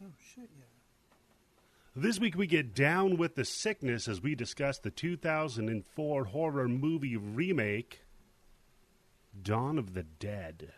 Oh, shit, yeah. This week we get down with the sickness as we discuss the 2004 horror movie remake, Dawn of the Dead.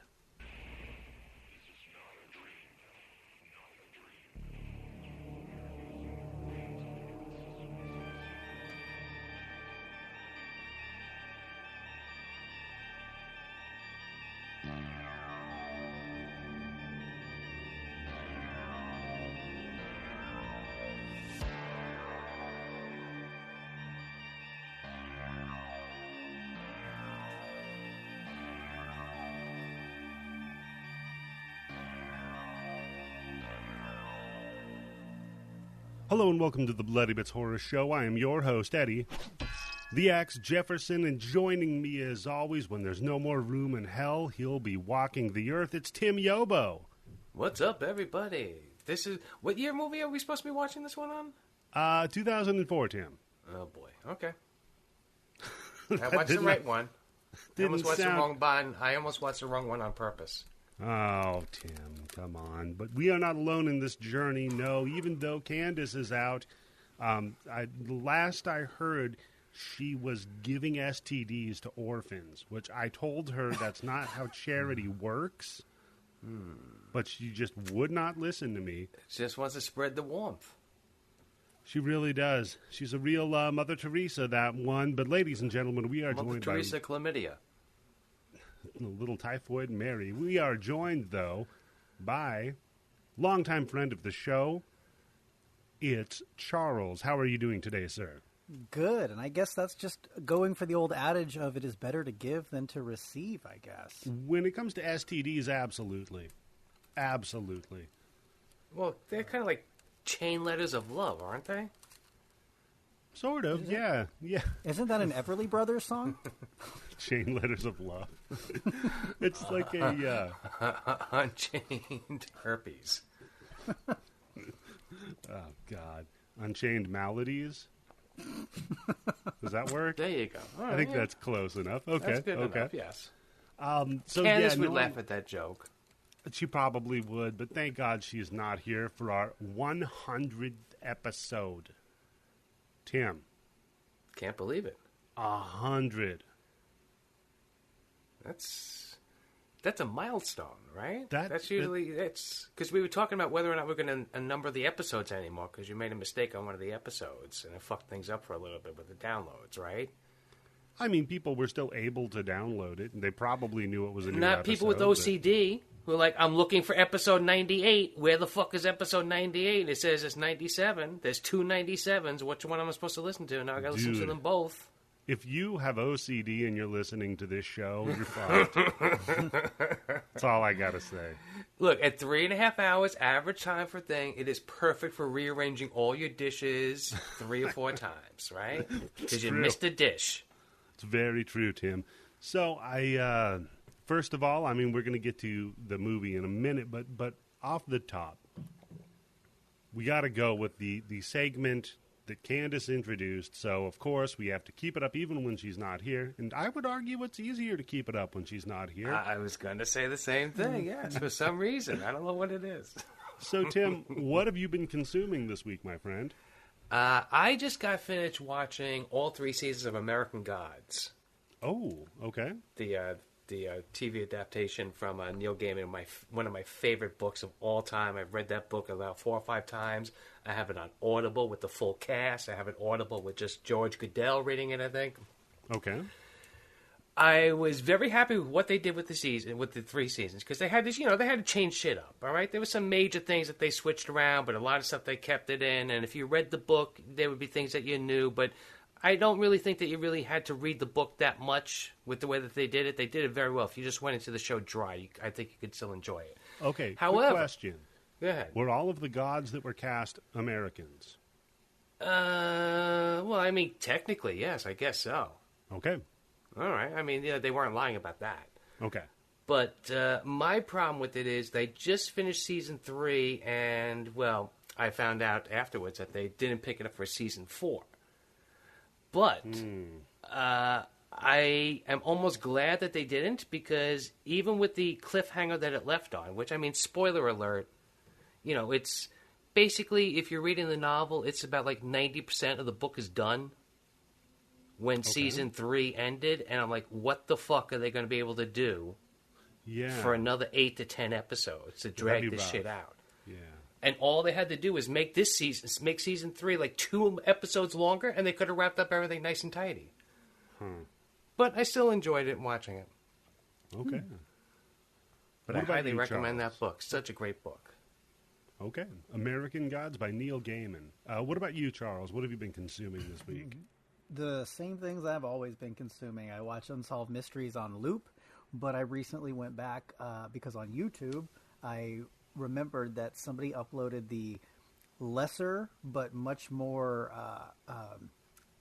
Hello and welcome to the Bloody Bits Horror Show. I am your host, Eddie, the Axe Jefferson, and joining me as always, when there's no more room in hell, he'll be walking the earth. It's Tim Yobo. What's up, everybody? This is... What year movie are we supposed to be watching this one on? 2004, Tim. Oh, boy. Okay. I watched the right one. I almost watched the wrong one. I almost watched the wrong one on purpose. Oh, Tim, come on. But we are not alone in this journey, no. Even though Candice is out, last I heard, she was giving STDs to orphans, which I told her that's not how charity works. But she just would not listen to me. She just wants to spread the warmth. She really does. She's a real Mother Teresa, that one. But ladies and gentlemen, we are joined by... Mother Teresa Chlamydia. Little Typhoid Mary. We are joined, though, by longtime friend of the show. It's Charles. How are you doing today, sir? Good, and I guess that's just going for the old adage of it is better to give than to receive, I guess. When it comes to STDs, absolutely. Absolutely. Well, they're kind of like chain letters of love, aren't they? Sort of, yeah. Isn't that an Everly Brothers song? Chain letters of love. It's like a... Unchained herpes. Oh, God. Unchained maladies? Does that work? There you go. I think that's close enough. Okay, that's good okay. enough, yes. So Candice would laugh at that joke. She probably would, but thank God she's not here for our 100th episode. Tim. Can't believe it. 100. That's a milestone, right? That's because we were talking about whether or not we're going to number the episodes anymore because you made a mistake on one of the episodes and it fucked things up for a little bit with the downloads, right? I mean, people were still able to download it, and they probably knew it was a new Not episode. people with OCD who are like, I'm looking for episode 98. Where the fuck is episode 98? It says it's 97. There's two 97s. Which one am I supposed to listen to? Now I got to listen to them both. If you have OCD and you're listening to this show, you're fucked. That's all I got to say. Look, at 3.5 hours average time for thing, it is perfect for rearranging all your dishes 3 or 4 times, right? Because you missed a dish. It's very true, Tim. So first of all, I mean, we're going to get to the movie in a minute, but off the top, we got to go with the segment that Candice introduced. So, of course, we have to keep it up even when she's not here. And I would argue it's easier to keep it up when she's not here. I was going to say the same thing, yes, for some reason. I don't know what it is. So, Tim, what have you been consuming this week, my friend? I just got finished watching all 3 seasons of American Gods. Oh, okay. The TV adaptation from Neil Gaiman, one of my favorite books of all time. I've read that book about 4 or 5 times. I have it on Audible with the full cast. I have it Audible with just George Goodell reading it, I think. Okay. I was very happy with what they did with the 3 seasons, because they had this, they had to change shit up, all right? There were some major things that they switched around, but a lot of stuff they kept it in, and if you read the book, there would be things that you knew, but I don't really think that you really had to read the book that much with the way that they did it. They did it very well. If you just went into the show dry, I think you could still enjoy it. Okay, however, quick question. Go ahead. Were all of the gods that were cast Americans? Well, I mean, technically, yes, I guess so. Okay. All right. I mean, they weren't lying about that. Okay. But my problem with it is they just finished season 3, and, well, I found out afterwards that they didn't pick it up for season 4. But I am almost glad that they didn't, because even with the cliffhanger that it left on, which, I mean, spoiler alert, it's basically, if you're reading the novel, it's about like 90% of the book is done when season 3 ended, and I'm like, what the fuck are they going to be able to do for another 8 to 10 episodes to drag this shit out? Yeah. And all they had to do was make season 3 like 2 episodes longer, and they could have wrapped up everything nice and tidy. But I still enjoyed it watching it. Okay. But I highly recommend that book. Such a great book. Okay. American Gods by Neil Gaiman. What about you, Charles? What have you been consuming this week? The same things I've always been consuming. I watch Unsolved Mysteries on loop, but I recently went back because on YouTube I remembered that somebody uploaded the lesser but much more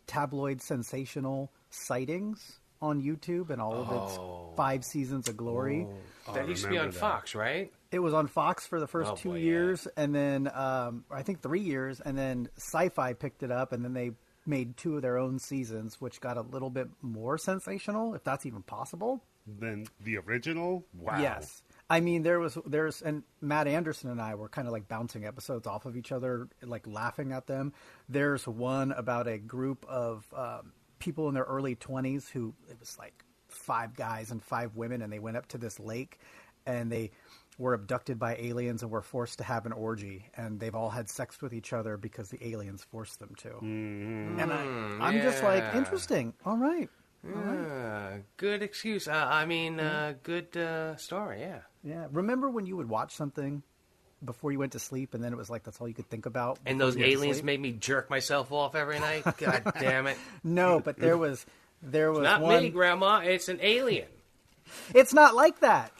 tabloid sensational sightings on YouTube and all of its 5 seasons of glory. That used to be on Fox, right? It was on Fox for the first 2 years, and then I think 3 years, and then Sci-Fi picked it up, and then they made 2 of their own seasons, which got a little bit more sensational, if that's even possible. Than the original? Wow. Yes. I mean, there's, and Matt Anderson and I were kind of like bouncing episodes off of each other, like laughing at them. There's one about a group of people in their early 20s who, it was like 5 guys and 5 women, and they went up to this lake, and they were abducted by aliens and were forced to have an orgy, and they've all had sex with each other because the aliens forced them to. And I'm just like, interesting. All right. Good excuse. Good story, yeah. Yeah. Remember when you would watch something before you went to sleep, and then it was like that's all you could think about? And those aliens made me jerk myself off every night? God damn it. No, but there was not one... me, Grandma. It's an alien. It's not like that.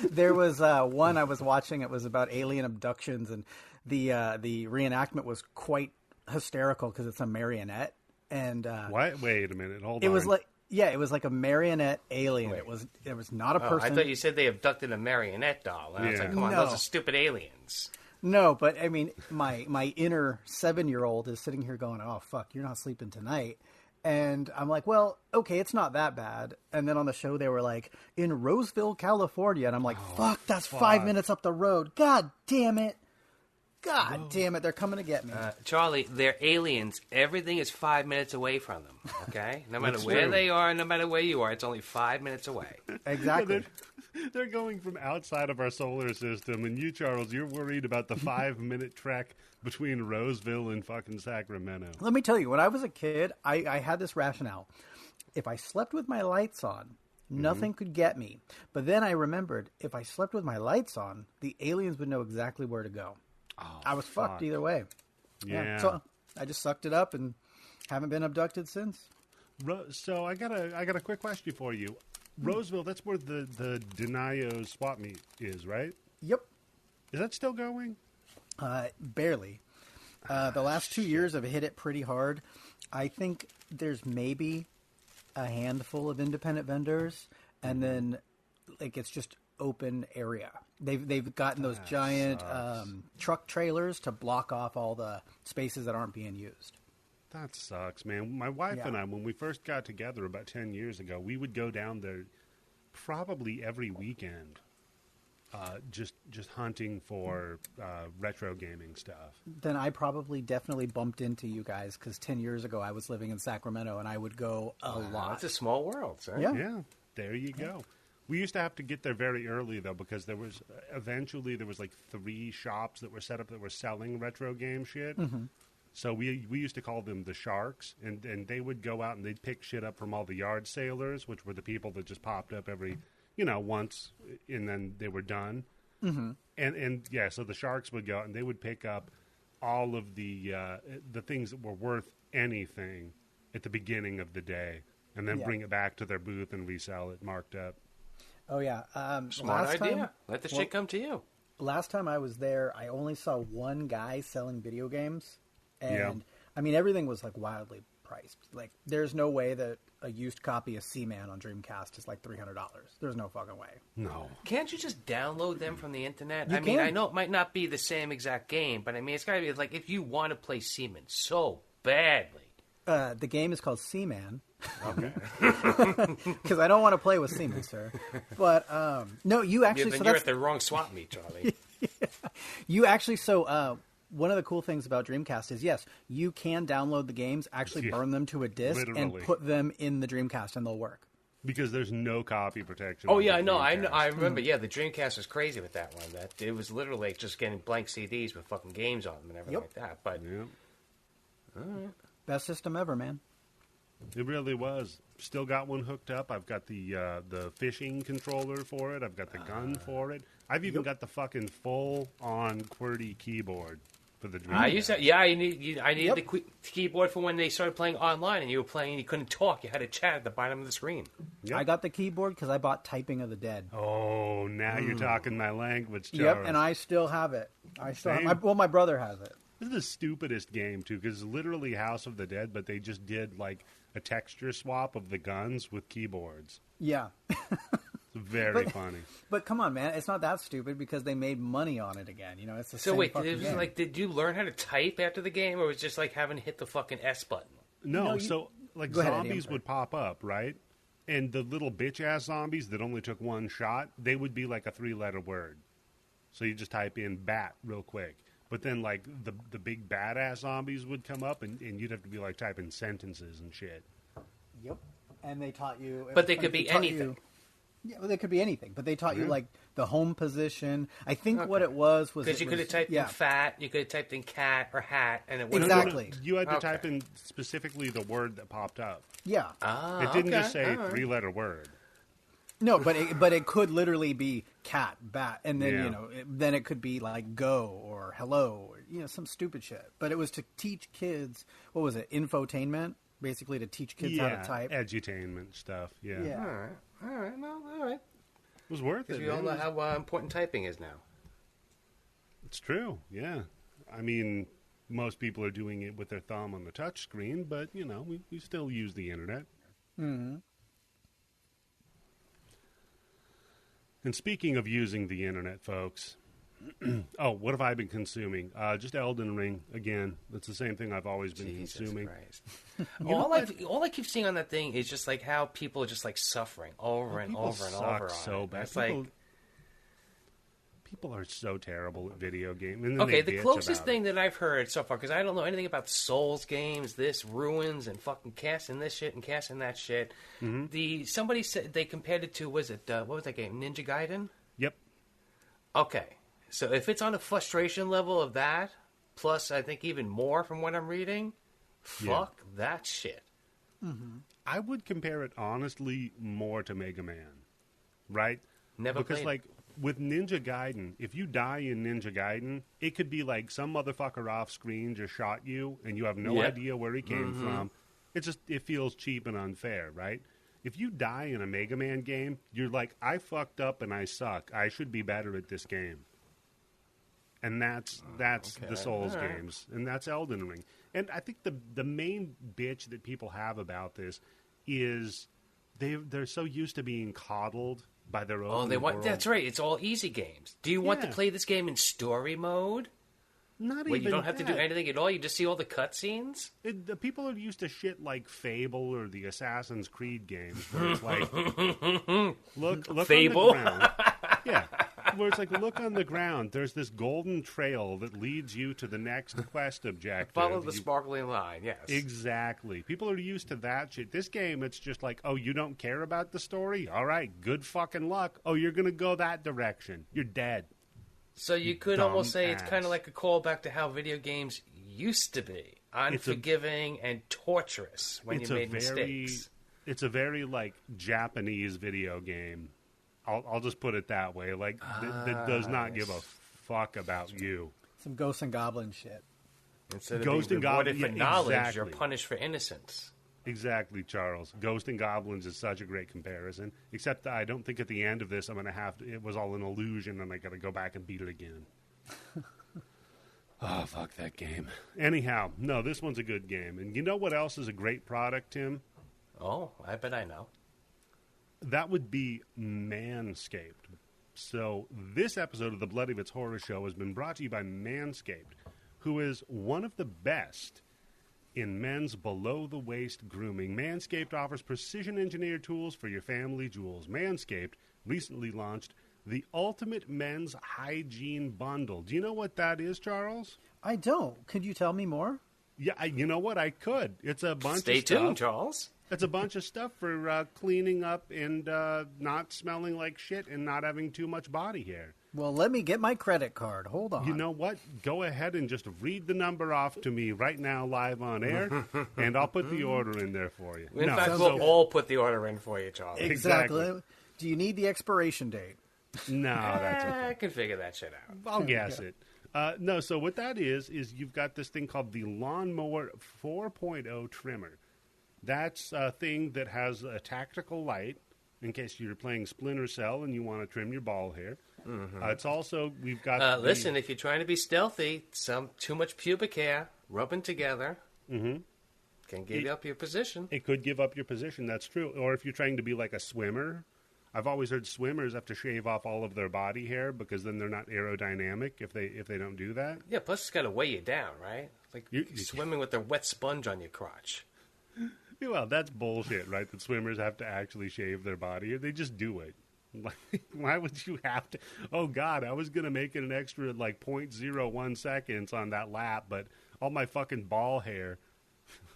There was one I was watching. It was about alien abductions, and the reenactment was quite hysterical because it's a marionette. And what? Wait a minute. Hold on. It was like it was like a marionette alien. Wait. It was not a person. I thought you said they abducted a marionette doll. And I was like, come on, those are stupid aliens. No, but I mean, my inner 7-year-old is sitting here going, "Oh fuck, you're not sleeping tonight." And I'm like, well, okay, it's not that bad. And then on the show, they were like, in Roseville, California. And I'm like, fuck, that's 5 minutes up the road. God damn it. God damn it. They're coming to get me. Charlie, they're aliens. Everything is 5 minutes away from them, okay? No matter where they are, no matter where you are, it's only 5 minutes away. Exactly. They're going from outside of our solar system. And you, Charles, you're worried about the 5-minute trek between Roseville and fucking Sacramento. Let me tell you, when I was a kid, I had this rationale. If I slept with my lights on, nothing could get me. But then I remembered, if I slept with my lights on, the aliens would know exactly where to go. Oh, I was fucked either way. Yeah. So I just sucked it up and haven't been abducted since. So I got a quick question for you. Roseville, that's where the Denio's swap meet is, right? Yep. Is that still going? Barely. The last 2 years have hit it pretty hard. I think there's maybe a handful of independent vendors, and then like it's just open area. They've gotten those giant truck trailers to block off all the spaces that aren't being used. That sucks, man. My wife and I, when we first got together about 10 years ago, we would go down there probably every weekend, just hunting for retro gaming stuff. Then I probably definitely bumped into you guys because 10 years ago I was living in Sacramento and I would go a lot. It's a small world, sir. Yeah, there you go. We used to have to get there very early, though, because there was like 3 shops that were set up that were selling retro game shit. Mm-hmm. So we used to call them the Sharks, and they would go out and they'd pick shit up from all the yard sailors, which were the people that just popped up every, once, and then they were done. Mm-hmm. And so the Sharks would go out and they would pick up all of the things that were worth anything at the beginning of the day, and then bring it back to their booth and resell it marked up. Oh, yeah. Smart idea. Let the shit come to you. Last time I was there, I only saw one guy selling video games. And, I mean, everything was, like, wildly priced. Like, there's no way that a used copy of Seaman on Dreamcast is, like, $300. There's no fucking way. No. Can't you just download them from the internet? You mean, can. I know it might not be the same exact game, but, I mean, it's got to be, like, if you want to play Seaman so badly. The game is called Seaman. Okay. Because I don't want to play with Seaman, sir. But, no, you actually... Then you're at the wrong swap meet, Charlie. Yeah. You actually, one of the cool things about Dreamcast is, yes, you can download the games, actually burn them to a disc, and put them in the Dreamcast, and they'll work. Because there's no copy protection. Oh, yeah, I know. I remember, yeah, the Dreamcast was crazy with that one. That it was literally just getting blank CDs with fucking games on them and everything like that. But, Best system ever, man. It really was. Still got one hooked up. I've got the fishing controller for it. I've got the gun for it. I've even got the fucking full-on QWERTY keyboard for the Dreamcast. I used that. Yeah, I needed the keyboard for when they started playing online and you were playing. You couldn't talk. You had to chat at the bottom of the screen. Yep. I got the keyboard because I bought Typing of the Dead. Oh, now you're talking my language, Charles. Yep, and I still have it. My brother has it. This is the stupidest game, too, because it's literally House of the Dead, but they just did, like, a texture swap of the guns with keyboards. Yeah. It's very funny. But come on, man. It's not that stupid because they made money on it again. You know, it's the same wait, fucking game. Did you learn how to type after the game, or was it just like having to hit the fucking S button? No, zombies would pop up, right? And the little bitch-ass zombies that only took one shot, they would be like a 3-letter word. So you just type in bat real quick. But then, like, the big badass zombies would come up, and you'd have to be, like, typing sentences and shit. Yep. And they taught you... But they could be anything. Yeah, well, they could be anything. But they taught you, like, the home position. I think what it was... Because you could have typed in fat, you could have typed in cat or hat, and it would Exactly. No. You had to type in specifically the word that popped up. Yeah. It didn't just say 3-letter word. No, but it could literally be cat, bat, and then then it could be like go or hello, or some stupid shit. But it was to teach kids. What was it? Infotainment, basically to teach kids how to type. Edutainment stuff. Yeah. All right. It was worth it. Because we all know how important typing is now. It's true. Yeah. I mean, most people are doing it with their thumb on the touch screen, but we still use the internet. Mm-hmm. And speaking of using the internet, folks, what have I been consuming? Just Elden Ring, again. That's the same thing I've always been consuming. All I keep seeing on that thing is just like how people are just like suffering over and over and over. So bad. It's people are so terrible at video games. Okay, the closest thing that I've heard so far, because I don't know anything about Souls games, this ruins and fucking casting this shit and casting that shit. Mm-hmm. Somebody said they compared it to, what was that game? Ninja Gaiden? Yep. Okay, so if it's on a frustration level of that, plus I think even more from what I'm reading, fuck that shit. Mm-hmm. I would compare it honestly more to Mega Man, right? Never because played with Ninja Gaiden, if you die in Ninja Gaiden, it could be like some motherfucker off screen just shot you and you have no idea where he came from. It feels cheap and unfair, right? If you die in a Mega Man game, you're like, I fucked up and I suck. I should be better at this game. And that's the Souls games, and that's Elden Ring. And I think the main bitch that people have about this is they're so used to being coddled by their own world. That's right. It's all easy games. Do you want to play this game in story mode? Not where even you don't have that. to do anything at all. You just see all the cutscenes. The people are used to shit like Fable or the Assassin's Creed games, where it's like, look Fable? on the ground. Yeah, where it's like, look on the ground. There's this golden trail that leads you to the next quest objective. Follow the sparkling line. Yes, exactly. People are used to that shit. This game, it's just like, oh, you don't care about the story? All right, good fucking luck. Oh, you're gonna go that direction. You're dead. So you could almost say it's kind of like a callback to how video games used to be. Unforgiving and torturous when you made mistakes. It's a very, like, Japanese video game. I'll just put it that way. Like, that does not give a fuck about you. Some Ghosts and Goblins shit. Instead of being rewarded for knowledge, you're punished for innocence. Exactly, Charles. Ghost and Goblins is such a great comparison. Except that I don't think at the end of this I'm going to have to... It was all an illusion and I got to go back and beat it again. Oh, fuck that game. Anyhow, no, this one's a good game. And you know what else is a great product, Tim? Oh, I bet I know. That would be Manscaped. So this episode of the Bloody Bits Horror Show has been brought to you by Manscaped, who is one of the best in men's below-the-waist grooming. Manscaped offers precision-engineered tools for your family jewels. Manscaped recently launched the Ultimate Men's Hygiene Bundle. Do you know what that is, Charles? I don't. Could you tell me more? Yeah, you know what? I could. It's a bunch Stay of stuff. tuned, Charles. It's a bunch of stuff for cleaning up and not smelling like shit and not having too much body hair. Well, let me get my credit card. Hold on. You know what? Go ahead and just read the number off to me right now live on air, and I'll put the order in there for you. In fact, we'll all put the order in for you, Charles. Exactly. Do you need the expiration date? No, that's okay. I can figure that shit out. I'll guess it. No, so what that is you've got this thing called the Lawnmower 4.0 trimmer. That's a thing that has a tactical light in case you're playing Splinter Cell and you want to trim your ball hair. Mm-hmm. It's also, we've got... listen, if you're trying to be stealthy, too much pubic hair rubbing together can give up your position. It could give up your position, that's true. Or if you're trying to be like a swimmer... I've always heard swimmers have to shave off all of their body hair because then they're not aerodynamic if they don't do that. Yeah, plus it's got to weigh you down, right? It's like you're swimming with a wet sponge on your crotch. Well, that's bullshit, right? That swimmers have to actually shave their body hair. They just do it. Like, why would you have to? Oh, God, I was going to make it an extra, 0.01 seconds on that lap, but all my fucking ball hair,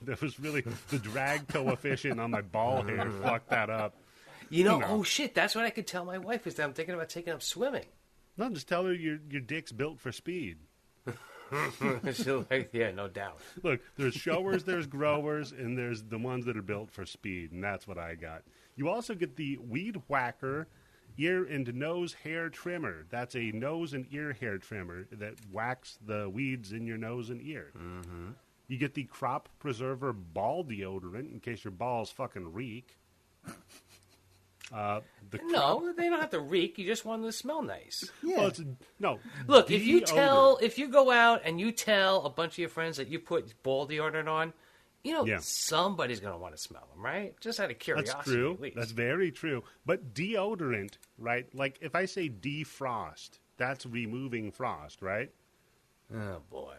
that was really the drag coefficient on my ball hair fucked that up. Oh shit, that's what I could tell my wife is that I'm thinking about taking up swimming. No, just tell her your dick's built for speed. She'll yeah, no doubt. Look, there's showers, there's growers, and there's the ones that are built for speed, and that's what I got. You also get the Weed Whacker ear and nose hair trimmer. That's a nose and ear hair trimmer that whacks the weeds in your nose and ear. Mm-hmm. You get the Crop Preserver ball deodorant in case your balls fucking reek. No, they don't have to reek. You just want them to smell nice. Yeah. Well, Look, if you go out and you tell a bunch of your friends that you put ball deodorant on, somebody's going to want to smell them, right? Just out of curiosity. That's true. At least. That's very true. But deodorant, right? Like if I say defrost, that's removing frost, right? Oh boy.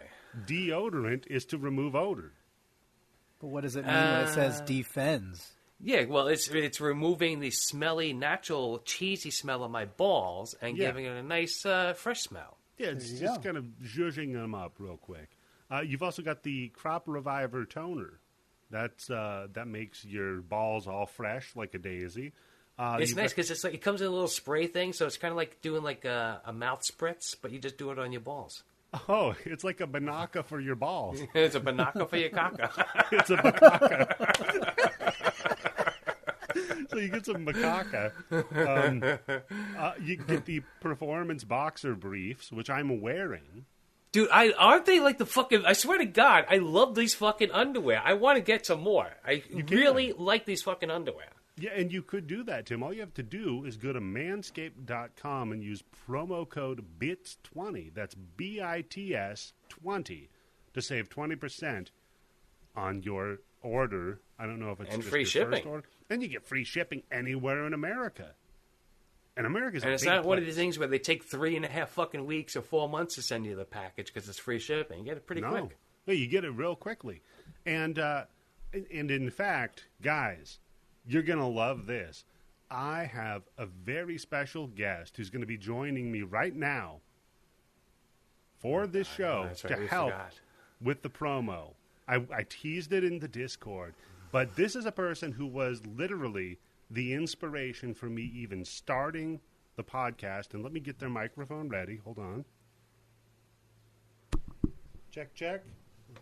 Deodorant is to remove odor. But what does it mean when it says defends? Yeah, well, it's removing the smelly, natural, cheesy smell of my balls and giving it a nice, fresh smell. Yeah, it's just kind of zhuzhing them up real quick. You've also got the Crop Reviver toner. That makes your balls all fresh like a daisy. It's nice because it comes in a little spray thing, so it's kind of like doing like a mouth spritz, but you just do it on your balls. Oh, it's like a banaka for your balls. It's a banaka for your caca. It's a banaka. So you get some macaca. You get the Performance Boxer Briefs, which I'm wearing. Dude, aren't they like the fucking... I swear to God, I love these fucking underwear. I want to get some more. I really like these fucking underwear. Yeah, and you could do that, Tim. All you have to do is go to manscaped.com and use promo code BITS20. That's BITS 20 to save 20% on your order. I don't know if it's and just free your shipping. First order. And you get free shipping anywhere in America. And America's and a it's big not one of place. these things where they take 3.5 fucking weeks or 4 months to send you the package because it's free shipping. You get it pretty quick. No, you get it real quickly. And in fact, guys, you're going to love this. I have a very special guest who's going to be joining me right now for this show to help with the promo. I teased it in the Discord, but this is a person who was literally the inspiration for me even starting the podcast. And let me get their microphone ready. Hold on. Check, check.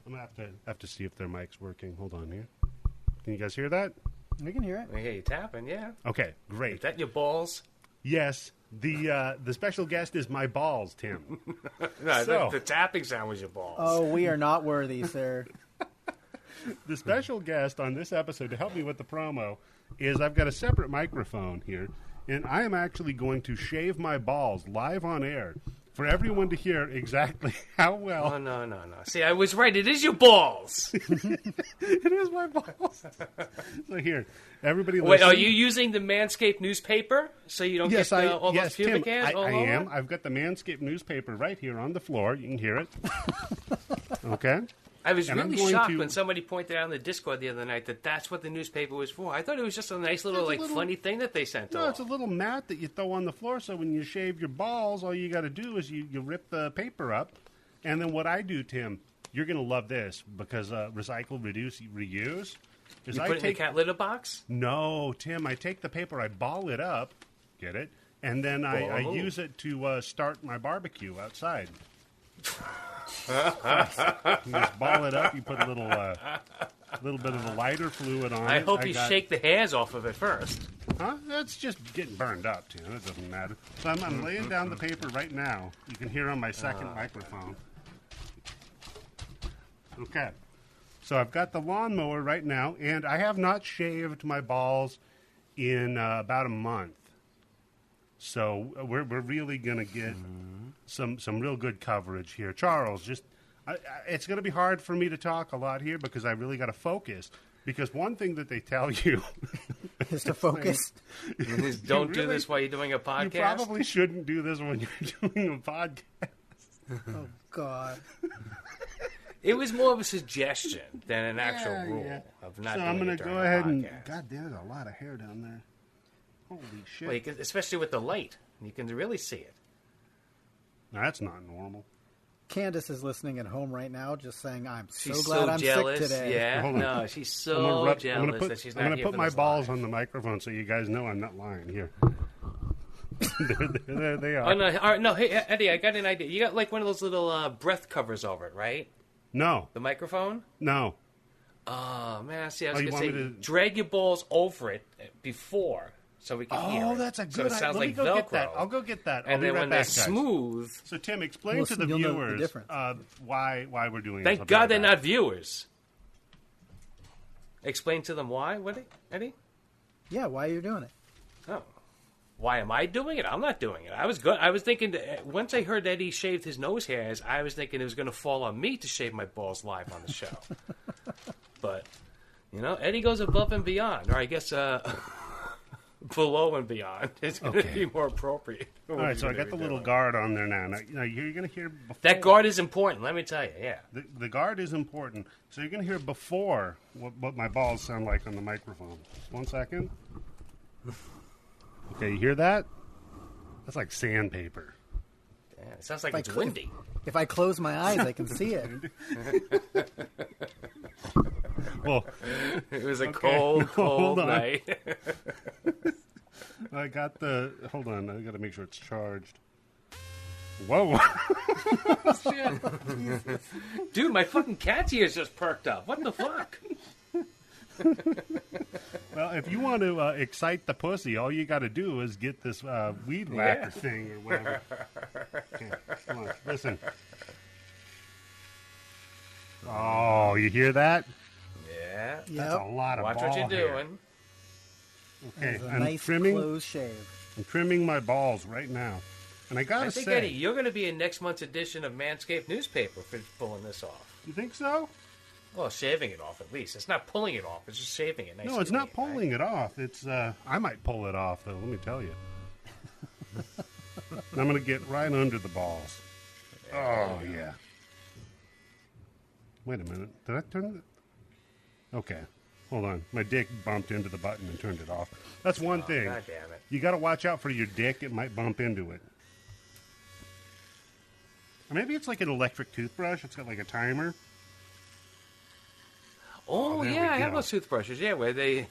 I'm going to have to see if their mic's working. Hold on here. Can you guys hear that? We can hear it. We hear you tapping, yeah. Okay, great. Is that your balls? Yes. The special guest is my balls, Tim. No, the tapping sound was your balls. Oh, we are not worthy, sir. The special guest on this episode to help me with the promo is I've got a separate microphone here, and I am actually going to shave my balls live on air for everyone to hear exactly how well. Oh, no. See, I was right. It is your balls. It is my balls. So here, everybody listen. Wait, are you using the Manscaped newspaper so you don't get all those pubic Tim, hairs all I over? am. I've got the Manscaped newspaper right here on the floor. You can hear it. Okay. I was And I'm really going shocked to- when somebody pointed out on the Discord the other night that that's what the newspaper was for. I thought it was just a nice little, funny thing that they sent No, along. it's a little mat that you throw on the floor, so when you shave your balls, all you got to do is you rip the paper up. And then what I do, Tim, you're going to love this, because recycle, reduce, reuse. Is You I put it in the take cat litter box? No, Tim, I take the paper, I ball it up, get it? And then I use it to start my barbecue outside. You just ball it up, you put a little bit of the lighter fluid on it. I hope you shake the hairs off of it first. Huh? That's just getting burned up, Tim. It doesn't matter. So I'm laying down the paper right now. You can hear on my second microphone. Okay. So I've got the lawnmower right now, and I have not shaved my balls in about a month. So we're really going to get some real good coverage here. Charles, it's going to be hard for me to talk a lot here because I really got to focus. Because one thing that they tell you is to focus. Don't do this while you're doing a podcast. You probably shouldn't do this when you're doing a podcast. Oh, God. It was more of a suggestion than an actual rule of not so doing I'm going to to go ahead and... God, there's a lot of hair down there. Holy shit. Well, you can, especially with the light. You can really see it. No, that's not normal. Candice is listening at home right now, just saying, "I'm so She's glad so I'm jealous. sick today." Yeah, Hold on. no, she's so jealous that she's not I'm here put for my this balls live. on the microphone so you guys know I'm not lying. Here. there they are. Oh no! All right, no, hey Eddie, I got an idea. You got like one of those little breath covers over it, right? No. The microphone. No. Oh man, see, I was you gonna want say me to- drag your balls over it before so we can hear it. Oh, that's a So good it sounds idea. Let like me go Velcro. get that. I'll go get that. I'll And be then right when back, they're guys. smooth, So, Tim, explain Well, to the you'll know the viewers difference. why we're doing this. thank I'll be God right they're back. not viewers. Explain to them why, Eddie? Yeah, why are you doing it? Oh. Why am I doing it? I'm not doing it. I was good. I was thinking, once I heard Eddie shaved his nose hairs, I was thinking it was going to fall on me to shave my balls live on the show. But, Eddie goes above and beyond, or I guess below and beyond. It's going to be more appropriate. All right, so I got the little guard on there now. Now you're going to hear before. That guard is important, let me tell you, yeah. The guard is important. So you're going to hear before what my balls sound like on the microphone. 1 second. Okay, you hear that? That's like sandpaper. Yeah, it sounds like it's windy. If I close my eyes, I can see it. Well, It was a cold Hold on. night. I got the... Hold on, I got to make sure it's charged. Whoa. Dude, my fucking cat's ears just perked up. What the fuck? Well, if you want to excite the pussy, all you got to do is get this weed whacker thing or whatever. Okay, come on, listen. Oh, you hear that? Yeah. That's Yep. a lot of Watch ball what you're hair. doing. Okay, It's a I'm nice trimming. close shave. I'm trimming my balls right now, and I gotta I think, say, Eddie, you're going to be in next month's edition of Manscaped newspaper for pulling this off. you think so? Well, shaving it off at least. It's not pulling it off. It's just shaving it. Nice No, it's and not clean, right? pulling it off. It's I might pull it off though. Let me tell you. I'm gonna get right under the balls. Oh yeah. Wait a minute. Did I turn it? Okay. Hold on. My dick bumped into the button and turned it off. That's one thing. God damn it. You got to watch out for your dick. It might bump into it. Or maybe it's like an electric toothbrush. It's got like a timer. Oh, there yeah, we I have go. those toothbrushes. Yeah, where they...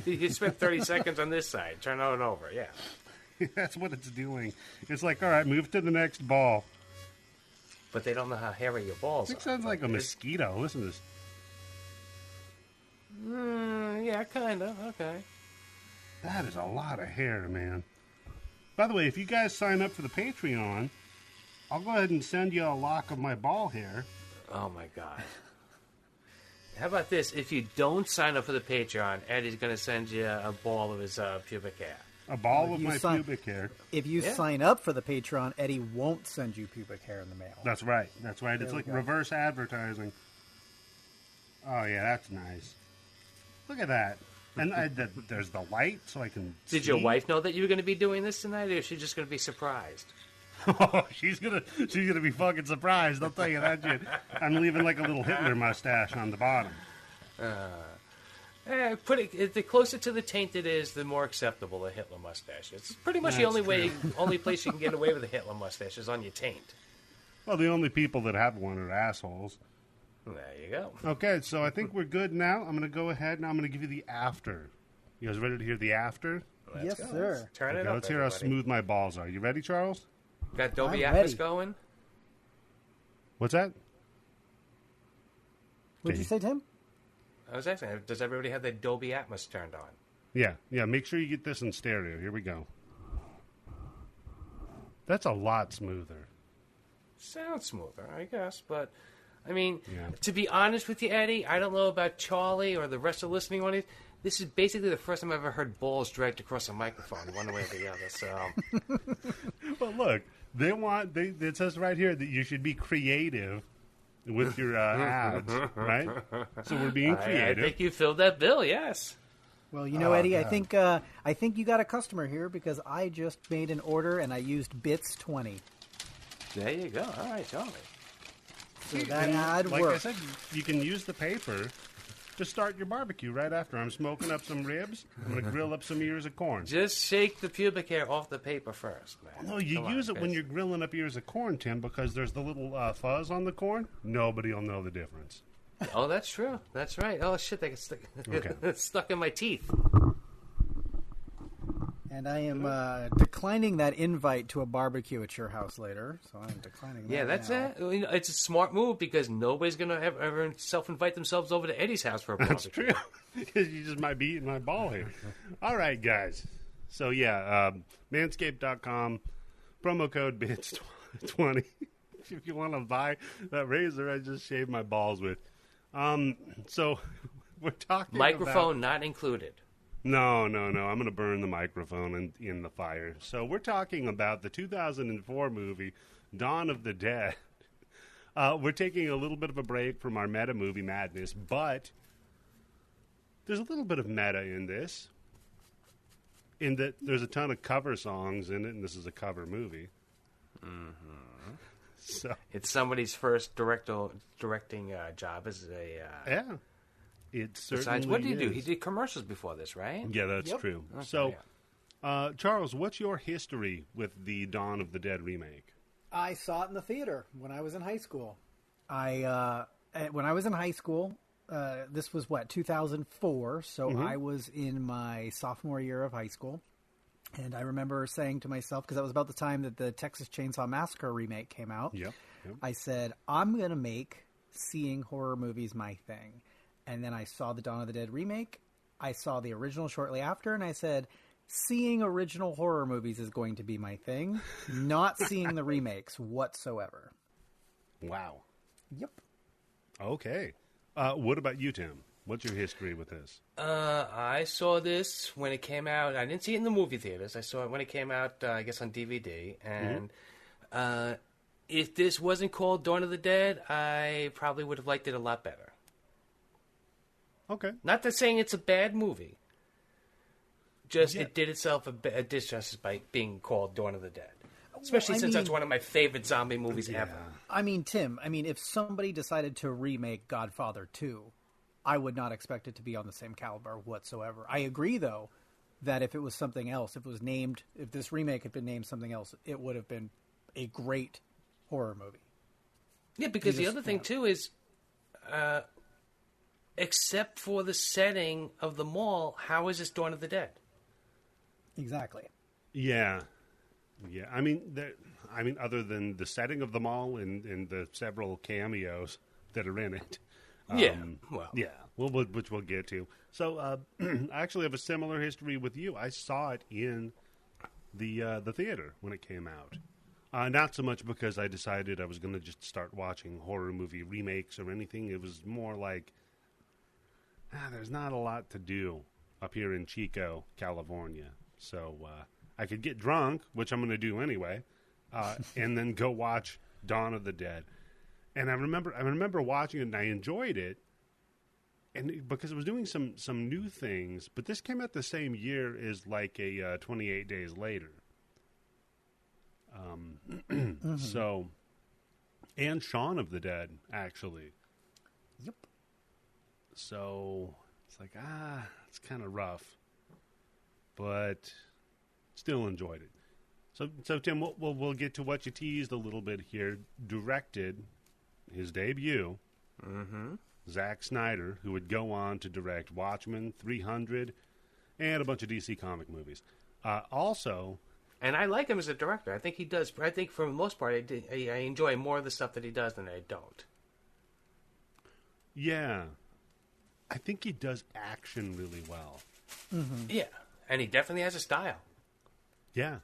you spend 30 seconds on this side. Turn it over, yeah. That's what it's doing. It's like, all right, move to the next ball. But they don't know how hairy your balls It are. sounds like a mosquito. Listen to this. Yeah, kind of. Okay. That is a lot of hair, man. By the way, if you guys sign up for the Patreon, I'll go ahead and send you a lock of my ball hair. Oh, my God. How about this? If you don't sign up for the Patreon, Eddie's going to send you a ball of his pubic hair. A ball of you my sign- pubic hair. If you Yeah. sign up for the Patreon, Eddie won't send you pubic hair in the mail. That's right. That's right. It's we like go. reverse advertising. Oh, yeah, that's nice. Look at that. And there's the light, so I can Did see. your wife know that you were going to be doing this tonight, or is she just going to be surprised? Oh, she's gonna be fucking surprised. I'll tell you that shit. I'm leaving like a little Hitler mustache on the bottom. The closer to the taint it is, the more acceptable the Hitler mustache. It's pretty much the only place you can get away with a Hitler mustache is on your taint. Well, the only people that have one are assholes. There you go. Okay, so I think we're good now. I'm going to go ahead now. I'm going to give you the after. You guys ready to hear the after? Yes, sir. Let's turn it up. Let's hear how smooth my balls are. You ready, Charles? Got Dolby I'm Atmos ready. going? What's that? What'd you say, Tim? I was asking, does everybody have their Dolby Atmos turned on? Yeah. Make sure you get this in stereo. Here we go. That's a lot smoother. Sounds smoother, I guess, but I mean, Yeah. to be honest with you, Eddie, I don't know about Charlie or the rest of the listening audience. This is basically the first time I've ever heard balls dragged across a microphone, one way or the other. So, Well, look, it says right here that you should be creative with your ads, right? So we're being I creative. think you filled that bill. Yes. Well, you know, Eddie, I think you got a customer here because I just made an order and I used bits 20. There you go. All right, Charlie. So that ad Like worked. I said, you can use the paper to start your barbecue right after. I'm smoking up some ribs. I'm going to grill up some ears of corn. Just shake the pubic hair off the paper first, man. No, you Come use on, it when guys. you're grilling up ears of corn, Tim, because there's the little fuzz on the corn. Nobody will know the difference. Oh, that's true. That's right. Oh shit, they get stuck, Okay. stuck in my teeth. And I am declining that invite to a barbecue at your house later. So I'm declining that. Yeah, that's now. it. You know, it's a smart move because nobody's gonna ever self-invite themselves over to Eddie's house for a barbecue. That's true. Because you just might be eating my ball here. All right, guys. So, yeah, manscaped.com, promo code BITS20 if you want to buy that razor I just shaved my balls with. So, we're talking Microphone not included. No. I'm going to burn the microphone in the fire. So, we're talking about the 2004 movie, Dawn of the Dead. We're taking a little bit of a break from our meta movie madness, but there's a little bit of meta in this, in that there's a ton of cover songs in it, and this is a cover movie. Mm-hmm. So It's somebody's first directing job as a. yeah, it certainly Besides, what did he do? is. He did commercials before this, right? Yeah, that's Yep. true. Okay, So, Charles, what's your history with the Dawn of the Dead remake? I saw it in the theater when I was in high school. When I was in high school, this was 2004. So I was in my sophomore year of high school. And I remember saying to myself, because that was about the time that the Texas Chainsaw Massacre remake came out. Yep. I said, I'm going to make seeing horror movies my thing. And then I saw the Dawn of the Dead remake. I saw the original shortly after, and I said, seeing original horror movies is going to be my thing, not seeing the remakes whatsoever. Wow. Yep. Okay. What about you, Tim? What's your history with this? I saw this when it came out. I didn't see it in the movie theaters. I saw it when it came out, I guess, on DVD. And if this wasn't called Dawn of the Dead, I probably would have liked it a lot better. Okay. Not that saying it's a bad movie. Just it did itself a disjustice by being called Dawn of the Dead. Especially since that's one of my favorite zombie movies ever. I mean, Tim, if somebody decided to remake Godfather 2, I would not expect it to be on the same caliber whatsoever. I agree, though, that if it was something else, if this remake had been named something else, it would have been a great horror movie. Yeah, because the other thing, too, is except for the setting of the mall, how is this Dawn of the Dead? Exactly. Yeah. I mean, other than the setting of the mall and the several cameos that are in it. Which we'll get to. So, I actually have a similar history with you. I saw it in the theater when it came out. Not so much because I decided I was going to just start watching horror movie remakes or anything. It was more like, there's not a lot to do up here in Chico, California. So I could get drunk, which I'm going to do anyway, and then go watch Dawn of the Dead. And I remember watching it, and I enjoyed it, and because it was doing some new things. But this came out the same year as like a 28 Days Later. So, and Shaun of the Dead, actually. Yep. So it's like, it's kind of rough, but still enjoyed it. So Tim, we'll get to what you teased a little bit here. Directed his debut, Zack Snyder, who would go on to direct Watchmen, 300, and a bunch of DC comic movies. Also, and I like him as a director. I think he does. I think for the most part, I enjoy more of the stuff that he does than I don't. Yeah, I think he does action really well. Yeah, and he definitely has a style. Yeah.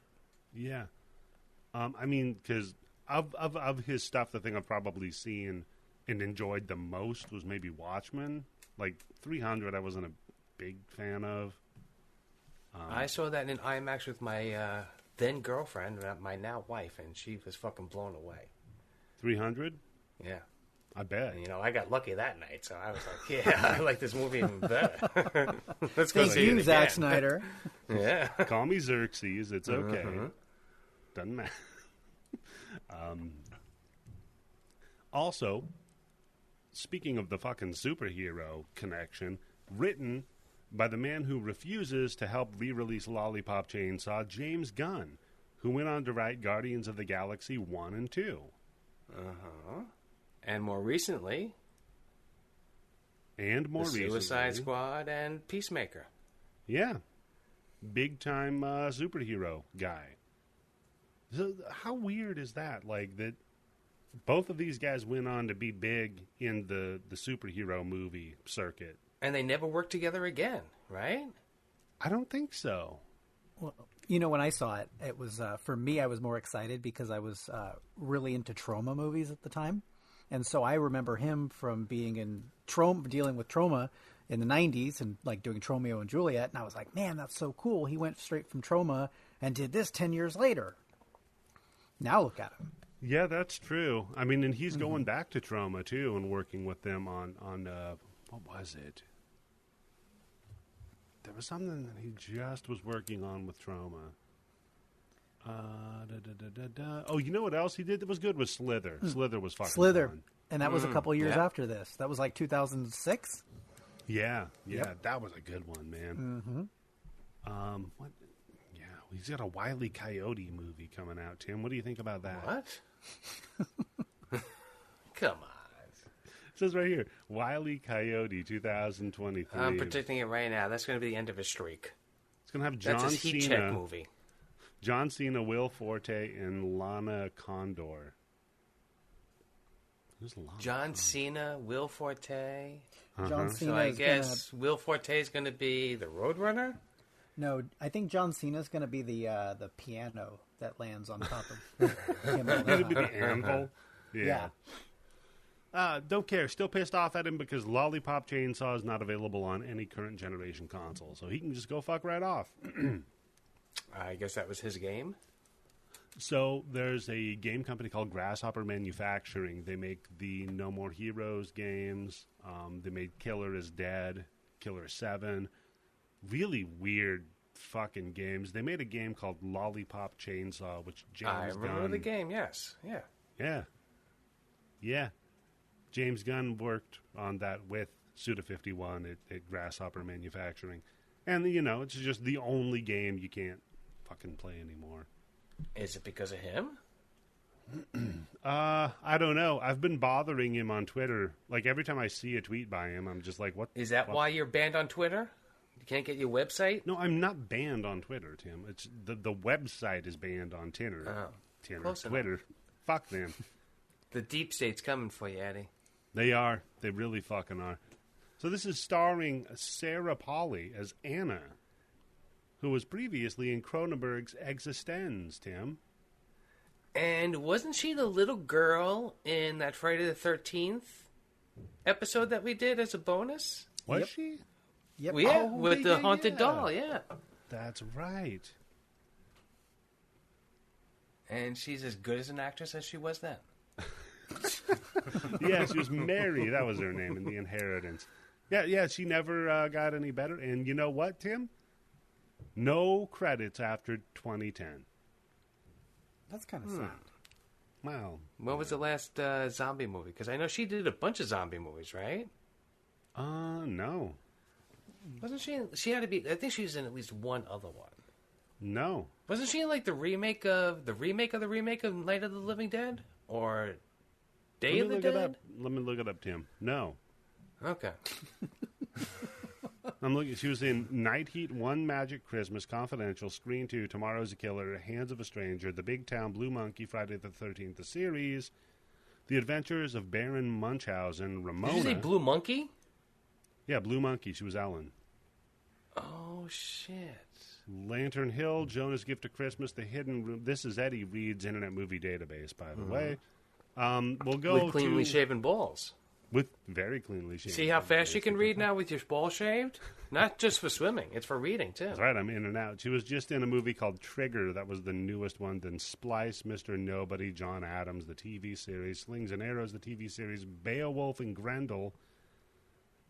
I mean, because of his stuff, the thing I've probably seen and enjoyed the most was maybe Watchmen. Like 300, I wasn't a big fan of. I saw that in IMAX with my then girlfriend, my now wife, and she was fucking blown away. 300? Yeah. I bet. And, I got lucky that night, so I was like, yeah, I like this movie even better. Let's go Thank see it you, again. Zack Snyder. Yeah. Call me Xerxes. It's okay. Doesn't matter. Also, speaking of the fucking superhero connection, written by the man who refuses to help re-release Lollipop Chainsaw, James Gunn, who went on to write Guardians of the Galaxy 1 and 2. And more recently, Suicide Squad and Peacemaker. Yeah. Big-time superhero guy. So how weird is that? Like, that both of these guys went on to be big in the superhero movie circuit. And they never worked together again, right? I don't think so. Well, when I saw it, it was, for me, I was more excited because I was really into trauma movies at the time. And so I remember him from being in dealing with trauma in the 90s and like doing Tromeo and Juliet. And I was like, man, that's so cool. He went straight from trauma and did this 10 years later. Now look at him. Yeah, that's true. I mean, and he's going back to trauma too and working with them on what was it? There was something that he just was working on with trauma. Oh, you know what else he did that was good? Was Slither. Slither was fucking fun. And that was a couple years after this. That was like 2006. Yeah, Yep. that was a good one, man. What? Yeah, he's got a Wile E. Coyote movie coming out. Tim, what do you think about that? What? Come on. It says right here, Wile E. Coyote 2023. I'm predicting it right now. That's going to be the end of his streak. It's going to have John That's his heat Cena. check movie. John Cena, Will Forte, and Lana Condor. Who's Lana? John Cena, Will Forte. John Cena So I is guess Will Forte is going to be the Roadrunner? No, I think John Cena's going to be the piano that lands on top of him. It's going to be the anvil. Yeah. Don't care. Still pissed off at him because Lollipop Chainsaw is not available on any current generation console. So he can just go fuck right off. I guess that was his game. So there's a game company called Grasshopper Manufacturing. They make the No More Heroes games. They made Killer is Dead, Killer 7. Really weird fucking games. They made a game called Lollipop Chainsaw, which James Gunn... I remember the game, yes. Yeah. James Gunn worked on that with Suda51 at Grasshopper Manufacturing. And, it's just the only game you can't fucking play anymore. Is it because of him? I don't know. I've been bothering him on Twitter. Like, every time I see a tweet by him, I'm just like, what? Is that why you're banned on Twitter? You can't get your website? No, I'm not banned on Twitter, Tim. It's the website is banned on Tinder. Twitter. Enough. Fuck them. The deep state's coming for you, Eddie. They are. They really fucking are. So this is starring Sarah Polley as Anna, who was previously in Cronenberg's Existenz, Tim. And wasn't she the little girl in that Friday the 13th episode that we did as a bonus? Was Yep. she? Yep. Yeah, with the haunted doll, yeah. That's right. And she's as good as an actress as she was then. Yeah, she was Mary. That was her name in The Inheritance. Yeah, she never got any better. And you know what, Tim? No credits after 2010. That's kind of sad. Wow. What was the last zombie movie? Because I know she did a bunch of zombie movies, right? No. Wasn't she? She had to be. I think she was in at least one other one. No. Wasn't she in like the remake of Night of the Living Dead or Day of the Dead? Let me look it up, Tim. No. Okay. I'm looking. She was in Night Heat, One Magic Christmas, Confidential, Screen 2, Tomorrow's a Killer, Hands of a Stranger, The Big Town, Blue Monkey, Friday the 13th, the series, The Adventures of Baron Munchausen, Ramona. Did you say Blue Monkey? Yeah, Blue Monkey. She was Ellen. Oh shit. Lantern Hill, Jonah's Gift to Christmas, The Hidden Room. This is Eddie Reed's Internet Movie Database, by the way. We'll go with cleanly shaven balls. With very cleanly shaven. See how fast you can read now with your balls shaved? Not just for swimming; it's for reading too. That's right. I'm in and out. She was just in a movie called Trigger. That was the newest one. Then Splice, Mr. Nobody, John Adams, the TV series, Slings and Arrows, the TV series, Beowulf and Grendel,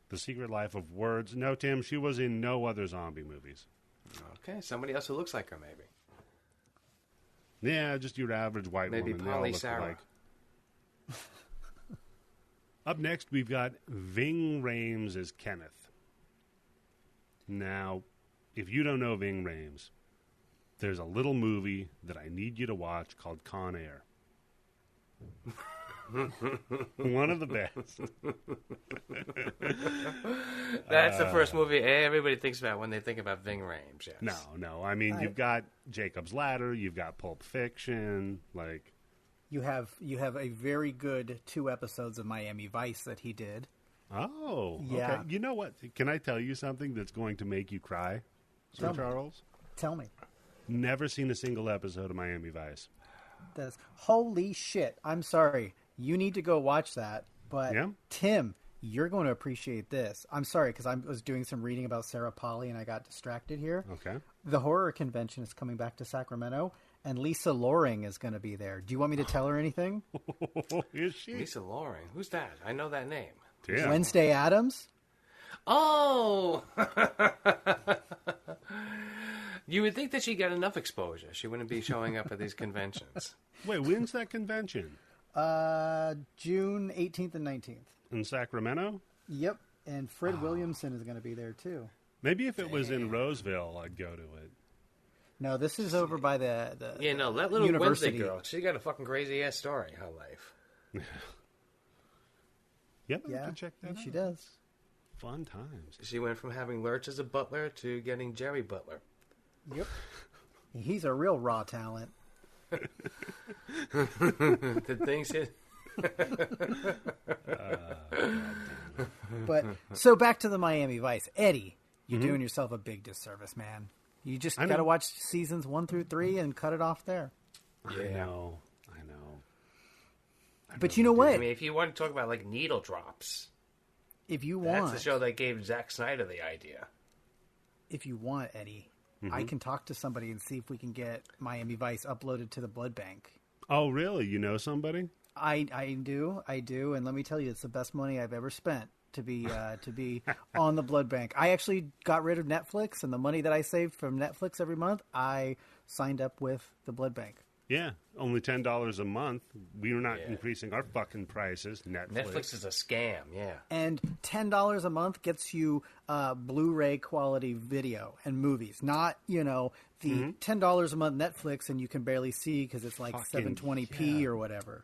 The Secret Life of Words. No, Tim, she was in no other zombie movies. Okay, somebody else who looks like her, maybe. Yeah, just your average white Maybe woman. They all Polly look Sarah. alike. Up next, we've got Ving Rhames as Kenneth. Now, if you don't know Ving Rhames, there's a little movie that I need you to watch called Con Air. One of the best. That's the first movie everybody thinks about when they think about Ving Rhames. Yes. No. I mean, you've got Jacob's Ladder, you've got Pulp Fiction, like... You have a very good 2 episodes of Miami Vice that he did. Oh, yeah. Okay. You know what? Can I tell you something that's going to make you cry, Sir Charles? Tell me. Never seen a single episode of Miami Vice. Holy shit. I'm sorry. You need to go watch that. But, Yeah? Tim, you're going to appreciate this. I'm sorry, because I was doing some reading about Sarah Polley and I got distracted here. Okay. The horror convention is coming back to Sacramento, and Lisa Loring is going to be there. Do you want me to tell her anything? Is she? Lisa Loring. Who's that? I know that name. Yeah. Wednesday Addams? Oh! You would think that she got enough exposure. She wouldn't be showing up at these conventions. Wait, when's that convention? June 18th and 19th. In Sacramento? Yep, and Fred Williamson is going to be there too. Maybe if it was in Roseville, I'd go to it. No, this is over by the Yeah, no, that little university. Wednesday girl, she got a fucking crazy-ass story, her life. Yep, I Yeah, can check that out. she does. Fun times. She went from having Lurch as a butler to getting Jerry Butler. Yep. He's a real raw talent. Did things hit? But so back to the Miami Vice. Eddie, you're doing yourself a big disservice, man. You just got to watch seasons 1 through 3 and cut it off there. I know. But you know what? I mean, if you want to talk about like needle drops, If you that's want, the show that gave Zack Snyder the idea. if you want, Eddie, I can talk to somebody and see if we can get Miami Vice uploaded to the blood bank. Oh, really? You know somebody? I do, and let me tell you, it's the best money I've ever spent to be on the blood bank. I actually got rid of Netflix, and the money that I saved from Netflix every month, I signed up with the blood bank. Yeah, only $10 a month. We're not increasing our fucking prices. Netflix is a scam, yeah. And $10 a month gets you Blu-ray quality video and movies, not the $10 a month Netflix, and you can barely see because it's like 720p or whatever.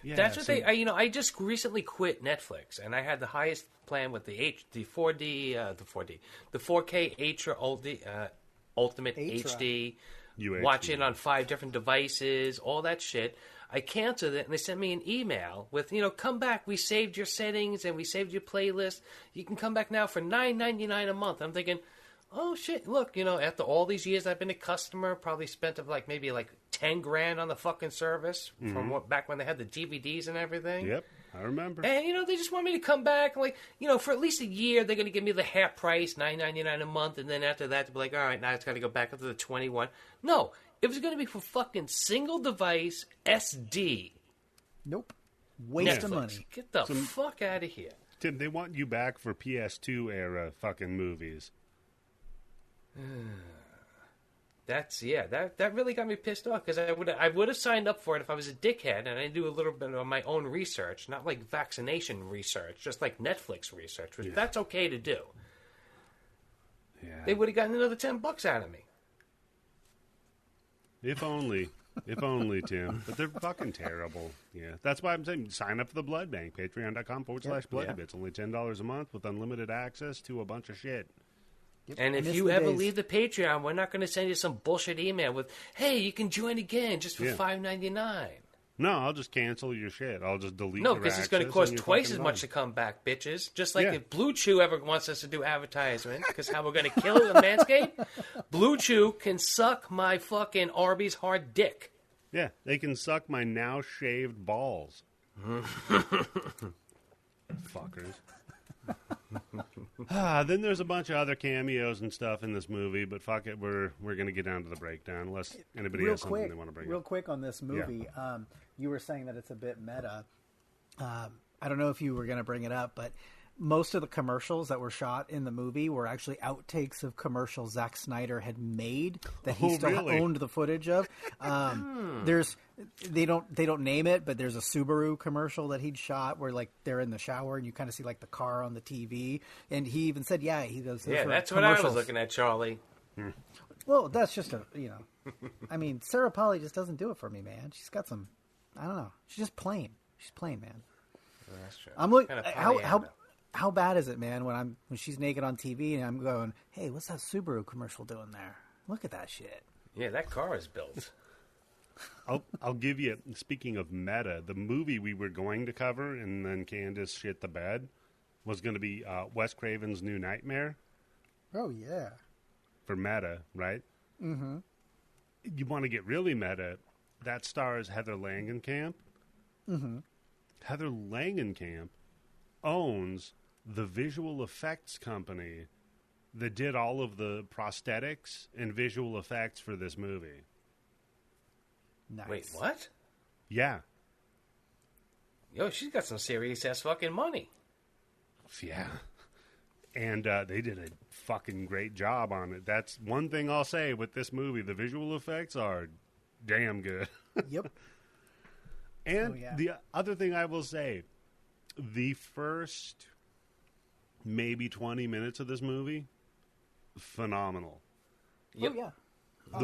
Yeah, That's what I just recently quit Netflix, and I had the highest plan with the 4K Ultimate HD. UHD. Watch it on 5 different devices, all that shit. I canceled it, and they sent me an email with, come back. We saved your settings, and we saved your playlist. You can come back now for $9.99 a month. I'm thinking, oh, shit, look, after all these years I've been a customer, probably spent maybe $10,000 on the fucking service from back when they had the DVDs and everything. Yep, I remember. And, they just want me to come back. For at least a year, they're going to give me the half price, $9.99 a month. And then after that, they'll be like, all right, now it's got to go back up to the $21. No, it was going to be for fucking single device SD. Nope. Waste of Netflix. money. Get the fuck out of here. Tim, they want you back for PS2 era fucking movies. That really got me pissed off because I would have signed up for it if I was a dickhead and I do a little bit of my own research, not like vaccination research, just like Netflix research, which that's okay to do. Yeah. They would have gotten another $10 out of me. If only. If only, Tim. But they're fucking terrible. Yeah. That's why I'm saying sign up for the blood bank. Patreon.com/blood. It's only $10 a month with unlimited access to a bunch of shit. Yep. And if you ever leave the Patreon, we're not going to send you some bullshit email with, hey, you can join again just for $5.99. No, I'll just cancel your shit. I'll just delete No, your because it's going to cost twice as done. much to come back, bitches. Just like if Blue Chew ever wants us to do advertisement, because how we're going to kill it with Manscaped, Blue Chew can suck my fucking Arby's hard dick. Yeah, they can suck my now shaved balls. Fuckers. Then there's a bunch of other cameos and stuff in this movie, but fuck it, we're going to get down to the breakdown unless anybody has something they want to bring up. Real quick on this movie, you were saying that it's a bit meta. I don't know if you were going to bring it up, but most of the commercials that were shot in the movie were actually outtakes of commercials Zack Snyder had made that he still owned the footage of. They don't name it, but there's a Subaru commercial that he'd shot where like they're in the shower and you kind of see like the car on the TV, and he even said, that's what I was looking at, Charlie. Well, that's just I mean, Sarah Polley just doesn't do it for me, man. She's got some, I don't know. She's just plain. She's plain, man. Well, that's true. I'm looking how bad is it, man, when she's naked on TV and I'm going, hey, what's that Subaru commercial doing there? Look at that shit. Yeah, that car is built. I'll give you, speaking of meta, the movie we were going to cover and then Candice shit the bed was going to be Wes Craven's New Nightmare. Oh, yeah. For meta, right? Mm-hmm. You want to get really meta, that stars Heather Langenkamp. Mm-hmm. Heather Langenkamp owns the visual effects company that did all of the prosthetics and visual effects for this movie. Nice. Wait, what? Yeah. Yo, she's got some serious ass fucking money. Yeah. And they did a fucking great job on it. That's one thing I'll say with this movie. The visual effects are damn good. Yep. And the other thing I will say, the first maybe 20 minutes of this movie, phenomenal. Yep. Oh, yeah.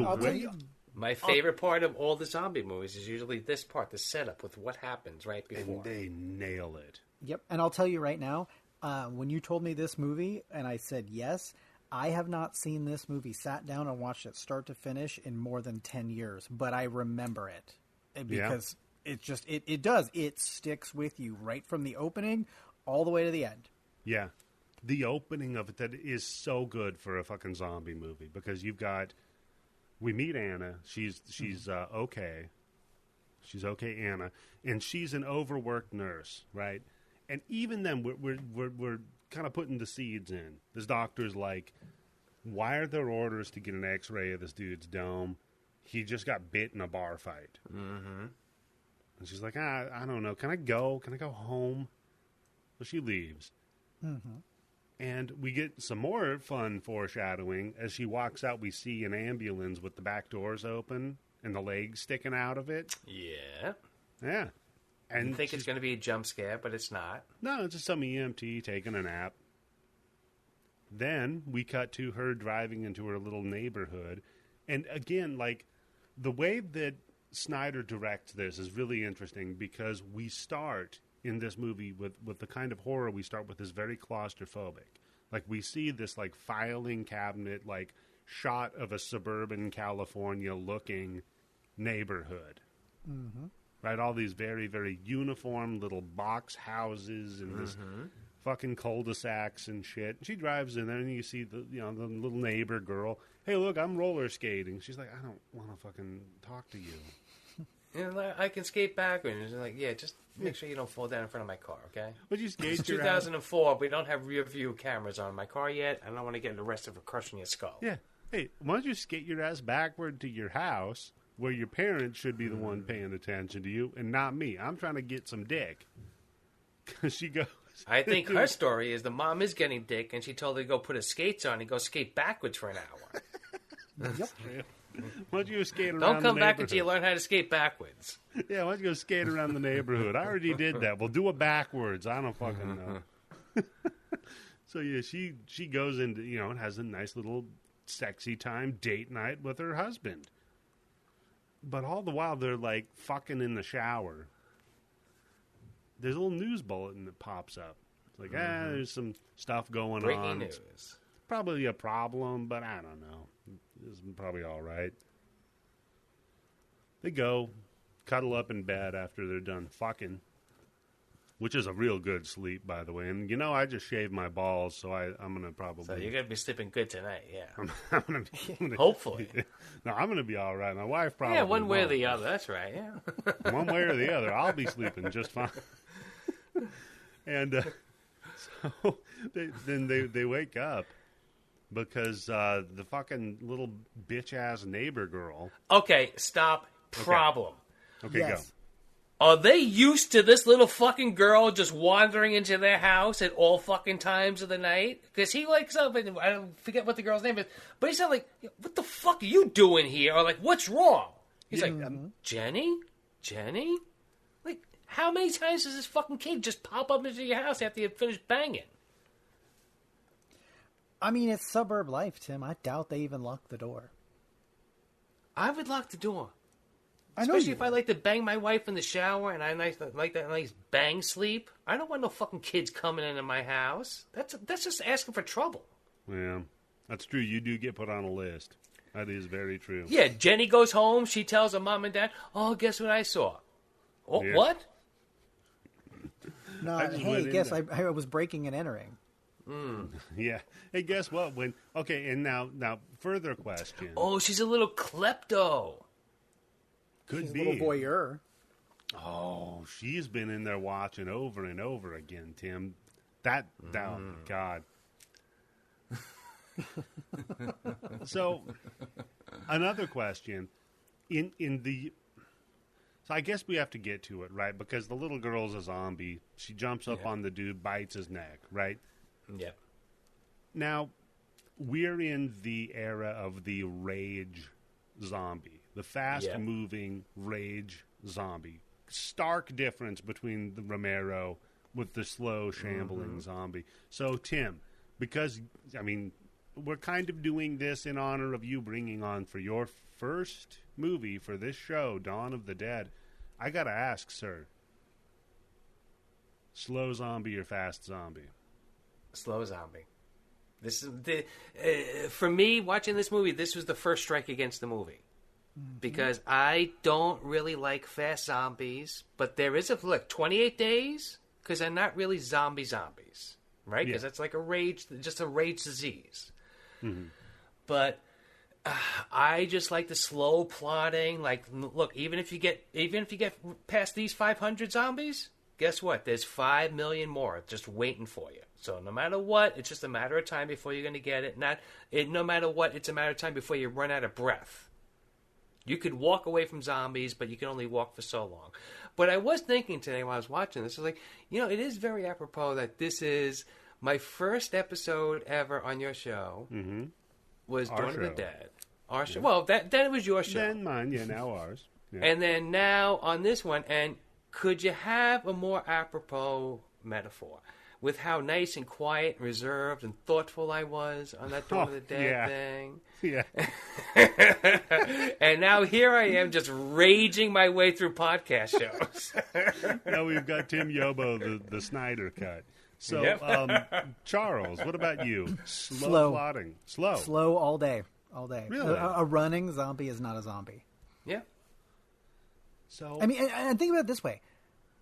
I'll tell you. My favorite part of all the zombie movies is usually this part, the setup with what happens right before. And they nail it. Yep. And I'll tell you right now, when you told me this movie and I said yes, I have not seen this movie, sat down and watched it start to finish in more than 10 years, but I remember it because it does. It sticks with you right from the opening all the way to the end. Yeah. The opening of it that is so good for a fucking zombie movie because we meet Anna. She's okay. She's okay, Anna, and she's an overworked nurse, right? And even then, we're kind of putting the seeds in. This doctor's like, why are there orders to get an X-ray of this dude's dome? He just got bit in a bar fight. Mm-hmm. And she's like, I don't know. Can I go? Can I go home? Well, she leaves. Mm-hmm. And we get some more fun foreshadowing. As she walks out, we see an ambulance with the back doors open and the legs sticking out of it. Yeah. Yeah. And you think it's going to be a jump scare, but it's not. No, it's just some EMT taking a nap. Then we cut to her driving into her little neighborhood. And again, like, the way that Snyder directs this is really interesting because we start in this movie with the kind of horror we start with is very claustrophobic. Like, we see this, like, filing cabinet, like, shot of a suburban California-looking neighborhood. Mm-hmm. Right? All these very, very uniform little box houses and this fucking cul-de-sacs and shit. She drives in there and you see the little neighbor girl. Hey, look, I'm roller skating. She's like, I don't want to fucking talk to you. I can skate backwards. And like, yeah, just make sure you don't fall down in front of my car, okay? But you skate It's 2004. We don't have rear view cameras on my car yet. I don't want to get arrested for crushing your skull. Yeah. Hey, why don't you skate your ass backward to your house where your parents should be the one paying attention to you and not me? I'm trying to get some dick. She goes... I think her story is the mom is getting dick and she told her to go put her skates on and go skate backwards for an hour. Yep. Why don't you go skate around Don't come the back neighborhood? until you learn how to skate backwards. Yeah, why don't you go skate around the neighborhood? I already did that. We'll do it backwards. I don't fucking know. So, yeah, she goes into, and has a nice little sexy time date night with her husband. But all the while, they're, like, fucking in the shower. There's a little news bulletin that pops up. It's like, there's some stuff going Breaking on. news. It's probably a problem, but I don't know. It's probably all right. They go, cuddle up in bed after they're done fucking, which is a real good sleep, by the way. And, I just shaved my balls, so I'm going to probably... So you're going to be sleeping good tonight, yeah. I'm gonna, Hopefully. No, I'm going to be all right. My wife probably Yeah, one way or won't. the other. That's right, yeah. One way or the other. I'll be sleeping just fine. And so they wake up because the fucking little bitch-ass neighbor girl... Okay, stop. Problem. Okay, Yes. go. Are they used to this little fucking girl just wandering into their house at all fucking times of the night? Because he wakes up, and I don't forget what the girl's name is, but he's not like, what the fuck are you doing here? Or like, what's wrong? He's like, Jenny? Like, how many times does this fucking kid just pop up into your house after you finish banging? I mean, it's suburb life, Tim. I doubt they even lock the door. I would lock the door. I know Especially you if I like to bang my wife in the shower and I like that nice bang sleep. I don't want no fucking kids coming into my house. That's just asking for trouble. Yeah, that's true. You do get put on a list. That is very true. Yeah, Jenny goes home. She tells her mom and dad, "Oh, guess what I saw?" Oh, Yeah. what? No, just hey, went in guess there. I was breaking and entering. Yeah. Hey, guess what? And now further question. Oh, she's a little klepto. Could She's be. a little voyeur. Oh, she's been in there watching over and over again, Tim. Oh my God. So, another question. So I guess we have to get to it, right? Because the little girl's a zombie. She jumps up on the dude, bites his neck, right? Yeah. Now, we're in the era of the rage zombie, the fast-moving rage zombie. Stark difference between the Romero with the slow, shambling zombie. So, Tim, because, we're kind of doing this in honor of you bringing on for your first movie for this show, Dawn of the Dead. I got to ask, sir, slow zombie or fast zombie? Slow zombie. This is for me watching this movie. This was the first strike against the movie because I don't really like fast zombies. But there is 28 days because they're not really zombies, right? Because that's like just a rage disease. Mm-hmm. But I just like the slow plotting. Like, look, even if you get past these 500 zombies, guess what? There's 5 million more just waiting for you. So no matter what, it's just a matter of time before you're going to get it. No matter what, it's a matter of time before you run out of breath. You could walk away from zombies, but you can only walk for so long. But I was thinking today while I was watching this, I was like, it is very apropos that this is my first episode ever on your show. Mm-hmm. Was Dawn of the Dead. Our show. Well, that was your show. Then mine, now ours. Yeah. And then now on this one, and could you have a more apropos metaphor with how nice and quiet, reserved, and thoughtful I was on that Dawn of the Dead thing? Yeah. And now here I am just raging my way through podcast shows. Now we've got Tim Yobo, the Snyder cut. So, Charles, what about you? Slow plotting. Slow all day. All day. Really? A running zombie is not a zombie. Yeah. So and think about it this way.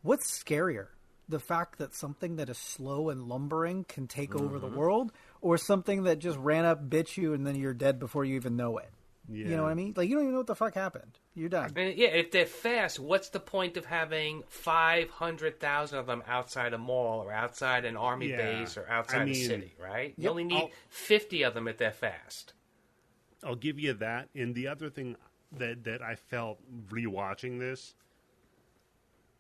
What's scarier? The fact that something that is slow and lumbering can take over the world, or something that just ran up, bit you, and then you're dead before you even know it? Yeah. You know what I mean? Like, you don't even know what the fuck happened. You're done. And if they're fast, what's the point of having 500,000 of them outside a mall or outside an army base or outside a city, right? You only need 50 of them if they're fast. I'll give you that. And the other thing that I felt rewatching this,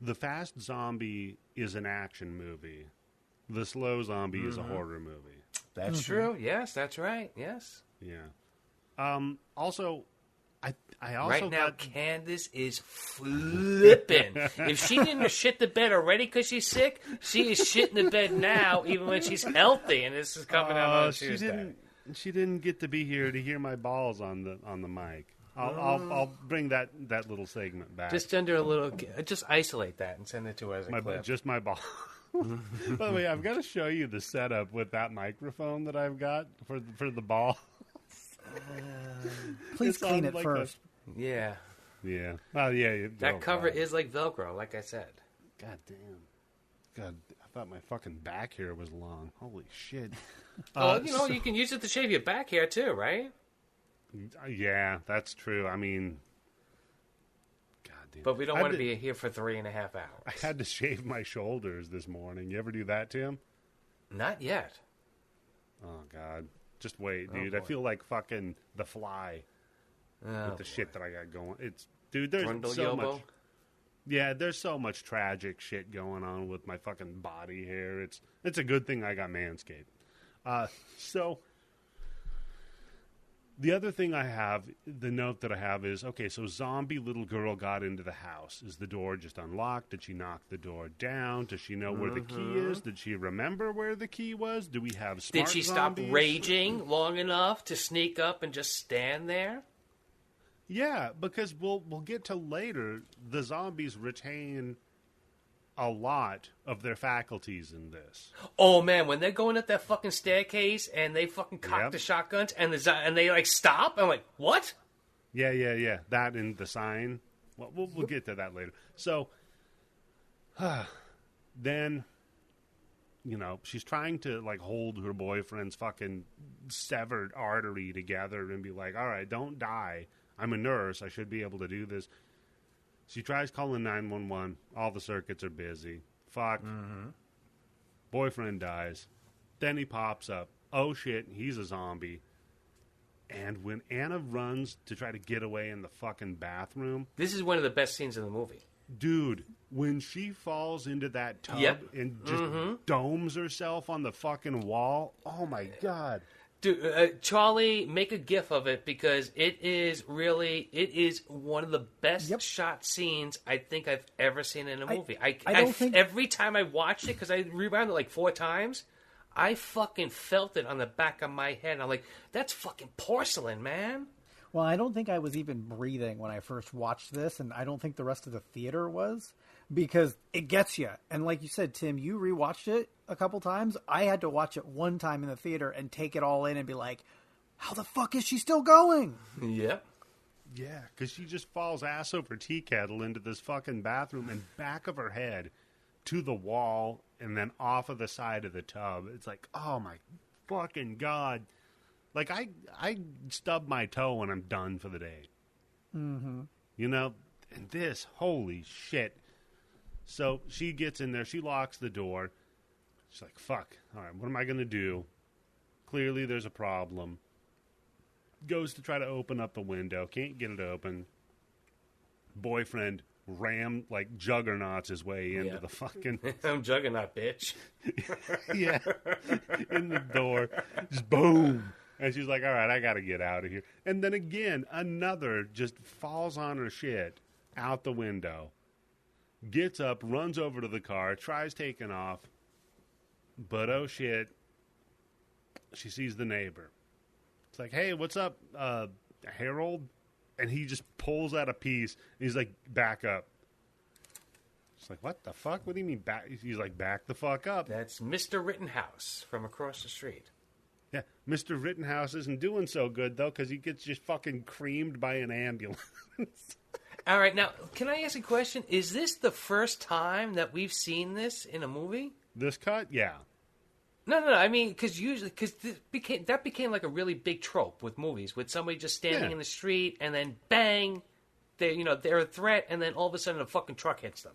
the fast zombie is an action movie. The slow zombie is a horror movie. That's true. Yes, that's right. Yes. Yeah. Also, I also right now, got... Candice is flipping. If she didn't shit the bed already because she's sick, she is shitting the bed now, even when she's healthy. And this is coming out on Tuesday. She didn't get to be here to hear my balls on the mic. I'll bring that little segment back. Just under a little, just isolate that and send it to her as a clip. Just my ball. By the way, I've got to show you the setup with that microphone that I've got for the ball. Please clean it first. Yeah. Yeah. Well, yeah. That cover is like Velcro, like I said. God damn. God, I thought my fucking back hair was long. Holy shit. You can use it to shave your back hair too, right? Yeah, that's true. I mean, God damn. But we don't want to be here for 3.5 hours. I had to shave my shoulders this morning. You ever do that, Tim? Not yet. Oh, God. Just wait, dude. I feel like fucking The Fly with the shit that I got going. Dude, there's so much. Yeah, there's so much tragic shit going on with my fucking body hair. It's a good thing I got Manscaped. So the other thing the note that I have is, okay, so zombie little girl got into the house. Is the door just unlocked? Did she knock the door down? Does she know where the key is? Did she remember where the key was? Do we have smart Did she zombies? stop raging long enough to sneak up and just stand there? Yeah, because we'll get to later, the zombies retain a lot of their faculties in this. Oh man, when they're going up that fucking staircase and they fucking cock the shotguns and they like stop, I'm like, what? Yeah. That and the sign. Well, we'll get to that later. So, then, she's trying to like hold her boyfriend's fucking severed artery together and be like, all right, don't die. I'm a nurse. I should be able to do this. She tries calling 911. All the circuits are busy. Fuck. Mm-hmm. Boyfriend dies. Then he pops up. Oh, shit. He's a zombie. And when Anna runs to try to get away in the fucking bathroom... This is one of the best scenes in the movie. Dude, when she falls into that tub and just domes herself on the fucking wall... Oh, my God. Dude, Charlie, make a gif of it because it is one of the best shot scenes I think I've ever seen in a movie. Every time I watched it, because I rewound it like 4 times, I fucking felt it on the back of my head. I'm like, that's fucking porcelain, man. Well, I don't think I was even breathing when I first watched this, and I don't think the rest of the theater was, because it gets you. And like you said, Tim, you rewatched it a couple times. I had to watch it one time in the theater and take it all in and be like, how the fuck is she still going? Yep. Yeah, because she just falls ass over tea kettle into this fucking bathroom and back of her head to the wall and then off of the side of the tub. It's like, oh my fucking God. Like, I stub my toe and I'm done for the day. Mm-hmm. And this, holy shit. So she gets in there. She locks the door. She's like, fuck. All right, what am I going to do? Clearly there's a problem. Goes to try to open up the window. Can't get it open. Boyfriend juggernauts his way into the fucking... I'm juggernaut, bitch. Yeah. In the door. Just boom. And she's like, all right, I got to get out of here. And then again, another just falls on her shit out the window. Gets up, runs over to the car, tries taking off. But oh shit, she sees the neighbor. It's like, hey, what's up, Harold? And he just pulls out a piece. And he's like, back up. It's like, what the fuck? What do you mean back? He's like, back the fuck up. That's Mr. Rittenhouse from across the street. Yeah, Mr. Rittenhouse isn't doing so good, though, because he gets just fucking creamed by an ambulance. All right, now, can I ask a question? Is this the first time that we've seen this in a movie? This cut? Yeah. No. I mean, because that became like a really big trope with movies, with somebody just standing in the street and then bang, they're a threat, and then all of a sudden a fucking truck hits them,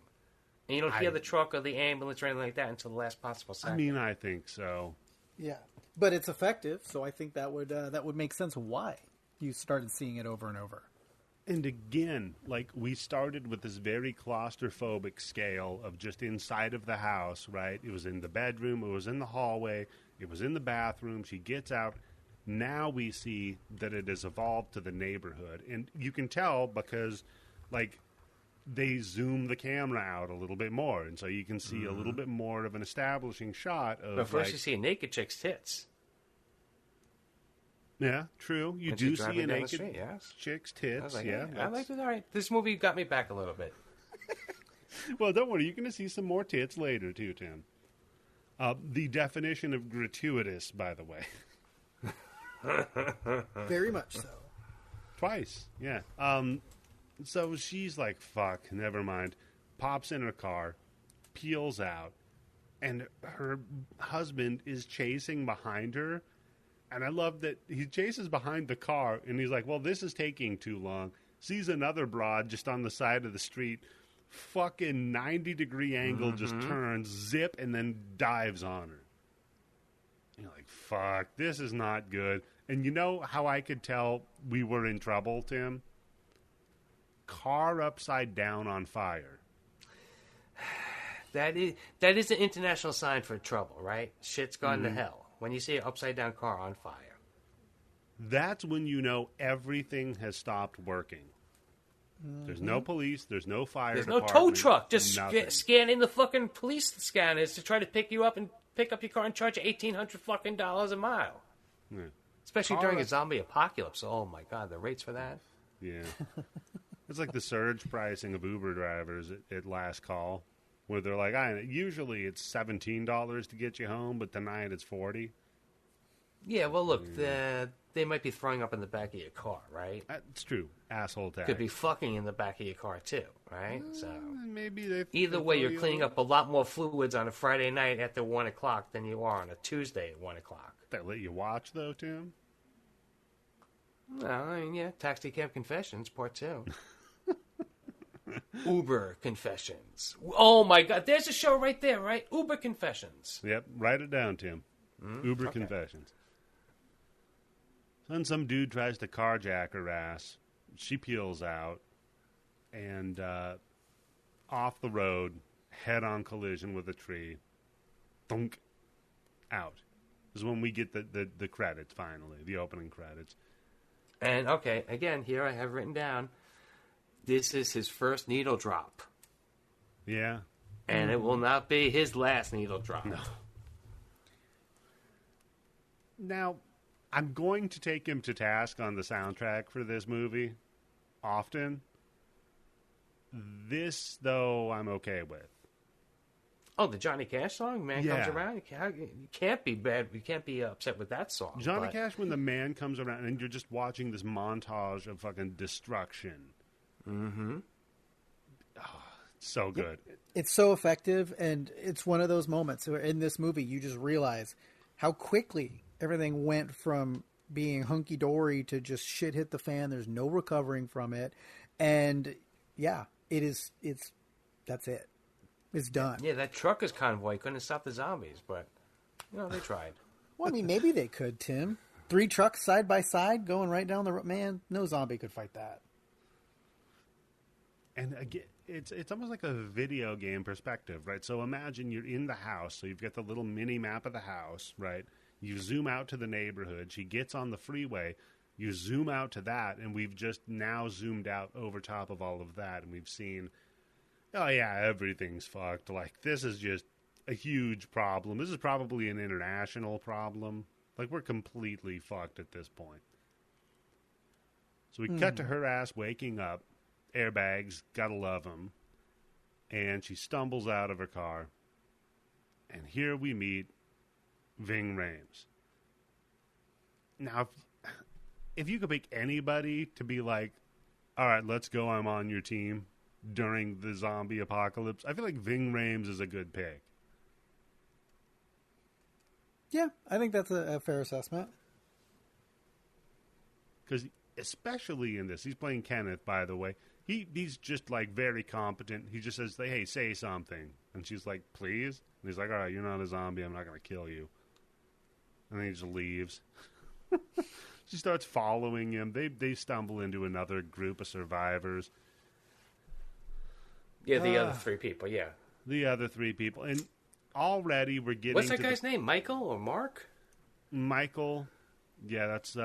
and you don't hear the truck or the ambulance or anything like that until the last possible second. I mean, I think so. Yeah, but it's effective, so I think that would make sense why you started seeing it over and over. And again, like, we started with this very claustrophobic scale of just inside of the house, right? It was in the bedroom, it was in the hallway, it was in the bathroom. She gets out. Now we see that it has evolved to the neighborhood. And you can tell because, like, they zoom the camera out a little bit more. And so you can see a little bit more of an establishing shot of, But first you see a naked chick's tits. Yeah, true. You When do she's see driving a down the naked street, yes. chick's I tits. was like, yeah, I like it. All right. This movie got me back a little bit. Well, don't worry. You're going to see some more tits later, too, Tim. The definition of gratuitous, by the way. Very much so. Twice, yeah. So she's like, fuck, never mind. Pops in her car, peels out, and her husband is chasing behind her. And I love that he chases behind the car, and he's like, well, this is taking too long. Sees another broad just on the side of the street, fucking 90-degree angle, just turns, zip, and then dives on her. And you're like, fuck, this is not good. And you know how I could tell we were in trouble, Tim? Car upside down on fire. That is an international sign for trouble, right? Shit's gone to hell. When you see an upside-down car on fire. That's when you know everything has stopped working. There's no police. There's no fire There's no department. tow truck. Just nothing. scanning the fucking police scanners to try to pick you up and pick up your car and charge you $1,800 fucking dollars a mile. Yeah. Especially during a zombie apocalypse. Oh my God, the rates for that. Yeah. It's like the surge pricing of Uber drivers at last call, where they're like, usually it's $17 to get you home, but tonight it's $40. Yeah, well, look, they might be throwing up in the back of your car, right? That's true. Asshole tax. Could be fucking in the back of your car too, right? So Maybe either way, you're cleaning up a lot more fluids on a Friday night after 1 o'clock than you are on a Tuesday at 1 o'clock. That let you watch though, Tim? Well, I mean, yeah, Taxi Cab Confessions, Part 2. Uber Confessions. Oh my God, there's a show right there, right? Uber Confessions. Yep, write it down, Tim. Uber okay. Confessions. Then some dude tries to carjack her ass. She peels out, and off the road, head-on collision with a tree. Thunk. Out. This is when we get the credits, finally, the opening credits. And, okay, again, here I have written down, this is his first needle drop. Yeah. And it will not be his last needle drop. No. Now, I'm going to take him to task on the soundtrack for this movie often. This, though, I'm okay with. Oh, the Johnny Cash song, Man Yeah. Comes Around? You can't be bad. You can't be upset with that song. Johnny but- Cash, when the man comes around and you're just watching this montage of fucking destruction. Mm-hmm. Oh, so good. It's so effective, and it's one of those moments where in this movie you just realize how quickly everything went from being hunky-dory to just shit hit the fan. There's no recovering from it. And, yeah, that's it. It's done. Yeah, that trucker's convoy couldn't stop the zombies, but, they tried. Well, I mean, maybe they could, Tim. 3 trucks side by side going right down the road. Man, no zombie could fight that. And again, it's almost like a video game perspective, right? So imagine you're in the house, so you've got the little mini map of the house, right? You zoom out to the neighborhood. She gets on the freeway. You zoom out to that, and we've just now zoomed out over top of all of that, and we've seen, oh yeah, everything's fucked. Like, this is just a huge problem. This is probably an international problem. Like, we're completely fucked at this point. So we cut to her ass waking up. Airbags, gotta love them. And she stumbles out of her car. And here we meet Ving Rhames. Now, if you could pick anybody to be like, all right, let's go, I'm on your team during the zombie apocalypse, I feel like Ving Rhames is a good pick. Yeah, I think that's a fair assessment. Because especially in this, he's playing Kenneth, by the way. He's just, like, very competent. He just says, hey, say something. And she's like, please? And he's like, all right, you're not a zombie. I'm not going to kill you. And then he just leaves. She starts following him. They stumble into another group of survivors. Yeah, the other 3 people, yeah. The other 3 people. And already we're getting What's that guy's name? Michael or Mark? Michael. Yeah, that's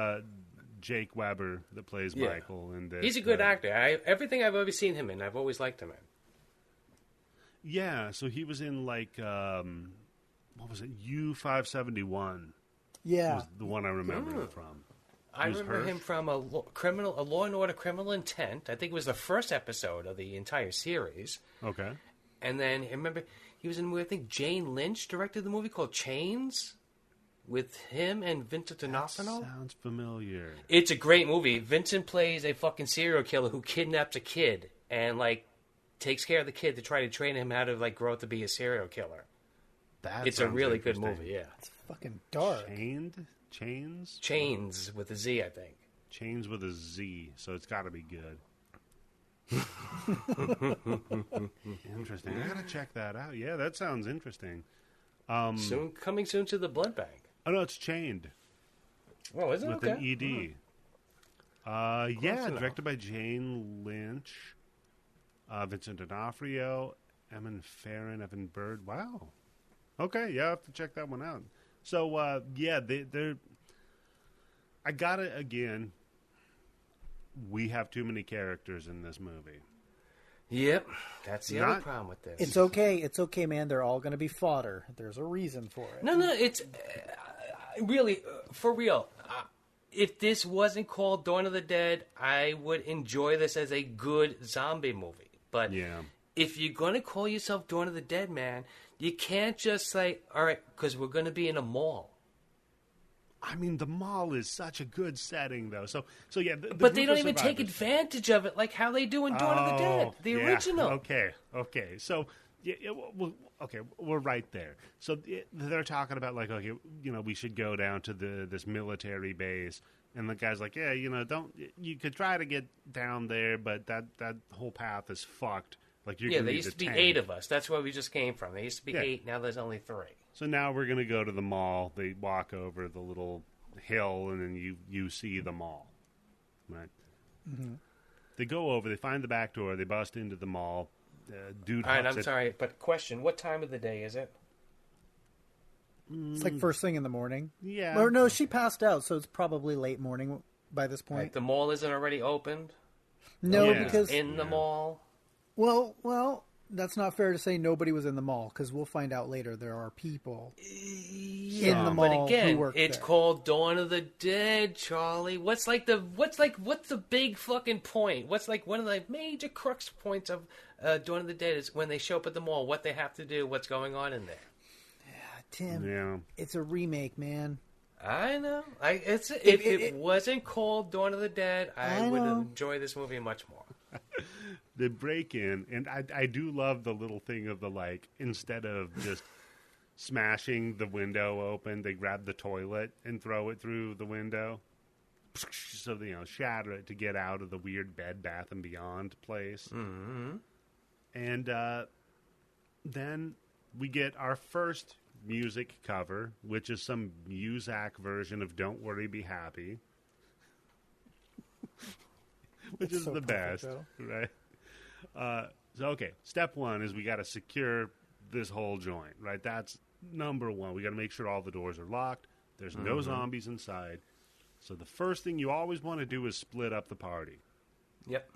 Jake Weber that plays Michael. And he's a good actor. Everything I've ever seen him in, I've always liked him in. Yeah, so he was in like what was it? U-571. Yeah, was the one I remember him from. I remember him from a Law and Order Criminal Intent. I think it was the first episode of the entire series. Okay. And then I remember he was in a movie, I think Jane Lynch directed the movie called Chains with him and Vincent D'Onofrio. Sounds familiar. It's a great movie. Vincent plays a fucking serial killer who kidnaps a kid and like takes care of the kid to try to train him how to like grow up to be a serial killer. It's a really good movie, yeah. It's fucking dark. Chains? Chains with a Z, I think. Chains with a Z, so it's got to be good. Interesting. I gotta check that out. Yeah, that sounds interesting. Coming soon to the Blood Bank. Oh no, it's Chained. Oh, is it? With an ED. Yeah, directed by Jane Lynch, Vincent D'Onofrio, Evan Farron, Evan Bird. Wow. Okay, yeah, I have to check that one out. So yeah, they're. I gotta again. We have too many characters in this movie. Yep, that's the other problem with this. It's okay, man. They're all going to be fodder. There's a reason for it. No, it's really for real. If this wasn't called Dawn of the Dead, I would enjoy this as a good zombie movie. But if you're going to call yourself Dawn of the Dead, man, you can't just say, all right, because we're going to be in a mall. I mean, the mall is such a good setting, though. So yeah. But they don't even take advantage of it like how they do in Dawn of the Dead, the original. Okay. So, we're right there. So they're talking about like, okay, we should go down to this military base, and the guy's like, yeah, you could try to get down there, but that whole path is fucked. Like there used to be 8 of us. That's where we just came from. There used to be 8. Now there's only 3. So now we're going to go to the mall. They walk over the little hill, and then you see the mall. Right? Mm-hmm. They go over. They find the back door. They bust into the mall. Dude. All right, I'm sorry, but question: what time of the day is it? It's like first thing in the morning. Yeah. Or no, she passed out, so it's probably late morning by this point. Like the mall isn't already opened? No, because in the mall. Well, that's not fair to say nobody was in the mall, because we'll find out later there are people in the mall. But again, who work it's there. called Dawn of the Dead, Charlie. What's the big fucking point? What's like one of the major crux points of Dawn of the Dead is when they show up at the mall, what they have to do, what's going on in there. Tim, it's a remake, man. I know. If it wasn't called Dawn of the Dead, I would enjoy this movie much more. They break in, and I do love the little thing of the, like, instead of just smashing the window open, they grab the toilet and throw it through the window. So, shatter it to get out of the weird Bed Bath & Beyond place. Mm-hmm. And then we get our first music cover, which is some Muzak version of Don't Worry, Be Happy. Which is the best, right? Okay, step 1 is we got to secure this whole joint, right? That's number 1. We got to make sure all the doors are locked. There's no zombies inside. So the first thing you always want to do is split up the party. Yep.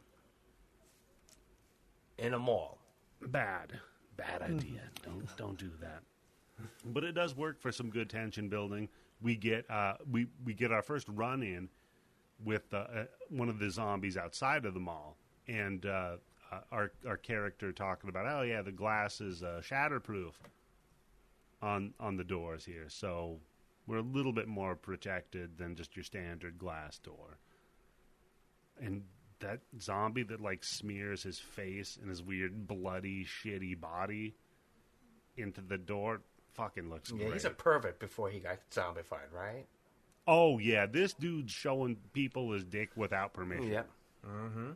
In a mall. Bad idea. Don't do that. But it does work for some good tension building. We get we get our first run in with one of the zombies outside of the mall, and our character talking about, oh yeah, the glass is shatterproof on the doors here, so we're a little bit more protected than just your standard glass door. And that zombie that like smears his face and his weird bloody shitty body into the door fucking looks great. Yeah, he's a pervert before he got zombified, right? Oh, yeah. This dude's showing people his dick without permission. Yep. Mm-hmm.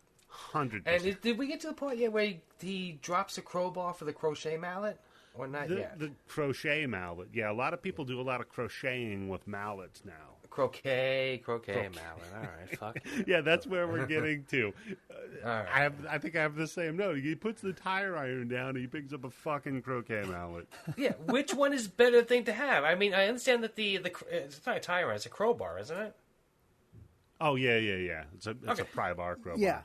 100%. And did we get to the point yet where he drops a crowbar for the crochet mallet? Or not yet? The crochet mallet. Yeah, a lot of people do a lot of crocheting with mallets now. Croquet mallet. All right, fuck. Yeah, that's where we're getting to. All right. I think I have the same note. He puts the tire iron down and he picks up a fucking croquet mallet. Yeah, which one is better thing to have? I mean, I understand that it's not a tire iron, it's a crowbar, isn't it? Oh, yeah. It's a pry bar crowbar. Yeah.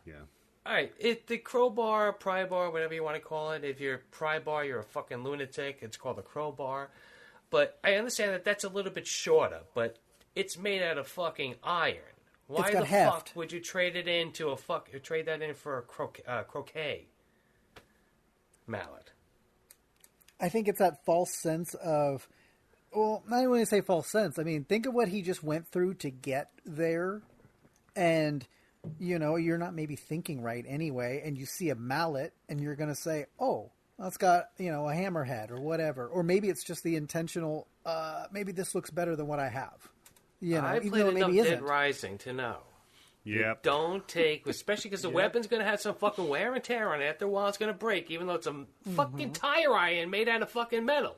All right, if the crowbar, pry bar, whatever you want to call it, if you're pry bar, you're a fucking lunatic. It's called a crowbar. But I understand that that's a little bit shorter, but it's made out of fucking iron. Why the fuck would you trade it in trade that in for a croquet mallet? I think it's that false sense of, well, I don't want to say false sense. I mean, think of what he just went through to get there, and you're not maybe thinking right anyway, and you see a mallet, and you're going to say, oh, that's got, a hammerhead or whatever. Or maybe it's just the intentional, maybe this looks better than what I have. I played enough Dead Rising to know. Yep. Don't take, especially because the weapon's going to have some fucking wear and tear on it. After a while, it's going to break, even though it's a fucking tire iron made out of fucking metal.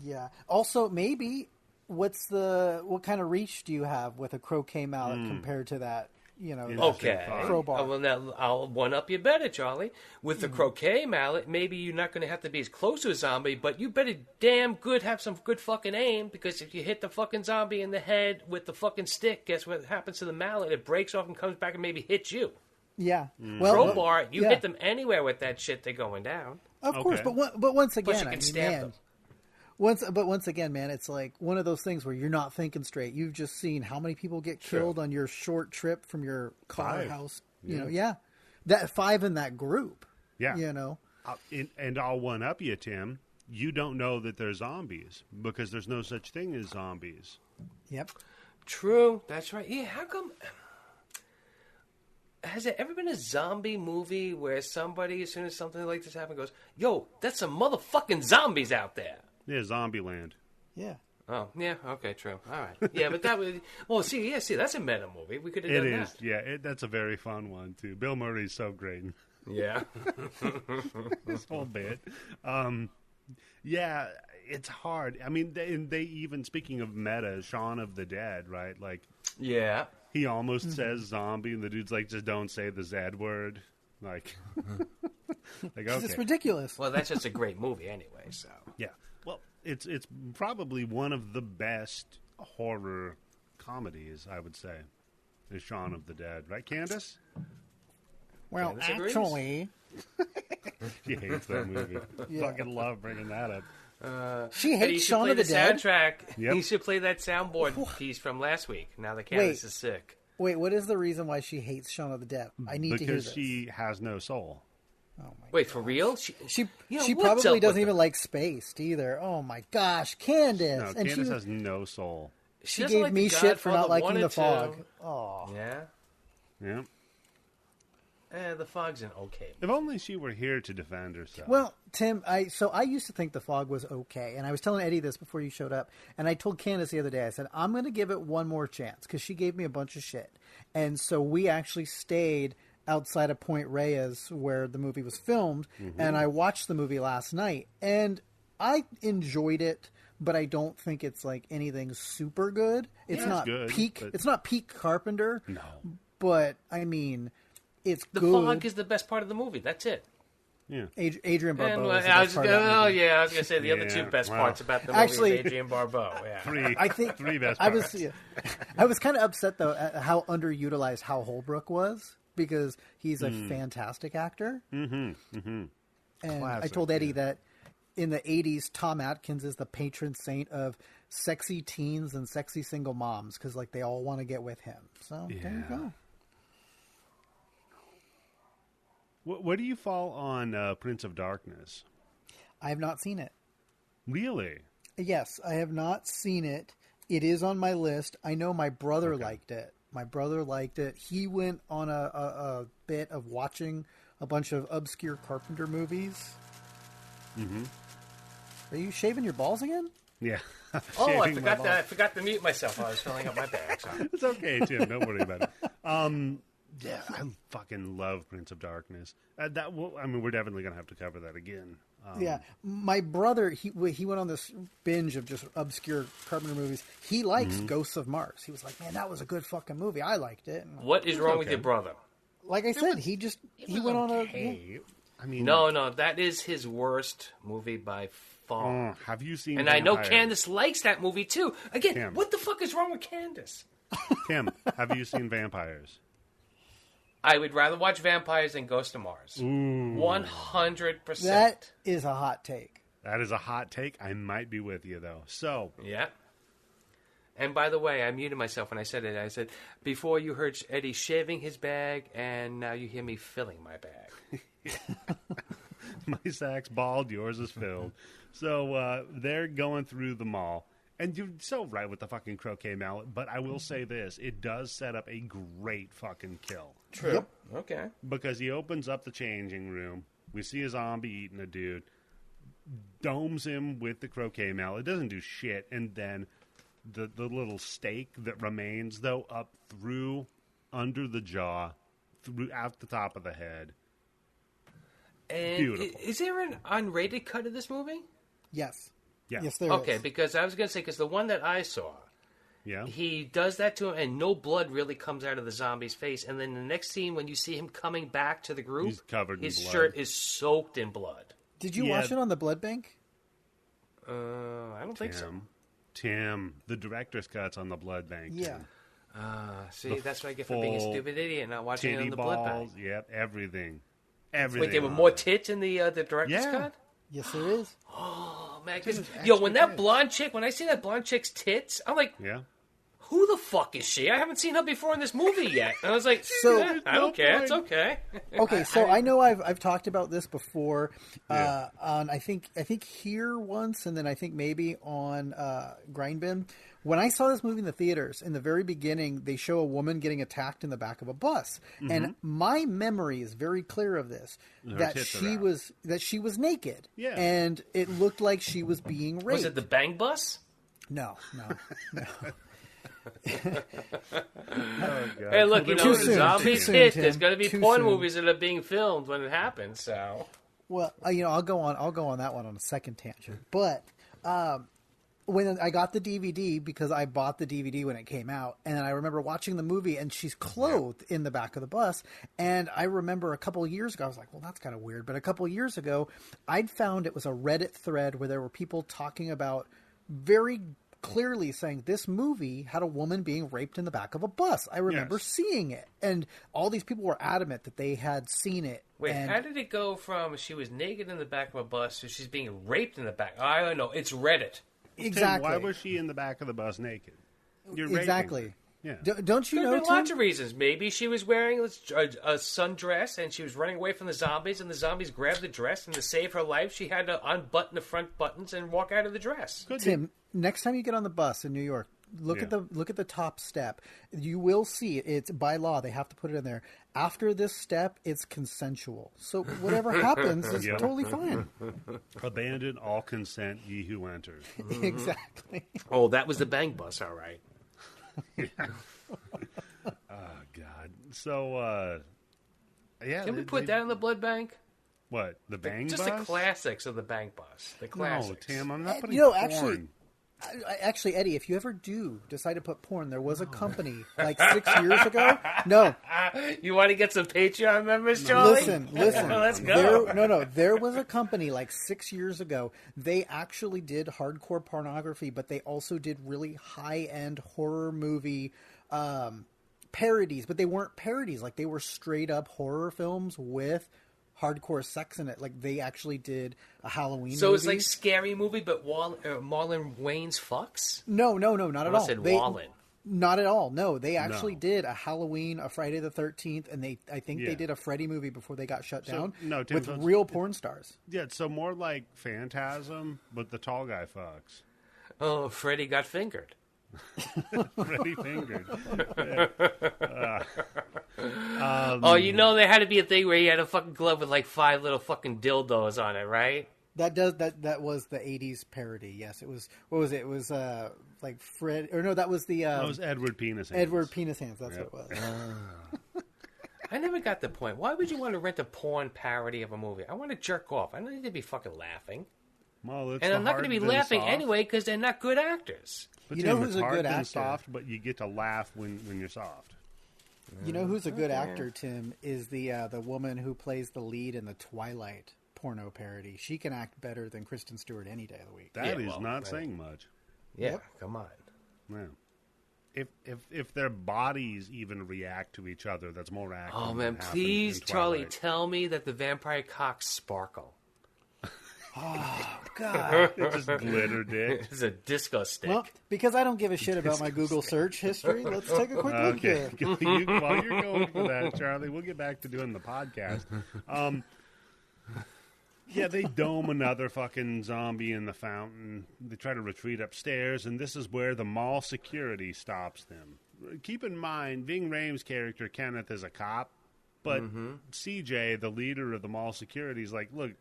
Yeah. Also, maybe, what kind of reach do you have with a croquet mallet compared to that? Okay. Crowbar. Well, now I'll one up you better, Charlie. With the croquet mallet, maybe you're not going to have to be as close to a zombie, but you better damn good have some good fucking aim, because if you hit the fucking zombie in the head with the fucking stick, guess what happens to the mallet? It breaks off and comes back and maybe hits you. Yeah. Well, crowbar, you hit them anywhere with that shit, they're going down. Of course, but once again, plus you can stamp them. Once again, man, it's like one of those things where you're not thinking straight. You've just seen how many people get killed on your short trip from your car house. That 5 in that group. Yeah. And I'll one up you, Tim. You don't know that they're zombies because there's no such thing as zombies. Yep. True. That's right. Yeah. How come? Has there ever been a zombie movie where somebody, as soon as something like this happens, goes, "Yo, that's some motherfucking zombies out there"? Yeah, Zombieland. Yeah. Oh, yeah. Okay, true. All right. Yeah, but that was... Well, see, that's a meta movie. We could have done that. It is. Yeah, that's a very fun one, too. Bill Murray's so great. Yeah. This whole bit. Yeah, it's hard. I mean, they even, speaking of meta, Shaun of the Dead, right? Like... Yeah. He almost says zombie, and the dude's like, just don't say the Z word. Like... okay. It's ridiculous. Well, that's just a great movie anyway, so... Yeah. Well, it's probably one of the best horror comedies, I would say, is Shaun of the Dead. Right, Candice? Well, Candice actually... She hates that movie. Fucking love bringing that up. She hates Shaun of the Dead? Soundtrack. Yep. You should play that soundboard piece from last week, now that Candice is sick. Wait, what is the reason why she hates Shaun of the Dead? I need to hear this. Because she has no soul. Oh my Wait, for real? She probably doesn't even like Spaced either. Oh my gosh, Candice! No, and Candice has no soul. She gave like me shit for not liking The Fog. Oh, yeah. Yeah. The Fog's an okay movie. If only she were here to defend herself. Well, Tim, I used to think The Fog was okay, and I was telling Eddie this before you showed up, and I told Candice the other day, I said, I'm going to give it one more chance, because she gave me a bunch of shit. And so we actually stayed outside of Point Reyes where the movie was filmed, and I watched the movie last night, and I enjoyed it, but I don't think it's like anything super good. It's not good, peak. It's not peak Carpenter. No, but I mean, it's the good. Fog is the best part of the movie. That's it. Yeah, Adrian Barbeau. I was gonna say the other two best parts about the movie is Adrian Barbeau. Yeah, I think three best parts. I was kind of upset though at how underutilized Hal Holbrook was, because he's a fantastic actor. And classic, I told Eddie that in the 80s, Tom Atkins is the patron saint of sexy teens and sexy single moms, because like they all want to get with him. So there you go. Where do you fall on Prince of Darkness? I have not seen it. Really? Yes, I have not seen it. It is on my list. I know my brother liked it. My brother liked it. He went on a bit of watching a bunch of obscure Carpenter movies. Mm-hmm. Are you shaving your balls again? Yeah. I forgot to mute myself while I was filling up my bag. So. It's okay, Tim. Don't worry about it. Yeah, I fucking love Prince of Darkness. We're definitely going to have to cover that again. Yeah, my brother, he went on this binge of just obscure Carpenter movies. He likes Ghosts of Mars. He was like, man, that was a good fucking movie. I liked it. And What is wrong with your brother? like I said, he went on a... Hey, I mean... No, that is his worst movie by far. Have you seen And Vampires? I know Candice likes that movie, too. Again, Tim. what the fuck is wrong with Candice? Tim, have you seen Vampires? I would rather watch Vampires than Ghost of Mars. Ooh. 100%. That is a hot take. That is a hot take. I might be with you, though. So... Yeah. And by the way, I muted myself when I said it. I said, before you heard Eddie shaving his bag, and now you hear me filling my bag. My sack's bald, yours is filled. So they're going through the mall. And you're so right with the fucking croquet mallet, but I will say this. It does set up a great fucking kill. True. Yep. Okay. Because he opens up the changing room. We see a zombie eating a dude. Domes him with the croquet mallet. It doesn't do shit. And then the little stake that remains, though, up through, under the jaw, through out the top of the head. And Beautiful. is there an unrated cut of this movie? Yes. Yeah. Yes, there Okay, is. because I was going to say, because the one that I saw, Yeah. he does that to him, and no blood really comes out of the zombie's face. And then the next scene, when you see him coming back to the group, He's covered in his blood. shirt is soaked in blood. Did you Yeah. watch it on the blood bank? I don't think so. Tim, the director's cut's on the blood bank. Yeah. Tim. See, that's what I get for being a full stupid idiot and not watching it Titty on the blood balls, bank. yep, everything. Everything. Wait, there were more tits in the director's Yeah. cut? Yes, there is. Oh, man. 'Cause, There's yo, when extra that tits. blonde chick, when I see that blonde chick's tits, I'm like, Yeah. who the fuck is she? I haven't seen her before in this movie yet. And I was like, So- I don't care. It's okay. Okay, so I know I've talked about this before on I think here once, and then I think maybe on Grind Bin. When I saw this movie in the theaters, in the very beginning, they show a woman getting attacked in the back of a bus, and my memory is very clear of this that tits are she was naked, Yeah. and it looked like she was being raped. Was it the bang bus? No. Oh, God. Hey, look, you know, Too the soon, zombies too soon, hit. Tim. There's going to be Too porn soon. movies that are being filmed when it happens. So Well, I'll go on that one on a second tangent. But when I got the DVD, because I bought the DVD when it came out, and I remember watching the movie, and she's clothed in the back of the bus. And I remember a couple of years ago, I was like, well, that's kind of weird. But a couple of years ago, I'd found it was a Reddit thread where there were people talking about very clearly saying this movie had a woman being raped in the back of a bus. I remember seeing it, and all these people were adamant that they had seen it. wait, and how did it go from she was naked in the back of a bus to she's being raped in the back? I don't know. It's Reddit. exactly. Tim, why was she in the back of the bus naked? You're raping exactly. her. Yeah. Don't you There know? have been lots Tim? of reasons. Maybe she was wearing a sundress and she was running away from the zombies, and the zombies grabbed the dress, and to save her life, she had to unbutton the front buttons and walk out of the dress. Could be. Tim, next time you get on the bus in New York, look at the top step. You will see it's by law. They have to put it in there. After this step, it's consensual. So whatever happens is Yep. totally fine. Abandon all consent, ye who enters. Exactly. Oh, that was the bang bus, all right. Oh, God. So, yeah. Can we put that in the blood bank? What? The bang Just bus? the classics of the bang bus. The classics. No, Tim, I'm not putting You know, porn. actually, Eddie, if you ever do decide to put porn, there was a company like 6 years ago. No, You want to get some Patreon members, Charlie? listen. Let's go. There was a company like 6 years ago. They actually did hardcore pornography, but they also did really high-end horror movie parodies. But they weren't parodies; like they were straight-up horror films with hardcore sex in it. Like they actually did a Halloween. So movie. it's like Scary Movie, but Marlon Wayne's fucks? No, not at I all. said Wallen. Not at all. No, they actually No. did a Halloween, a Friday the 13th, and I think Yeah. they did a Freddy movie before they got shut down no, Tim, with so it's- real porn stars. Yeah, so more like Phantasm, but the tall guy fucks. Oh, Freddy got fingered. Freddy fingered. Oh, you know there had to be a thing where he had a fucking glove with like 5 little fucking dildos on it, right? That was the 80s parody. Yes, it was. What was it? It was like Fred, or no, that was the That was Edward Penis Hands. Edward Penis Hands. That's Yep. what it was. I never got the point. Why would you want to rent a porn parody of a movie? I want to jerk off. I don't need to be fucking laughing. Well, and I'm not going to be laughing anyway because they're not good actors. But you know Tim, who's it's a hard good and actor? soft, but you get to laugh when you're soft. You know who's a good actor, Tim, is the woman who plays the lead in the Twilight porno parody. She can act better than Kristen Stewart any day of the week. That is not saying much. Yeah, come on. Yeah. If their bodies even react to each other, that's more acting. Oh man, please, Charlie, tell me that the vampire cocks sparkle. Oh God! It just glitter, dick. It's a disco stick. Well, because I don't give a shit about my Google search history, let's take a quick look here. While you're going for that, Charlie, we'll get back to doing the podcast. Yeah, they dome another fucking zombie in the fountain. They try to retreat upstairs, and this is where the mall security stops them. Keep in mind, Ving Rhames' character, Kenneth, is a cop, but CJ, the leader of the mall security, is like, look,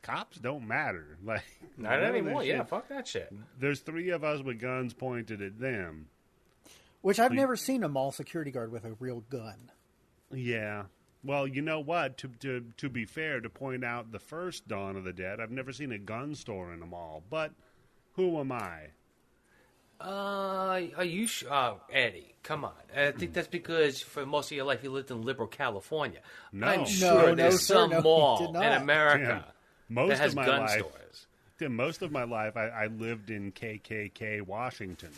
cops don't matter. Like, not anymore. Yeah, fuck that shit. There's 3 of us with guns pointed at them. Which I've never seen a mall security guard with a real gun. Yeah. Well, you know what? To be fair, to point out the first Dawn of the Dead, I've never seen a gun store in a mall. But who am I? Are you Eddie? Come on. I think that's because for most of your life you lived in liberal California. No. I'm sure there's some mall in America. Most that has of my gun life, stores. Tim, most of my life, I lived in KKK, Washington.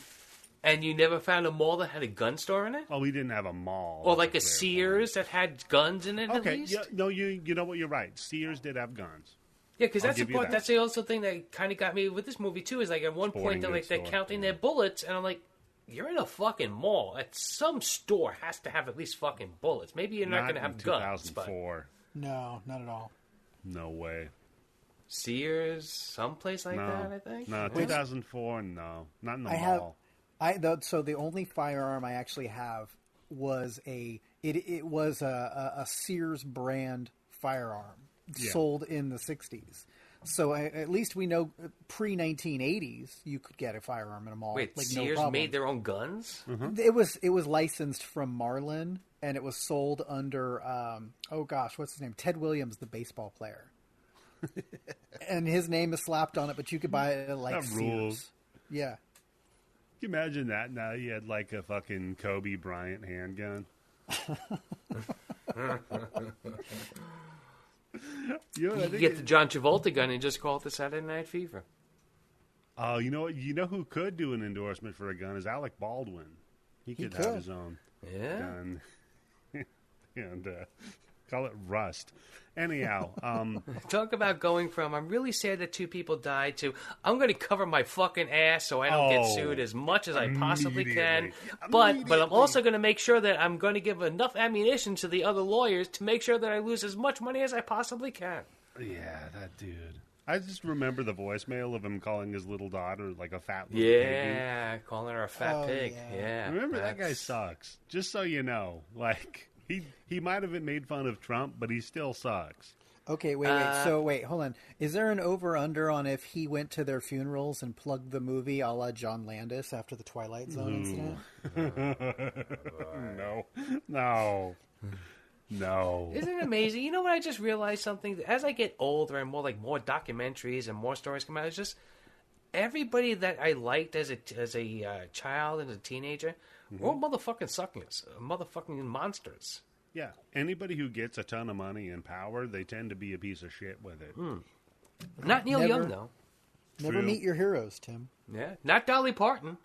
And you never found a mall that had a gun store in it? Oh, we didn't have a mall. Or like a Sears that had guns in it at least? Yeah, no, you know what? You're right. Sears did have guns. Yeah, because that's the point. That's the also thing that kind of got me with this movie too. Is like at one point they're counting their bullets, and I'm like, you're in a fucking mall. At some store has to have at least fucking bullets. Maybe you're not going to have guns. 2004. No, not at all. No way. Sears, someplace like that, I think. No, 2004. No, not in the mall. So the only firearm I actually have was it was a Sears brand firearm sold in the 60s. So at least we know pre-1980s you could get a firearm in a mall. Wait, like, Sears no made their own guns? Mm-hmm. It was licensed from Marlin, and it was sold under what's his name? Ted Williams, the baseball player. And his name is slapped on it, but you could buy it at like that Sears. Rules. Yeah. Can you imagine that? Now you had like a fucking Kobe Bryant handgun. You get the John Travolta gun and just call it the Saturday Night Fever. Oh, you know what? You know who could do an endorsement for a gun is Alec Baldwin. He could have his own gun. And call it Rust. Anyhow, talk about going from I'm really sad that 2 people died to I'm going to cover my fucking ass so I don't get sued as much as I possibly can. But I'm also going to make sure that I'm going to give enough ammunition to the other lawyers to make sure that I lose as much money as I possibly can. Yeah, that dude. I just remember the voicemail of him calling his little daughter like a fat little piggy. Calling her a fat pig. Yeah. Remember that guy sucks. Just so you know, like. He might have made fun of Trump, but he still sucks. Okay, wait. So, hold on. Is there an over-under on if he went to their funerals and plugged the movie a la John Landis after the Twilight Zone incident? No. Isn't it amazing? You know what? I just realized something. As I get older and more documentaries and more stories come out, it's just everybody that I liked as a child and a teenager, we're all motherfucking suckers, motherfucking monsters. Yeah, anybody who gets a ton of money and power, they tend to be a piece of shit with it. Not Neil Young, though. Never meet your heroes, Tim. Yeah, not Dolly Parton.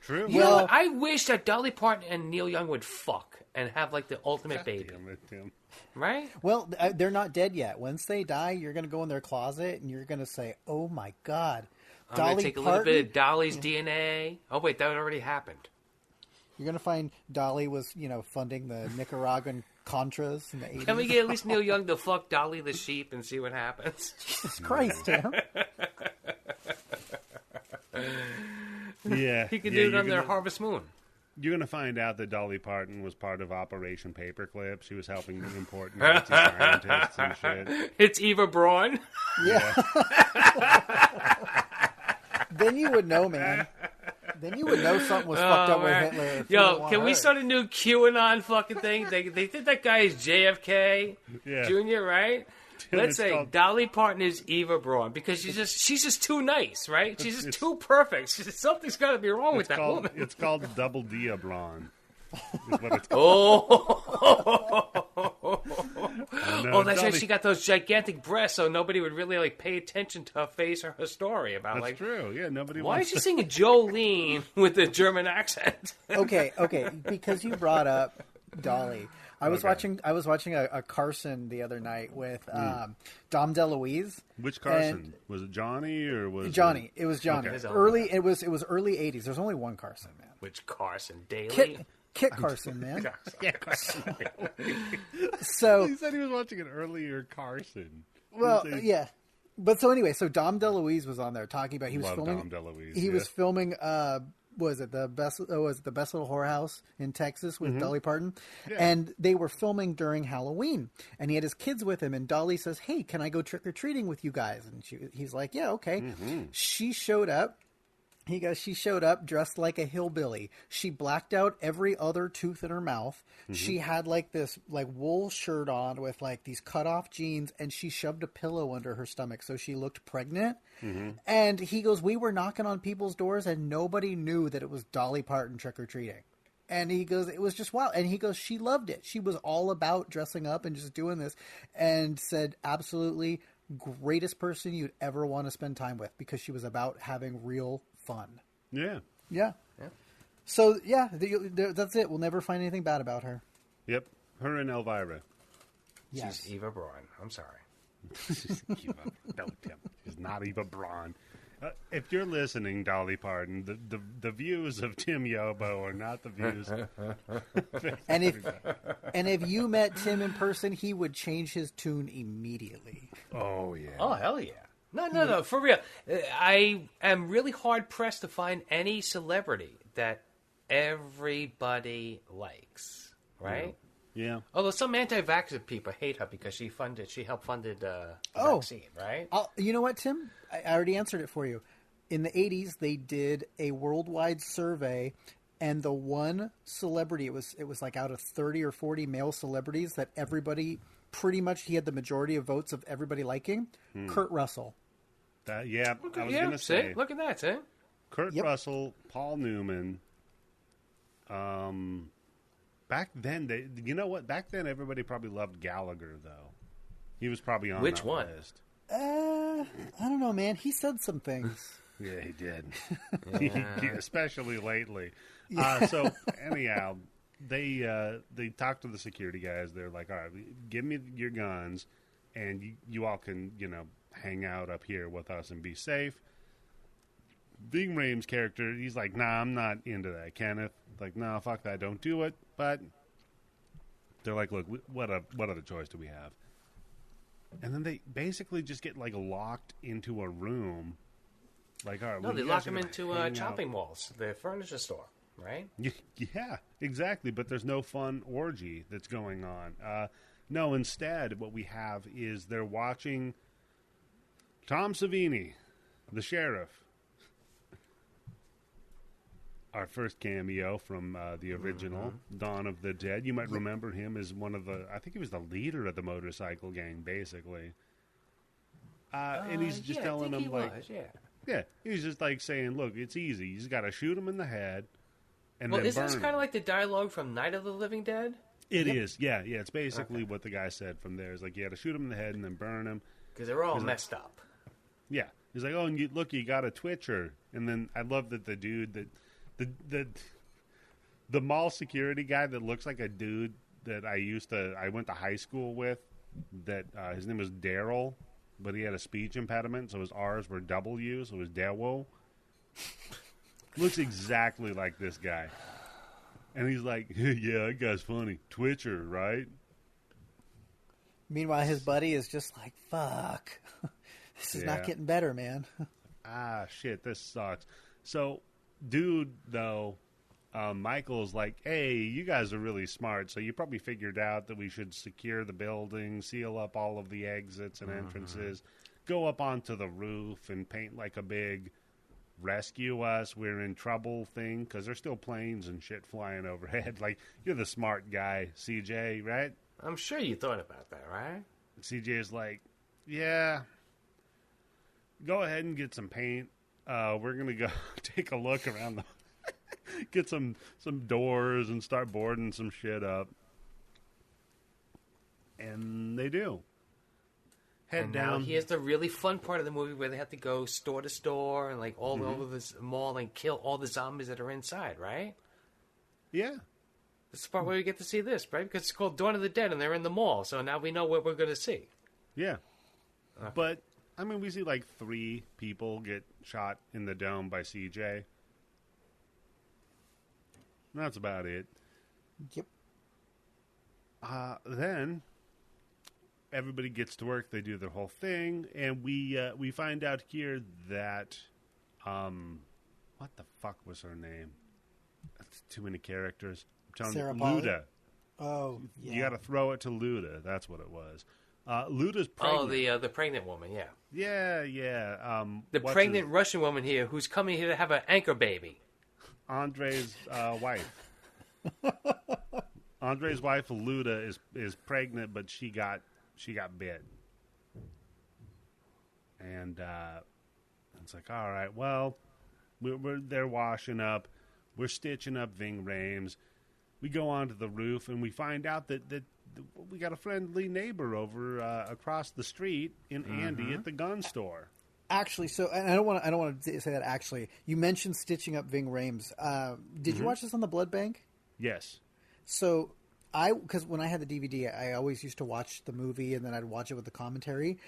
True. You know what? I wish that Dolly Parton and Neil Young would fuck and have like the ultimate baby. Damn it, Tim. Right? Well, they're not dead yet. Once they die, you're going to go in their closet and you're going to say, "Oh my God, I'm going to take a little bit of Dolly's DNA." Oh wait, that already happened. You're going to find Dolly was, funding the Nicaraguan Contras in the 80s. Can we get at least Neil Young to fuck Dolly the sheep and see what happens? Jesus Christ, Tim. Yeah. He could do it on their Harvest Moon. You're going to find out that Dolly Parton was part of Operation Paperclip. She was helping import Nazi scientists and shit. It's Eva Braun. Yeah. Then you would know, man. Then you would know something was fucked up with Hitler. If you didn't Yo, want can we her. start a new QAnon fucking thing? They think that guy is JFK Jr., right? Let's say Dolly Parton is Eva Braun because she's just too nice, right? She's just too perfect. Something's got to be wrong with that woman. It's called Double Diabron. Is what it's called. Oh, that's right. She got those gigantic breasts, so nobody would really like pay attention to her face or her story about. That's true. Yeah, nobody. Why wants is she singing Jolene with a German accent? Okay, because you brought up Dolly. I was watching a Carson the other night with Dom DeLuise. Which Carson? Was it Johnny or was Johnny? It was Johnny. Okay. It was early '80s. There's only one Carson, man. Which Carson? Daly? Kit Carson, man. Carson. So he said he was watching an earlier Carson. Well, yeah. But so anyway, so Dom DeLuise was on there talking about he was filming. Dom DeLuise, he was filming. Was it the best little whorehouse in Texas with Dolly Parton? Yeah. And they were filming during Halloween, and he had his kids with him. And Dolly says, "Hey, can I go trick or treating with you guys?" And he's like, "Yeah, okay." Mm-hmm. She showed up. He goes, she showed up dressed like a hillbilly. She blacked out every other tooth in her mouth. Mm-hmm. She had like this like wool shirt on with like these cut off jeans, and she shoved a pillow under her stomach so she looked pregnant. Mm-hmm. And he goes, we were knocking on people's doors and nobody knew that it was Dolly Parton trick-or-treating. And he goes, it was just wild. And he goes, she loved it. She was all about dressing up and just doing this, and said absolutely greatest person you'd ever want to spend time with, because she was about having real fun. Yeah. So yeah, that's it. We'll never find anything bad about her. Yep, her and Elvira. Yes. She's Eva Braun. I'm sorry. She's not Eva Braun. If you're listening, Dolly Parton, the views of Tim Yobo are not the views. and if you met Tim in person, he would change his tune immediately. Oh yeah. Oh hell yeah. No, for real. I am really hard-pressed to find any celebrity that everybody likes, right? Yeah. Although some anti-vaxxer people hate her because she helped funded the vaccine, right? You know what, Tim? I already answered it for you. In the 80s, they did a worldwide survey, and the one celebrity, it was like out of 30 or 40 male celebrities that everybody, pretty much, he had the majority of votes of everybody liking, Kurt Russell. I was going to say. Look at that, see? Kurt Russell, Paul Newman. Back then, you know what? Back then, everybody probably loved Gallagher, though. He was probably on Which that one? list. I don't know, man. He said some things. Yeah, he did. Especially lately. Yeah. So, anyhow, they talked to the security guys. They're like, all right, give me your guns, and you all can, hang out up here with us and be safe. Ving Rhames' character, he's like, nah, I'm not into that. Kenneth, like, nah, fuck that, don't do it. But they're like, look, what other choice do we have? And then they basically just get like locked into a room. Like, all right, no, they lock them into chopping malls, the furniture store, right? Yeah, exactly. But there's no fun orgy that's going on. No, instead, what we have is they're watching Tom Savini, the sheriff. Our first cameo from the original Dawn of the Dead. You might remember him as one of I think he was the leader of the motorcycle gang, basically. And he's just telling them, he's just like saying, look, it's easy. You just got to shoot him in the head and then burn him. Isn't this kind of like the dialogue from Night of the Living Dead? It is, yeah. It's basically what the guy said from there. Is like, you got to shoot him in the head and then burn him. Because they're all messed up. Yeah. He's like, oh, and you got a twitcher. And then I love that the dude that... The mall security guy that looks like a dude that I went to high school with, that his name was Daryl, but he had a speech impediment, so his R's were W, so it was Daryl. Looks exactly like this guy. And he's like, yeah, that guy's funny. Twitcher, right? Meanwhile, his buddy is just like, fuck. This is not getting better, man. Shit, this sucks. So... Dude, though, Michael's like, hey, you guys are really smart, so you probably figured out that we should secure the building, seal up all of the exits and entrances, go up onto the roof and paint like a big rescue us, we're in trouble thing, because there's still planes and shit flying overhead. Like, you're the smart guy, CJ, right? I'm sure you thought about that, right? CJ is like, yeah, go ahead and get some paint. We're going to go take a look around the... get some doors and start boarding some shit up. And they do. Head and down. Now here's the really fun part of the movie where they have to go store to store and like all over this mall and kill all the zombies that are inside, right? Yeah. This is the part where we get to see this, right? Because it's called Dawn of the Dead and they're in the mall, so now we know what we're going to see. Yeah. But, I mean, we see like 3 people get shot in the dome by CJ. That's about it. Yep. Then everybody gets to work. They do their whole thing, and we find out here that what the fuck was her name? That's too many characters. I'm telling Sarah you, Polley? Luda. Oh, yeah. You got to throw it to Luda. That's what it was. Luda's pregnant. Oh, the pregnant woman, yeah. Yeah. The pregnant Russian woman here who's coming here to have an anchor baby. Andre's wife. Andre's wife, Luda, is pregnant, but she got bit. And it's like, all right, well, they're washing up. We're stitching up Ving Rhames. We go onto the roof, and we find out that we got a friendly neighbor over across the street in Andy at the gun store. Actually, so and I don't want to say that. Actually, you mentioned stitching up Ving Rhames. Did you watch this on the Blood Bank? Yes. So because when I had the DVD, I always used to watch the movie and then I'd watch it with the commentary.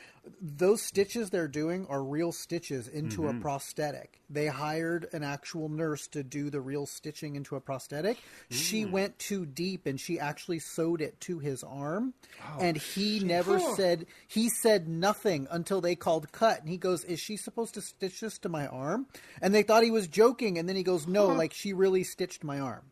Those stitches they're doing are real stitches into a prosthetic. They hired an actual nurse to do the real stitching into a prosthetic. She went too deep and she actually sewed it to his arm. Oh, and he never said, he said nothing until they called cut. And he goes, is she supposed to stitch this to my arm? And they thought he was joking. And then he goes, no, like she really stitched my arm.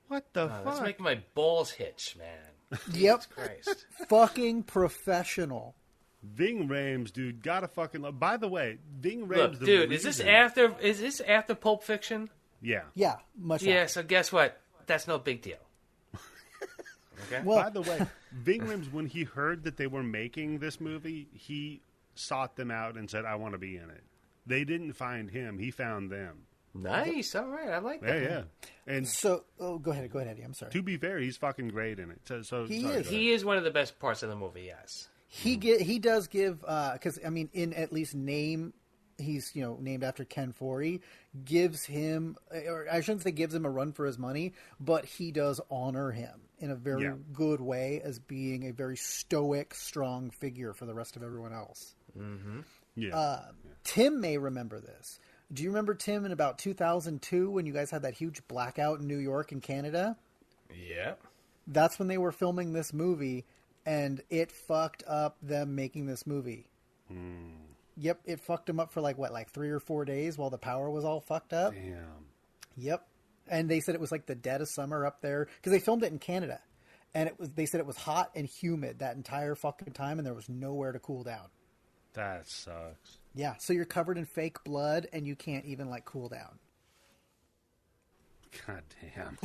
What the fuck? That's making my balls hitch, man. Yep. Christ. Fucking professional. Ving Rhames, dude, gotta fucking love. By the way, Ving Rhames, Look, dude, is this after Pulp Fiction? Yeah. Yeah, much Yeah, after. so guess what? That's no big deal. Okay? Well, by the way, Ving Rhames, when he heard that they were making this movie, he sought them out and said, I want to be in it. They didn't find him. He found them. Nice. All right. I like that. Yeah. And so, go ahead, Eddie. I'm sorry. to be fair, he's fucking great in it. So He sorry, is. He is one of the best parts of the movie, yes. He does give because I mean in at least name he's named after Ken Foree, gives him, or I shouldn't say gives him a run for his money, but he does honor him in a very good way as being a very stoic, strong figure for the rest of everyone else. Mm-hmm. Yeah. Tim may remember this. Do you remember, Tim, in about 2002 when you guys had that huge blackout in New York and Canada? Yeah. That's when they were filming this movie, and it fucked up them making this movie. Yep, it fucked them up for like 3 or 4 days while the power was all fucked up. Damn. Yep. And they said it was like the dead of summer up there because they filmed it in Canada. And they said it was hot and humid that entire fucking time and there was nowhere to cool down. That sucks. Yeah, so you're covered in fake blood and you can't even cool down. God damn.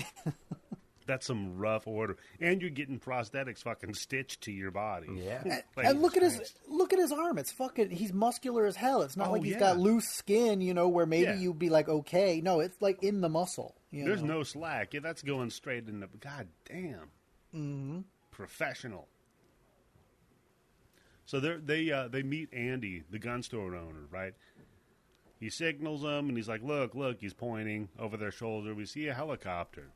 That's some rough order. And you're getting prosthetics fucking stitched to your body. Yeah. And look at his arm. It's fucking, he's muscular as hell. It's not like he's got loose skin, where maybe you'd be like, okay. No, it's like in the muscle. There's no slack. Yeah, that's going straight in the, God damn. Mm-hmm. Professional. So they meet Andy, the gun store owner, right? He signals them, and he's like, look, he's pointing over their shoulder. We see a helicopter.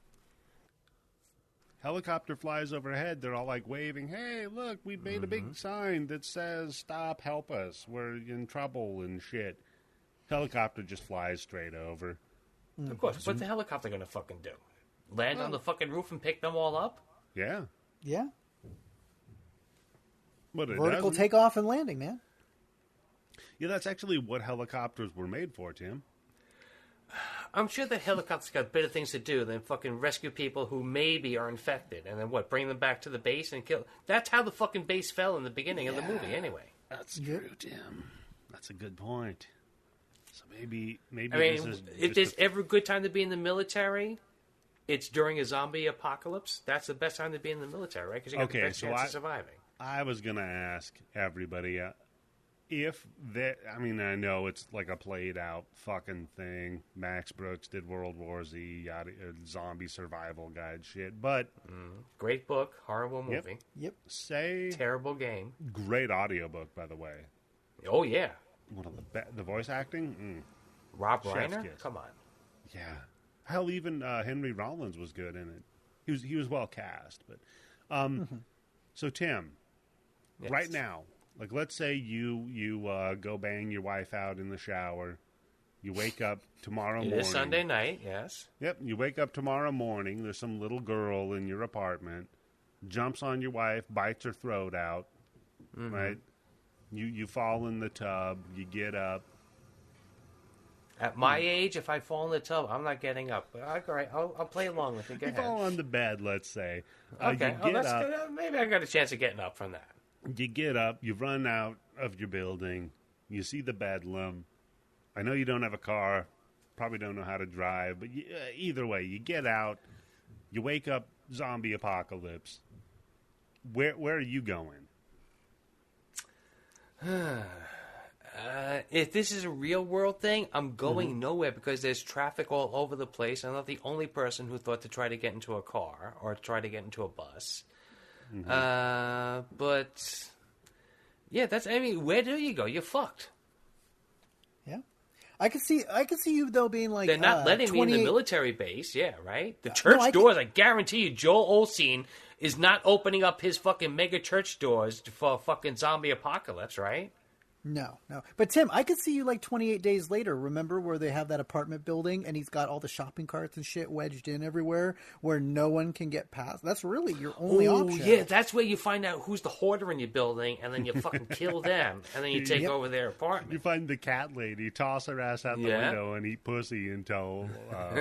Helicopter flies overhead. They're all like waving, hey, look, we made a big sign that says, stop, help us. We're in trouble and shit. Helicopter just flies straight over. Of course. What's the helicopter going to fucking do? Land on the fucking roof and pick them all up? Yeah. Yeah. But Vertical takeoff and landing, man. Yeah, that's actually what helicopters were made for, Tim. I'm sure the helicopter's got better things to do than fucking rescue people who maybe are infected and then bring them back to the base and kill. That's how the fucking base fell in the beginning of the movie anyway. That's true, Tim. That's a good point. So maybe I mean, this is if there's ever a good time to be in the military, it's during a zombie apocalypse. That's the best time to be in the military, right? Because you got the best chance of surviving. I was going to ask everybody if that. I mean, I know it's like a played out fucking thing. Max Brooks did World War Z, yada, zombie survival guide shit. But great book, horrible movie. Yep. Terrible game. Great audiobook, by the way. Oh yeah. One of the voice acting. Rob Chef's Reiner? kiss. Come on. Yeah. Hell, even Henry Rollins was good in it. He was well cast. But so Tim, Yes. right now, like let's say you go bang your wife out in the shower. You wake up tomorrow morning. It is Sunday night, yes. Yep. You wake up tomorrow morning. There's some little girl in your apartment, jumps on your wife, bites her throat out. Right. You fall in the tub. You get up. At my age, if I fall in the tub, I'm not getting up. But all right, I'll play along with it. Go You ahead. fall on the bed, let's say. Okay. You get That's up. good. Maybe I got a chance of getting up from that. You get up. You run out of your building. You see the bedlam. I know you don't have a car. Probably don't know how to drive. But either way, you get out. You wake up. Zombie apocalypse. Where are you going? If this is a real world thing, I'm going nowhere because there's traffic all over the place. I'm not the only person who thought to try to get into a car or try to get into a bus. But yeah, I mean, where do you go? You're fucked. Yeah. I could see you though being like They're not letting me in the military base, yeah, right? The church doors, I guarantee you, Joel Osteen is not opening up his fucking mega church doors for fucking zombie apocalypse, right? No. But Tim, I could see you like 28 days later. Remember where they have that apartment building and he's got all the shopping carts and shit wedged in everywhere where no one can get past? That's really your only option. Yeah, that's where you find out who's the hoarder in your building, and then you fucking kill them, and then you take over their apartment. You find the cat lady, toss her ass out the window, and eat pussy until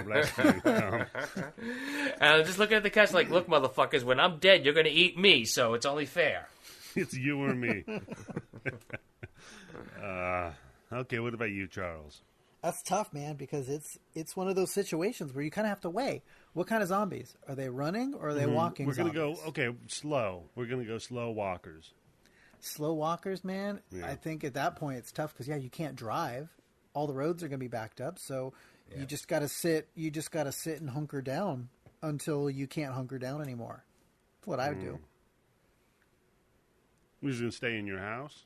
rescue comes. And I'm just looking at the cats like, look, motherfuckers, when I'm dead, you're going to eat me, so it's only fair. It's you or me. Okay, what about you, Charles? That's tough, man, because it's one of those situations where you kind of have to weigh what kind of zombies are they running or are they walking? We're gonna go slow. We're gonna go slow walkers. Slow walkers, man. Yeah. I think at that point it's tough because you can't drive. All the roads are gonna be backed up, so you just gotta sit. You just gotta sit and hunker down until you can't hunker down anymore. That's what I would do. We're just gonna stay in your house.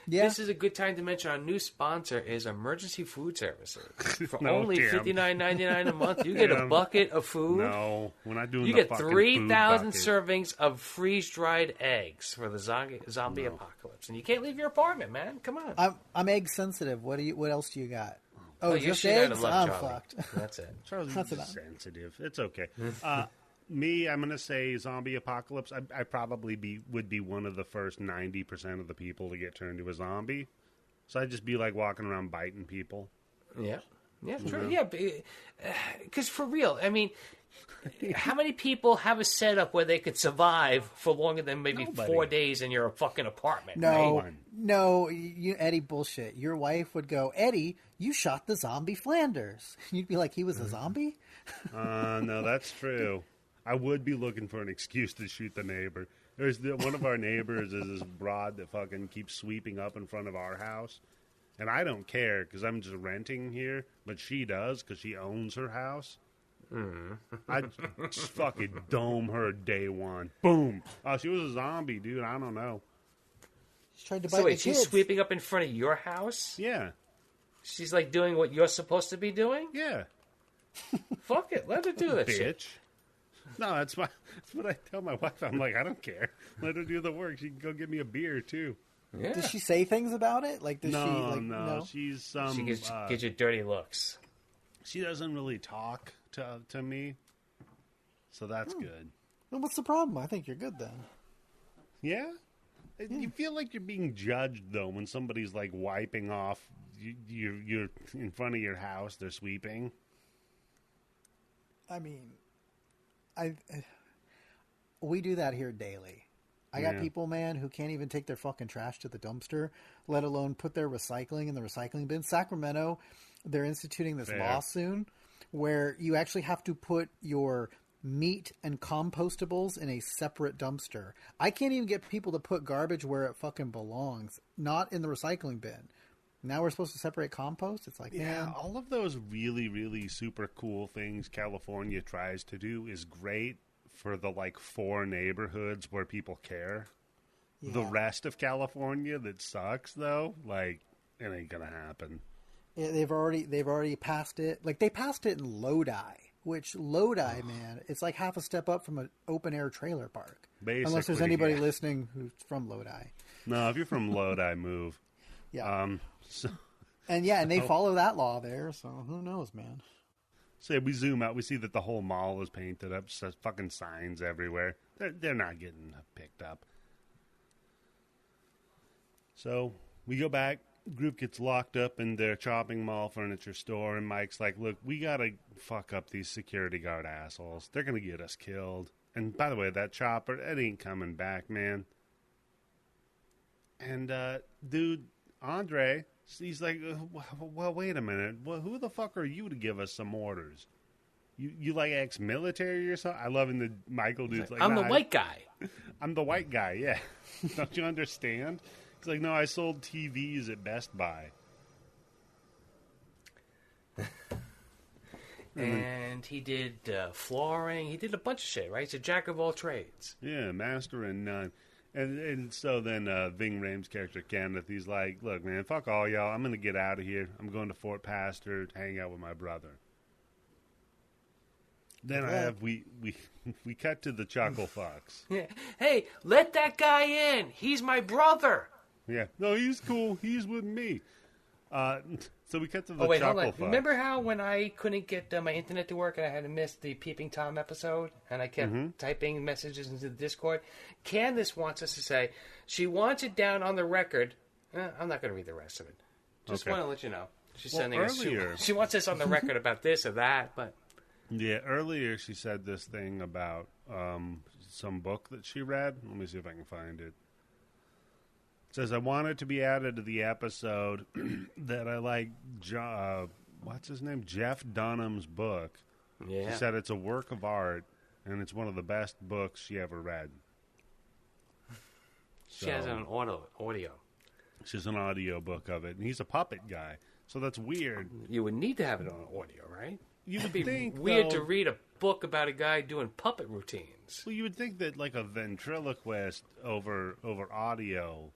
Yeah. This is a good time to mention our new sponsor is Emergency Food Services. For No, only Tim. $59.99 a month, you get a bucket of food. No, we're not doing. You the get fucking 3,000 food servings of freeze-dried eggs for the zombie apocalypse, and you can't leave your apartment, man. Come on. I'm egg sensitive. What else do you got? Oh, you just should have eggs. loved I'm Charlie. fucked. That's it. Charles That's is enough. sensitive. It's okay. Me, I'm gonna say zombie apocalypse. I probably would be one of the first 90% of the people to get turned to a zombie. So I'd just be like walking around biting people. Yeah. Yeah, true. Yeah, because for real, I mean, how many people have a setup where they could survive for longer than maybe Nobody. 4 days in your fucking apartment? right? No, Eddie, bullshit. Your wife would go, Eddie, you shot the zombie Flanders. You'd be like, he was a zombie? No, that's true. I would be looking for an excuse to shoot the neighbor. One of our neighbors is this broad that fucking keeps sweeping up in front of our house. And I don't care because I'm just renting here, but she does because she owns her house. I'd just fucking dome her day one. Boom. Oh, she was a zombie, dude. I don't know. She tried to bite So the wait, she's kids. sweeping up in front of your house? Yeah. She's like doing what you're supposed to be doing? Yeah. Fuck it, let her do that shit. Bitch. No, that's what I tell my wife. I'm like, I don't care. Let her do the work. She can go get me a beer, too. Yeah. Does she say things about it? Like, does she, like, no. She's She gives you dirty looks. she doesn't really talk to me, so that's good. Well, what's the problem? I think you're good then. Yeah? You feel like you're being judged, though, when somebody's, like, wiping off, you're in front of your house, they're sweeping. I mean, we do that here daily. I got people, man, who can't even take their fucking trash to the dumpster, let alone put their recycling in the recycling bin. Sacramento, they're instituting this law soon where you actually have to put your meat and compostables in a separate dumpster. I can't even get people to put garbage where it fucking belongs, not in the recycling bin. Now we're supposed to separate compost? It's like, man. All of those really, really super cool things California tries to do is great for the, 4 neighborhoods where people care. Yeah. The rest of California that sucks, though, it ain't gonna happen. Yeah, they've already passed it. They passed it in Lodi, which Lodi, man, it's like half a step up from an open-air trailer park. Basically, unless there's anybody listening who's from Lodi. No, if you're from Lodi, move. Yeah. And they follow that law there, so who knows, man. So we zoom out, we see that the whole mall is painted up, so fucking signs everywhere. They're not getting picked up. So we go back, group gets locked up in their shopping mall furniture store, and Mike's like, look, we gotta fuck up these security guard assholes. They're gonna get us killed. And by the way, that chopper, it ain't coming back, man. And, dude, Andre... He's like, well, wait a minute. Well, who the fuck are you to give us some orders? You ex-military or something? I love in the Michael dude's I'm the white guy. I'm the white guy, yeah. Don't you understand? He's like, no, I sold TVs at Best Buy. And he did flooring. He did a bunch of shit, right? He's a jack of all trades. Yeah, master and none. And so then Ving Rhames' character, Kenneth, he's like, look, man, fuck all y'all. I'm going to get out of here. I'm going to Fort Pastor to hang out with my brother. Then we cut to the Chuckle Fox. Yeah. Hey, let that guy in. He's my brother. Yeah. No, he's cool. He's with me. So we cut to the Chuckle hold on. Fox. Remember how when I couldn't get my internet to work and I had to miss the Peeping Tom episode and I kept typing messages into the Discord? Candice wants us to say she wants it down on the record. I'm not going to read the rest of it. Just want to let you know. She's sending earlier, us. She wants us on the record about this or that, but yeah, earlier she said this thing about some book that she read. Let me see if I can find it. It says, I want it to be added to the episode that I like, what's his name? Jeff Dunham's book. Yeah. She said it's a work of art, and it's one of the best books she ever read. She has an audio. She has an audio book of it, and he's a puppet guy, so that's weird. You would need to have it on audio, right? You would be think, weird to read a book about a guy doing puppet routines. Well, you would think that, a ventriloquist over audio...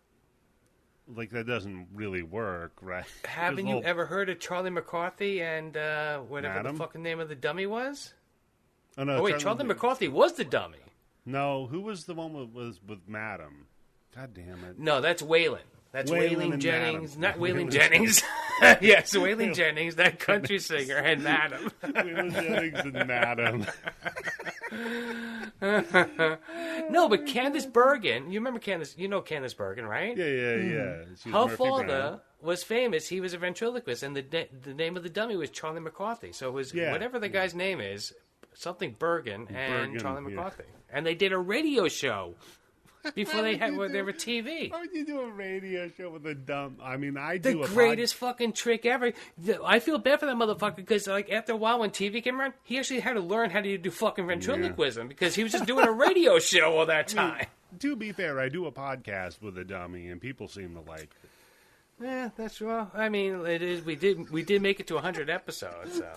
that doesn't really work, right? Haven't you ever heard of Charlie McCarthy and whatever the fucking name of the dummy was? Oh, no. Wait, Charlie McCarthy was the dummy. No, who was the one with Madam? God damn it. No, that's Waylon. That's Waylon Jennings. Not Waylon Jennings. Yes, Waylon Jennings, that country singer, and Madam. Waylon Jennings and Madam. No, but Candice Bergen, you remember Candice, you know Candice Bergen, right? Yeah. Her father was famous. He was a ventriloquist, and the name of the dummy was Charlie McCarthy. So it was whatever the guy's name is, something Bergen and Charlie McCarthy. And they did a radio show before they were TV. How would you do a radio show with a dumb... I mean, I do the greatest fucking trick ever. I feel bad for that motherfucker because, after a while when TV came around, he actually had to learn how to do fucking ventriloquism because he was just doing a radio show all that time. I mean, to be fair, I do a podcast with a dummy, and people seem to like it. Yeah, that's well. I mean, it is. We did make it to 100 episodes, so.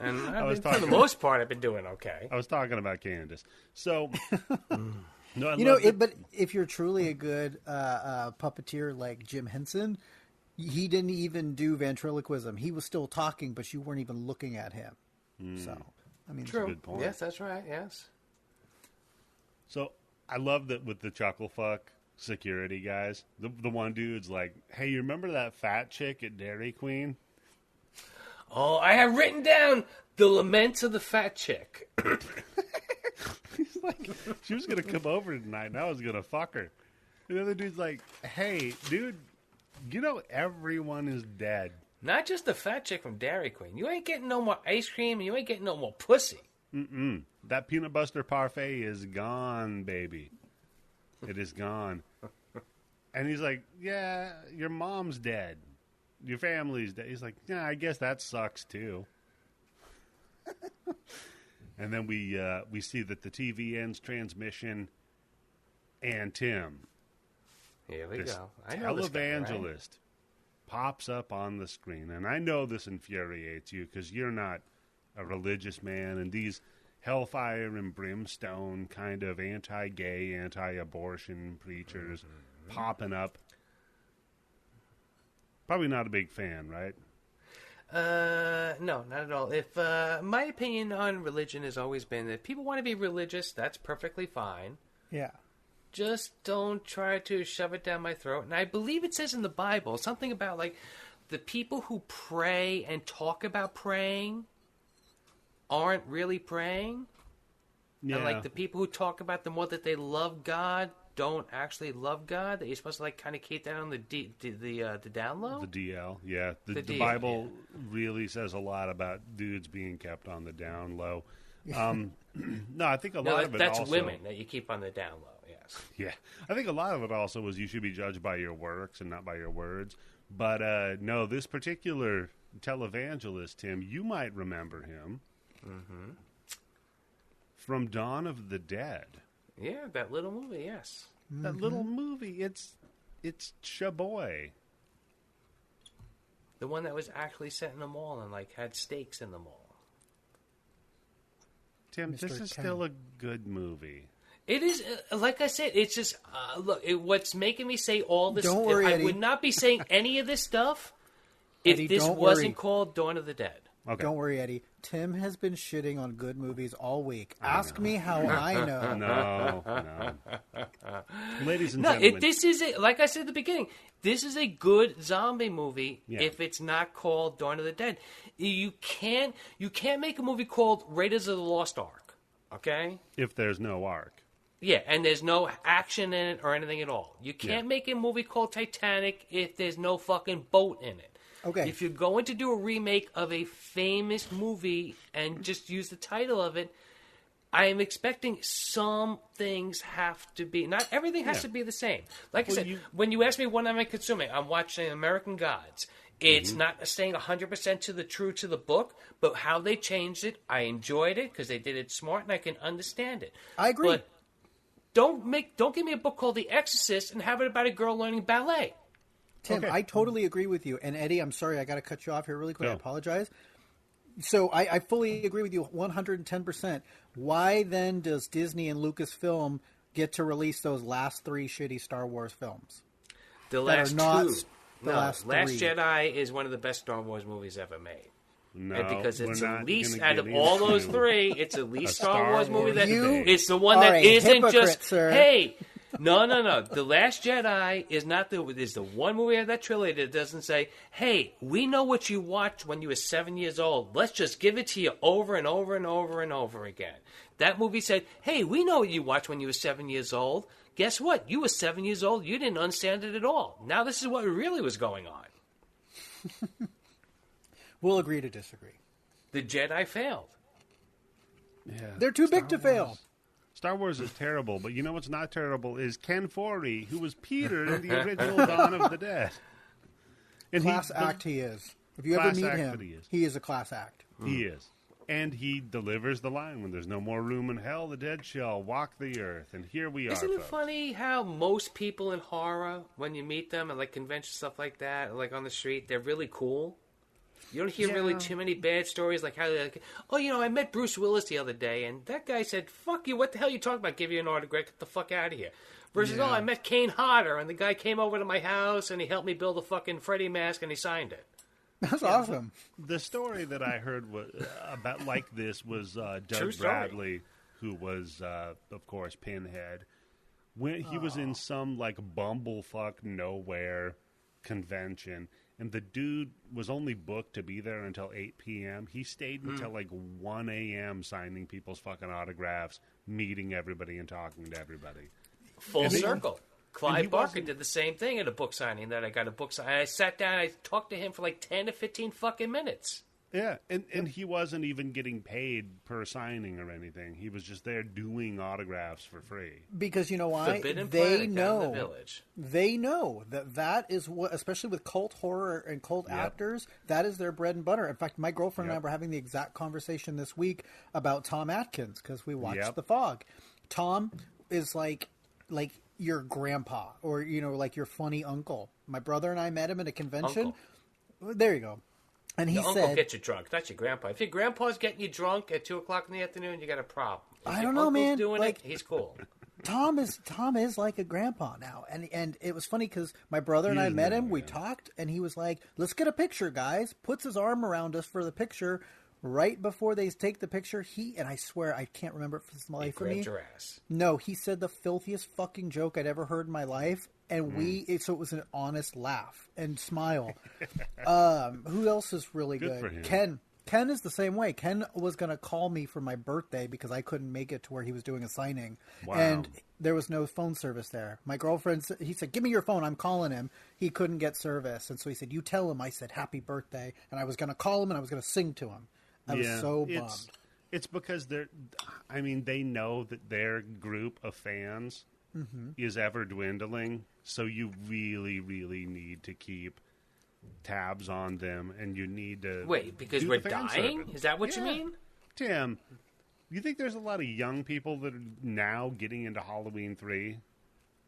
And for the most part, I've been doing okay. I was talking about Candice. So... No, but if you're truly a good puppeteer like Jim Henson, he didn't even do ventriloquism. He was still talking, but you weren't even looking at him. So, I mean, true. That's a good point. Yes, that's right. Yes. So I love that with the Chuckle Fuck security guys. The one dude's like, "Hey, you remember that fat chick at Dairy Queen?" Oh, I have written down the laments of the fat chick. He's like, she was going to come over tonight, and I was going to fuck her. And the other dude's like, hey, dude, everyone is dead. Not just the fat chick from Dairy Queen. You ain't getting no more ice cream, and you ain't getting no more pussy. That peanut butter parfait is gone, baby. It is gone. And he's like, yeah, your mom's dead. Your family's dead. He's like, yeah, I guess that sucks too. And then we see that the TV ends transmission, and Tim, Here we this go. I know this guy, right? televangelist, pops up on the screen. And I know this infuriates you because you're not a religious man, and these hellfire and brimstone kind of anti-gay, anti-abortion preachers popping up. Probably not a big fan, right? No, not at all. If my opinion on religion has always been that people want to be religious, that's perfectly fine. Yeah. Just don't try to shove it down my throat. And I believe it says in the Bible something about like the people who pray and talk about praying aren't really praying. Yeah. And like the people who talk about the more that they love God don't actually love God. That you're supposed to like kind of keep that on the down low. The DL, yeah. The DL, Bible really says a lot about dudes being kept on the down low. No, I think a lot of it that's also... women that you keep on the down low, yes. Yeah. I think a lot of it also was you should be judged by your works and not by your words. But no, this particular televangelist, Tim, you might remember him from Dawn of the Dead. Yeah, that little movie, yes. That little movie, it's Chaboy. The one that was actually set in a mall and like had stakes in the mall. Tim, Mr. this is Ken. still a good movie. It is, like I said, it's just, look, what's making me say all this, Don't worry, I Eddie. would not be saying any of this stuff if Eddie, this don't wasn't worry. called Dawn of the Dead. Okay. Don't worry, Eddie. Tim has been shitting on good movies all week. Ask me how I know. No. Ladies and No, gentlemen. this is, like I said at the beginning, this is a good zombie movie Yeah. if it's not called Dawn of the Dead. You can't make a movie called Raiders of the Lost Ark, okay? If there's no arc. Yeah, and there's no action in it or anything at all. You can't make a movie called Titanic if there's no fucking boat in it. Okay. If you're going to do a remake of a famous movie and just use the title of it, I am expecting some things have to be... Not everything has to be the same. Like I said, when you ask me what am I consuming, I'm watching American Gods. It's not staying 100% to the book, but how they changed it, I enjoyed it because they did it smart and I can understand it. I agree. But don't give me a book called The Exorcist and have it about a girl learning ballet. Tim, Okay. I totally agree with you. And Eddie, I'm sorry, I got to cut you off here really quick. No. I apologize. So I fully agree with you 110%. Why then does Disney and Lucasfilm get to release those last 3 shitty Star Wars films? The That are last not two. the No, last Last 3. Jedi is one of the best Star Wars movies ever made. No, And because it's we're the not least gonna out of get all into those 3, it's the least Star Star Wars movie Wars that debate. it's the one are that a isn't hypocrite, just sir. hey. No. The Last Jedi is the one movie of that trilogy that doesn't say, "Hey, we know what you watched when you were 7 years old. Let's just give it to you over and over and over and over again." That movie said, "Hey, we know what you watched when you were 7 years old. Guess what? You were 7 years old. You didn't understand it at all. Now this is what really was going on." We'll agree to disagree. The Jedi failed. Yeah. They're too big to fail. Star Wars is terrible, but you know what's not terrible is Ken Foree, who was Peter in the original Dawn of the Dead. And Class act he is. If you ever Class meet act him, that he is a class act. He is. And he delivers the line, when there's no more room in hell, the dead shall walk the earth. And here we are, Isn't it folks. funny how most people in horror, when you meet them at like convention stuff like that, like on the street, they're really cool. You don't hear really too many bad stories like how they're like, oh, I met Bruce Willis the other day, and that guy said, fuck you, what the hell are you talking about? Give you an autograph, get the fuck out of here. Versus, I met Kane Hodder, and the guy came over to my house, and he helped me build a fucking Freddy mask, and he signed it. That's awesome. The story that I heard was, about like this was True Doug story. Bradley, who was, of course, Pinhead. When he was in some like bumblefuck nowhere convention, and the dude was only booked to be there until 8 p.m. He stayed until like 1 a.m. signing people's fucking autographs, meeting everybody and talking to everybody. Full circle. and Clive he Barker wasn't- did the same thing at a book signing that I got a book sign. I sat down, I talked to him for like 10 to 15 fucking minutes. Yeah, and he wasn't even getting paid per signing or anything. He was just there doing autographs for free. Because you know why? Forbidden They Planet down in the know. village. They know that is what, especially with cult horror and cult actors, that is their bread and butter. In fact, my girlfriend and I were having the exact conversation this week about Tom Atkins because we watched The Fog. Tom is like your grandpa, or like your funny uncle. My brother and I met him at a convention. Uncle. There you go. And he Your said, uncle gets you drunk, not your grandpa. If your grandpa's getting you drunk at 2:00 in the afternoon, you got a problem. If I your don't know, uncle's man. Doing Like, it, he's cool. Tom is like a grandpa now, and it was funny because my brother and I met him. We talked, and he was like, "Let's get a picture, guys." Puts his arm around us for the picture. Right before they take the picture, and I swear I can't remember it for the life of me. Your ass. No, he said the filthiest fucking joke I'd ever heard in my life, and so it was an honest laugh and smile. Who else is really good? For him. Ken is the same way. Ken was going to call me for my birthday because I couldn't make it to where he was doing a signing. Wow. And there was no phone service there. My girlfriend, he said, "Give me your phone. I'm calling him." He couldn't get service. And so he said, "You tell him I said happy birthday." And I was going to call him and I was going to sing to him. I was so bummed. It's because they know that their group of fans is ever dwindling. So you really, really need to keep tabs on them, and you need to because we're dying? Service. Is that what you mean? Tim, you think there's a lot of young people that are now getting into Halloween 3?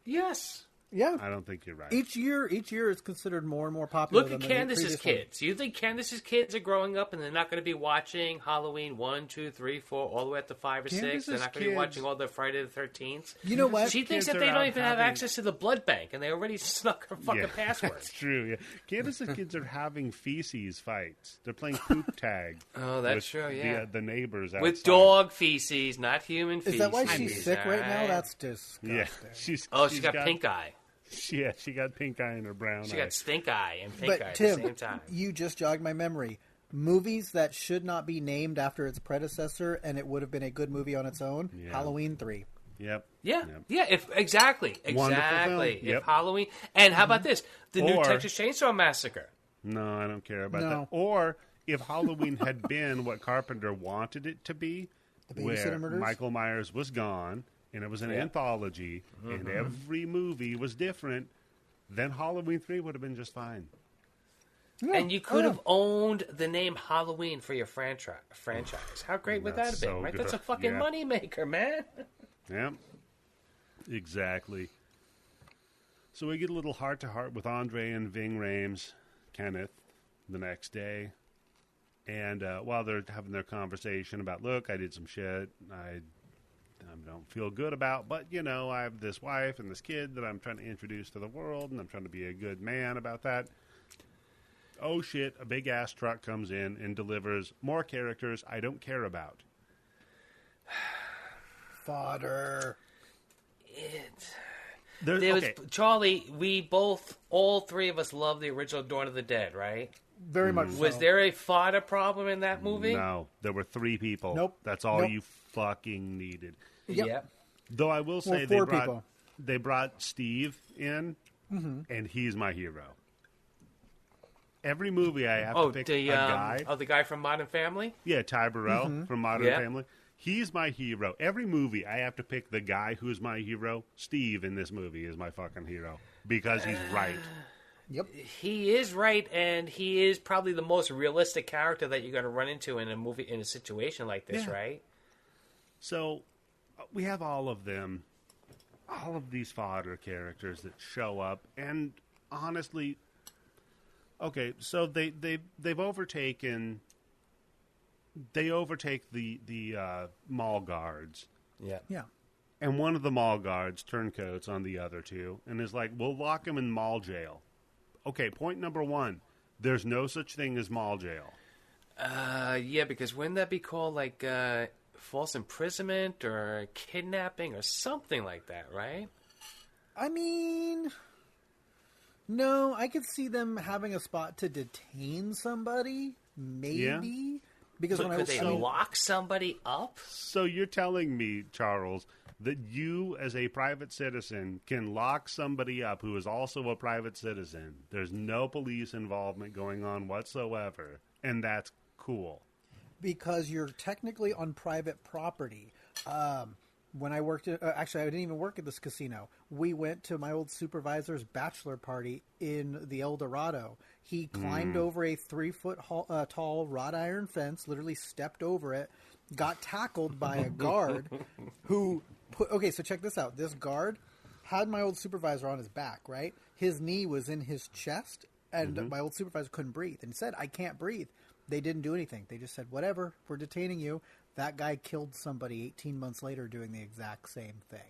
Yes. Yeah. I don't think you're right. Each year is considered more and more popular. Look at Candice's kids. You think Candice's kids are growing up and they're not going to be watching Halloween 1, 2, 3, 4, all the way up to 5 or 6? They're not going to be watching all the Friday the 13th? You know what? She thinks that they don't even have access to the blood bank, and they already snuck her fucking password. That's true, yeah. Candice's kids are having feces fights. They're playing poop tag. Oh, that's true, yeah. The neighbors outside. With dog feces, not human feces. Is that why she's sick right now? That's disgusting. Yeah. She's got pink eye. Yeah, she got pink eye in her brown eye. She got stink eye and pink eye at Tim, the same time. You just jogged my memory. Movies that should not be named after its predecessor, and it would have been a good movie on its own. Yeah. Halloween 3. Yep. Yeah. Exactly. Yep. If Halloween, and how about this? The new Texas Chainsaw Massacre. No, I don't care about that. Or if Halloween had been what Carpenter wanted it to be, where Michael Myers was gone, and it was an anthology, and every movie was different, then Halloween 3 would have been just fine. Yeah. And you could have owned the name Halloween for your franchise. How great would that have been, right? That's a fucking moneymaker, man. Yeah, exactly. So we get a little heart-to-heart with Andre and Ving Rhames, Kenneth, the next day. And while they're having their conversation about, look, I did some shit, I don't feel good about, but, I have this wife and this kid that I'm trying to introduce to the world, and I'm trying to be a good man about that. Oh, shit, a big-ass truck comes in and delivers more characters I don't care about. Fodder. Charlie, all three of us love the original Dawn of the Dead, right? Very much so. Was there a fodder problem in that movie? No, there were 3 people. Nope. That's all you fucking needed. Yep. Though I will say they brought Steve in, and he's my hero. Every movie I have to pick a guy. Oh, the guy from Modern Family? Yeah, Ty Burrell from Modern Family. He's my hero. Every movie I have to pick the guy who's my hero. Steve in this movie is my fucking hero because he's right. Yep. He is right, and he is probably the most realistic character that you're going to run into in a movie, in a situation like this, right? So we have all of them, all of these fodder characters that show up, and honestly, okay, so they've overtaken. They overtake the mall guards. Yeah. Yeah. And one of the mall guards turncoats on the other 2 and is like, we'll lock him in mall jail. Okay, point number 1. There's no such thing as mall jail. Yeah, because wouldn't that be called like false imprisonment or kidnapping or something like that, right? I mean, no, I could see them having a spot to detain somebody, maybe. Yeah. Because could they lock somebody up? So you're telling me, Charles, that you, as a private citizen, can lock somebody up who is also a private citizen. There's no police involvement going on whatsoever, and that's cool? Because you're technically on private property. When I worked at, actually, I didn't even work at this casino. We went to my old supervisor's bachelor party in the El Dorado. He climbed over a 3-foot tall wrought iron fence, literally stepped over it, got tackled by a guard who put, okay, so check this out. This guard had my old supervisor on his back, right? His knee was in his chest, and my old supervisor couldn't breathe. And he said, I can't breathe. They didn't do anything. They just said, whatever, we're detaining you. That guy killed somebody 18 months later doing the exact same thing.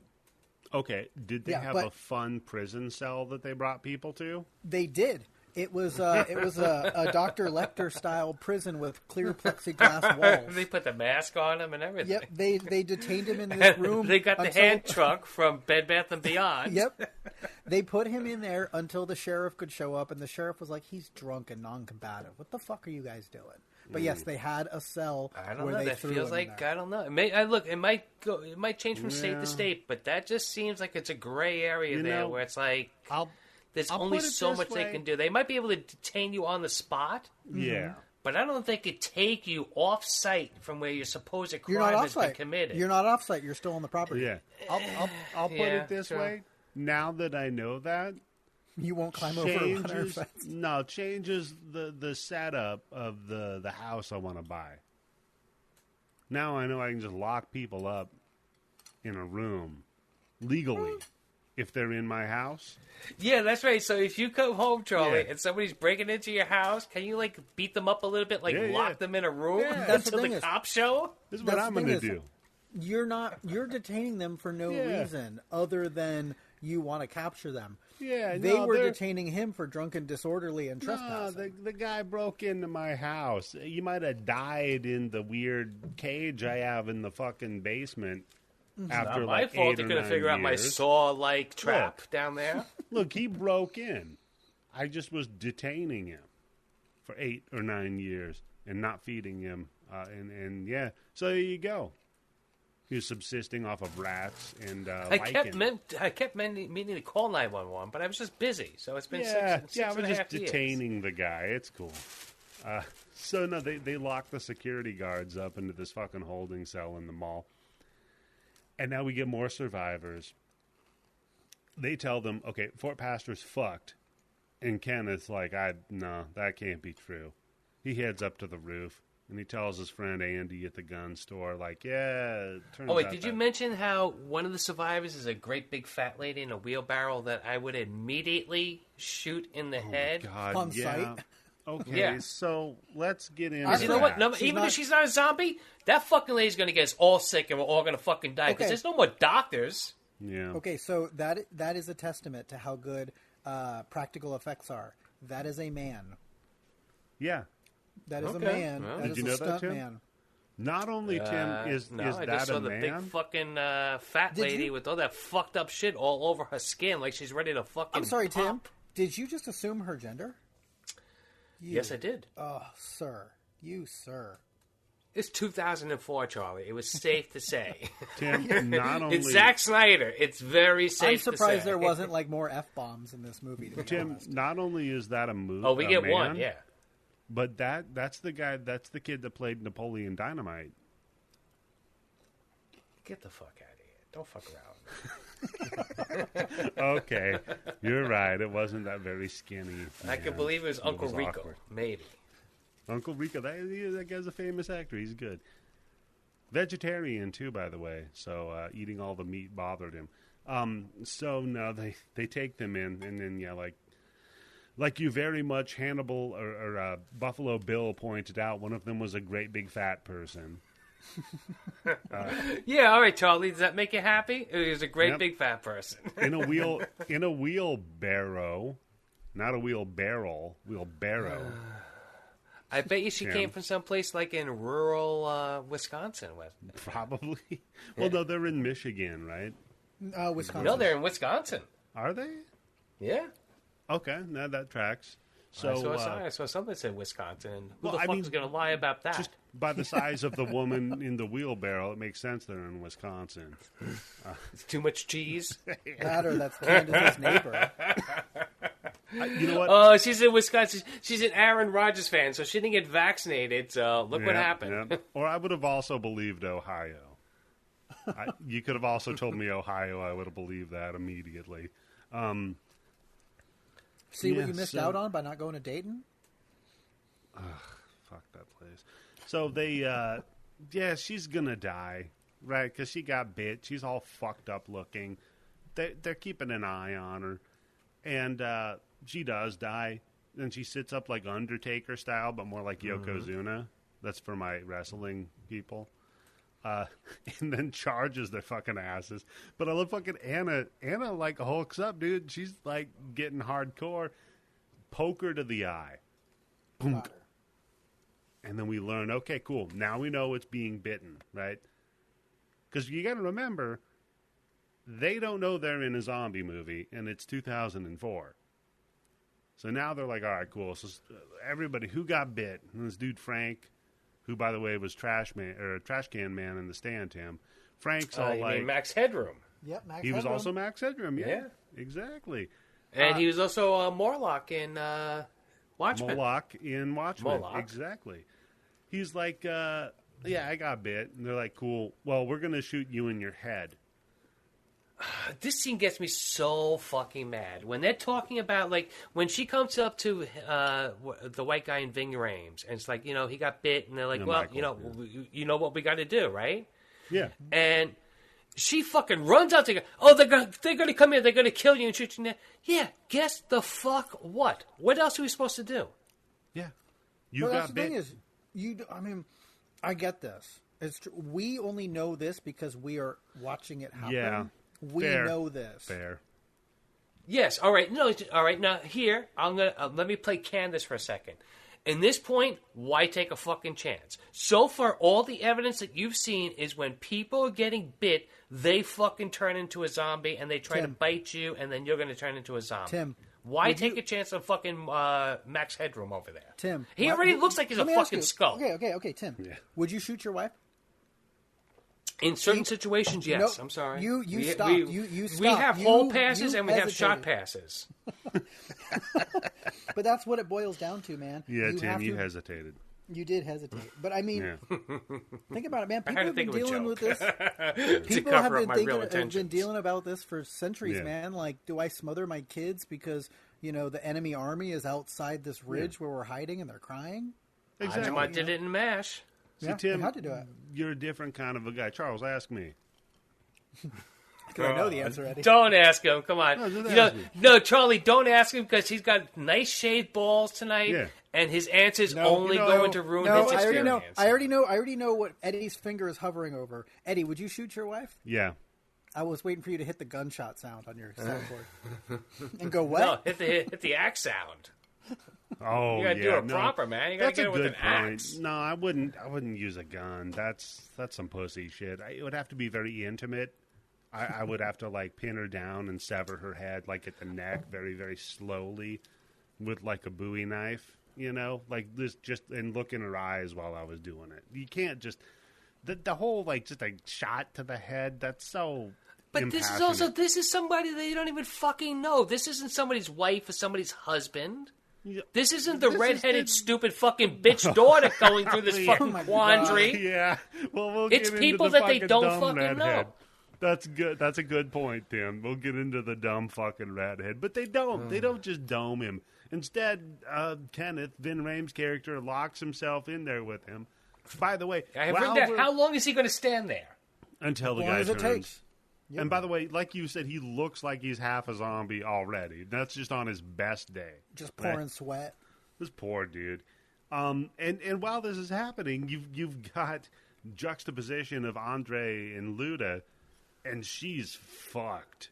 Okay, did they have a fun prison cell that they brought people to? They did. It was a Dr. Lecter style prison with clear plexiglass walls. They put the mask on him and everything. Yep, they detained him in this room. They got the hand truck from Bed Bath & Beyond. Yep. They put him in there until the sheriff could show up, and the sheriff was like, he's drunk and non-combative. What the fuck are you guys doing? But yes, they had a cell. I don't where know. They That threw feels him in like there. I don't know. It might change from state to state, but that just seems like it's a gray area there where it's like there's I'll only put it so this much they way. can do. They might be able to detain you on the spot, Yeah. but I don't think they could take you off site from where your supposed You're not crime has been off-site. committed. You're not off-site. You're still on the property. Yeah. I'll put Yeah, it this sure. way. Now that I know that, You won't climb over a runner fence. changes the setup of the house I want to buy. Now I know I can just lock people up in a room legally if they're in my house. Yeah, that's right. So if you come home, Charlie, and somebody's breaking into your house, can you like beat them up a little bit, like lock them in a room That's the until thing the is- cops show? This is what That's I'm the going to thing is- do. You're detaining them for no reason other than you want to capture them. Yeah, They no, were they're- detaining him for drunken disorderly and No, trespassing. the guy broke into my house. You might have died in the weird cage I have in the fucking basement. After Not my like fault. 8 You or couldn't 9 figure out my years. saw-like trap down there. Look, he broke in. I just was detaining him for 8 or 9 years and not feeding him. And yeah, so there you go. He was subsisting off of rats and I kept meaning to call 911, but I was just busy. So it's been six I and was a just half years. detaining the guy. It's cool. So no, they locked the security guards up into this fucking holding cell in the mall. And now we get more survivors. They tell them, okay, Fort Pastor's fucked. And Kenneth's like, no, that can't be true. He heads up to the roof, and he tells his friend Andy at the gun store, like, yeah, it turns Oh, wait, out did you that- mention how one of the survivors is a great big fat lady in a wheelbarrow that I would immediately shoot in the head? God, On yeah. sight? Okay, Yeah. so let's get into Because you know what? that. No, She's even not- if she's not a zombie, that fucking lady's going to get us all sick and we're all going to fucking die. Because Okay. there's no more doctors. Yeah. Okay, so that is a testament to how good practical effects are. That is a man. Yeah. That is a Okay. man. Well. That Did is you a know that, stunt Tim? man. Not only, Tim, is No, I that just saw a the man? big fucking fat Did lady you- with all that fucked up shit all over her skin, like she's ready to fucking. I'm sorry, Tim. pop. Did you just assume her gender? Yes, I did. Oh, sir. You, sir. It's 2004, Charlie. It was safe to say. Tim, not only It's Zack Snyder. It's very safe. I'm surprised to say. there wasn't like more F-bombs in this movie, to be Tim, honest. not only is that a movie. Oh, we get one. Yeah. But that's the guy. That's the kid that played Napoleon Dynamite. Get the fuck out of here! Don't fuck around. Okay, you're right. It wasn't that very skinny. I can man. believe it was Uncle Rico. awkward. Maybe. Uncle Rico. That guy's a famous actor. He's good. Vegetarian too, by the way. So eating all the meat bothered him. So no, they take them in, and then like you very much Hannibal or Buffalo Bill pointed out, one of them was a great big fat person. Yeah. All right, Charlie. Does that make you happy? He was a great Yep. big fat person. in a wheelbarrow, not a wheelbarrow. I bet you she Yeah. came from someplace like in rural Wisconsin. Wasn't it? Probably. Well, no, they're in Michigan, right? Wisconsin. No, they're in Wisconsin. Are they? Yeah. Okay, now that tracks. So, I saw something that said Wisconsin. Who well, the I fuck mean, is going to lie about that? just by the size of the woman in the wheelbarrow, it makes sense they're in Wisconsin. It's too much cheese. That or that's Candice's neighbor. You know what? Oh, she's in Wisconsin. She's an Aaron Rodgers fan, so she didn't get vaccinated. So look what happened. Yeah. Or I would have also believed Ohio. You could have also told me Ohio. I would have believed that immediately. See what you missed out on by not going to Dayton? Fuck that place. So they, she's gonna die, right? Because she got bit. She's all fucked up looking. They're keeping an eye on her, and she does die. Then she sits up like Undertaker style, but more like Yokozuna. That's for my wrestling people. And then charges their fucking asses. But I love fucking Anna. Anna like hulks up, dude. She's like getting hardcore. Poker to the eye. Boom. And then we learn, okay, cool. Now we know it's being bitten, right? Because you got to remember, they don't know they're in a zombie movie, and it's 2004. So now they're like, all right, cool. So everybody who got bit, and this dude Frank, who by the way was trash can man in the stand, Tim. Frank's all you like mean Max Headroom. Yep, Max he Headroom. was also Max Headroom. Yeah. Exactly. And he was also Morlock in Watchmen. Moloch in Watchmen. Moloch. Exactly. He's like, I got bit. And they're like, cool. Well, we're going to shoot you in your head. This scene gets me so fucking mad. When they're talking about, like, when she comes up to the white guy in Ving Rhames, and it's like, he got bit, and they're like, Michael, you know what we got to do, right? Yeah. And she fucking runs out to go, oh, they're going to come in, they're going to kill you and shoot you in the... Yeah, guess the fuck what? What else are we supposed to do? Yeah. But that's the thing is, I get this. It's true. We only know this because we are watching it happen. Yeah. We Fair. know this. Fair. Yes, all right. No, all right. Now here, I'm gonna let me play Candice for a second. In this point, why take a fucking chance? So far, all the evidence that you've seen is when people are getting bit, they fucking turn into a zombie and they try to bite you, and then you're going to turn into a zombie. Tim, why take a chance on fucking Max Headroom over there? Tim, he already looks like he's a fucking skull. Okay, Tim. Yeah. Would you shoot your wife? In certain situations, yes. Nope. I'm sorry. You stop. You stop. We have hall passes and we have shot passes. But that's what it boils down to, man. Yeah, Tim, you hesitated. You did hesitate. But I mean, think about it, man. I People had to have been think of a dealing joke. with this. To People cover have up been, my real intentions. dealing about this for centuries, Yeah. man. Like, do I smother my kids because, the enemy army is outside this ridge where we're hiding and they're crying? Exactly. I did it in MASH. See, Tim, how'd you do it? You're a different kind of a guy. Charles, ask me. I know the answer, Eddie. Don't ask him. Come on. No, Charlie, don't ask him because he's got nice shaved balls tonight, and his answer's only going to ruin his experience. I already know what Eddie's finger is hovering over. Eddie, would you shoot your wife? Yeah. I was waiting for you to hit the gunshot sound on your soundboard and go what? No, hit the axe sound. Oh, you gotta do it proper, man. You gotta get it with an axe. No, I wouldn't use a gun. That's some pussy shit. It would have to be very intimate. I would have to like pin her down and sever her head like at the neck, very very slowly, with like a Bowie knife. Like this, and look in her eyes while I was doing it. You can't just the whole like just a shot to the head. That's so. But this is somebody that you don't even fucking know. This isn't somebody's wife or somebody's husband. This isn't the redheaded, stupid fucking bitch daughter going through this fucking quandary. Yeah. Well, it's people that they don't fucking know. That's good. That's a good point, Tim. We'll get into the dumb fucking redhead. But they don't. They don't just dome him. Instead, Kenneth, Vin Rhames' character, locks himself in there with him. By the way, how long is he going to stand there? Until the as guy long as it turns. takes. Yep. And by the way, like you said, he looks like he's half a zombie already. That's just on his best day. Just pouring sweat. This poor dude. And while this is happening, you've got juxtaposition of Andre and Luda, and she's fucked.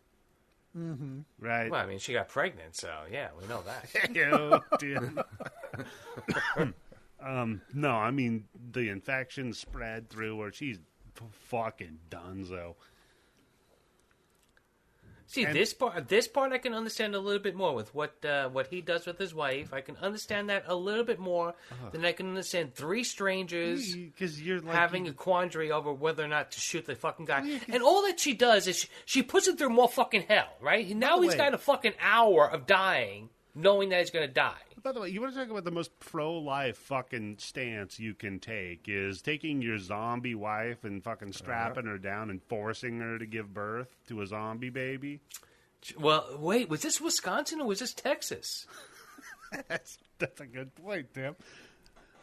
Mm-hmm. Right? Well, I mean, she got pregnant, so yeah, we know that. No, I mean, the infection spread through her. She's fucking donezo. See, this part I can understand a little bit more with what he does with his wife. I can understand that a little bit more than I can understand three strangers you're like, having a quandary over whether or not to shoot the fucking guy. And all that she does is she puts him through more fucking hell, right? Now he's got a fucking hour of dying. knowing that he's going to die. By the way, you want to talk about the most pro-life fucking stance you can take is taking your zombie wife and fucking strapping her down and forcing her to give birth to a zombie baby? Well, wait, was this Wisconsin or was this Texas? That's a good point, Tim.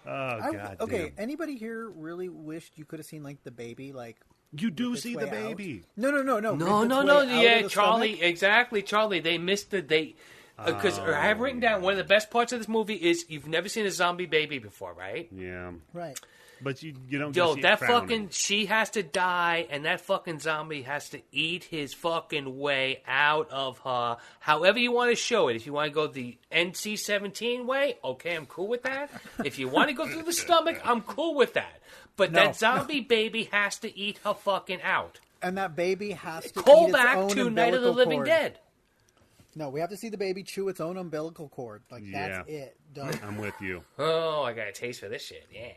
Oh, God okay, damn. anybody here really wished you could have seen, like, the baby, like... You do see the baby. No. No. Yeah, Charlie, exactly, Charlie. They missed the... Because I have written down one of the best parts of this movie is you've never seen a zombie baby before, right? Yeah. Right. But you don't Yo, see that it crowning. fucking... She has to die, and that fucking zombie has to eat his fucking way out of her. However you want to show it. If you want to go the NC-17 way, okay, I'm cool with that. If you want to go through the stomach, I'm cool with that. But that zombie baby has to eat her fucking out. And that baby has to Call eat its back own to Night of the Living cord. Dead. No, we have to see the baby chew its own umbilical cord. Like, that's it. Done. I'm with you. Oh, I got a taste for this shit. Yeah.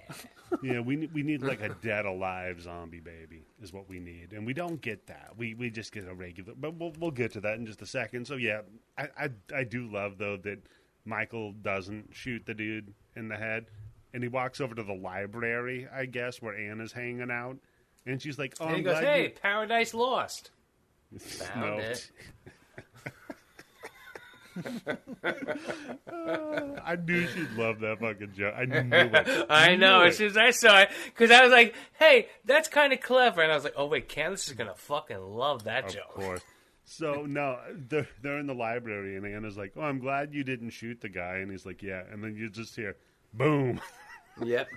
Yeah, we need like a dead alive zombie baby is what we need, and we don't get that. We just get a regular. But we'll get to that in just a second. So yeah, I do love though that Michael doesn't shoot the dude in the head, and he walks over to the library, I guess, where Anna's hanging out, and she's like, "Oh, And he goes, "Hey, Paradise Lost." Found it. I knew she'd love that fucking joke. I knew it. I know. As soon as I saw it, because I was like, "Hey, that's kind of clever," and I was like, "Oh wait, Candice is gonna fucking love that joke." Of course. So no, they're in the library, and Anna's like, "Oh, I'm glad you didn't shoot the guy," and he's like, "Yeah," and then you just hear, boom, Yep.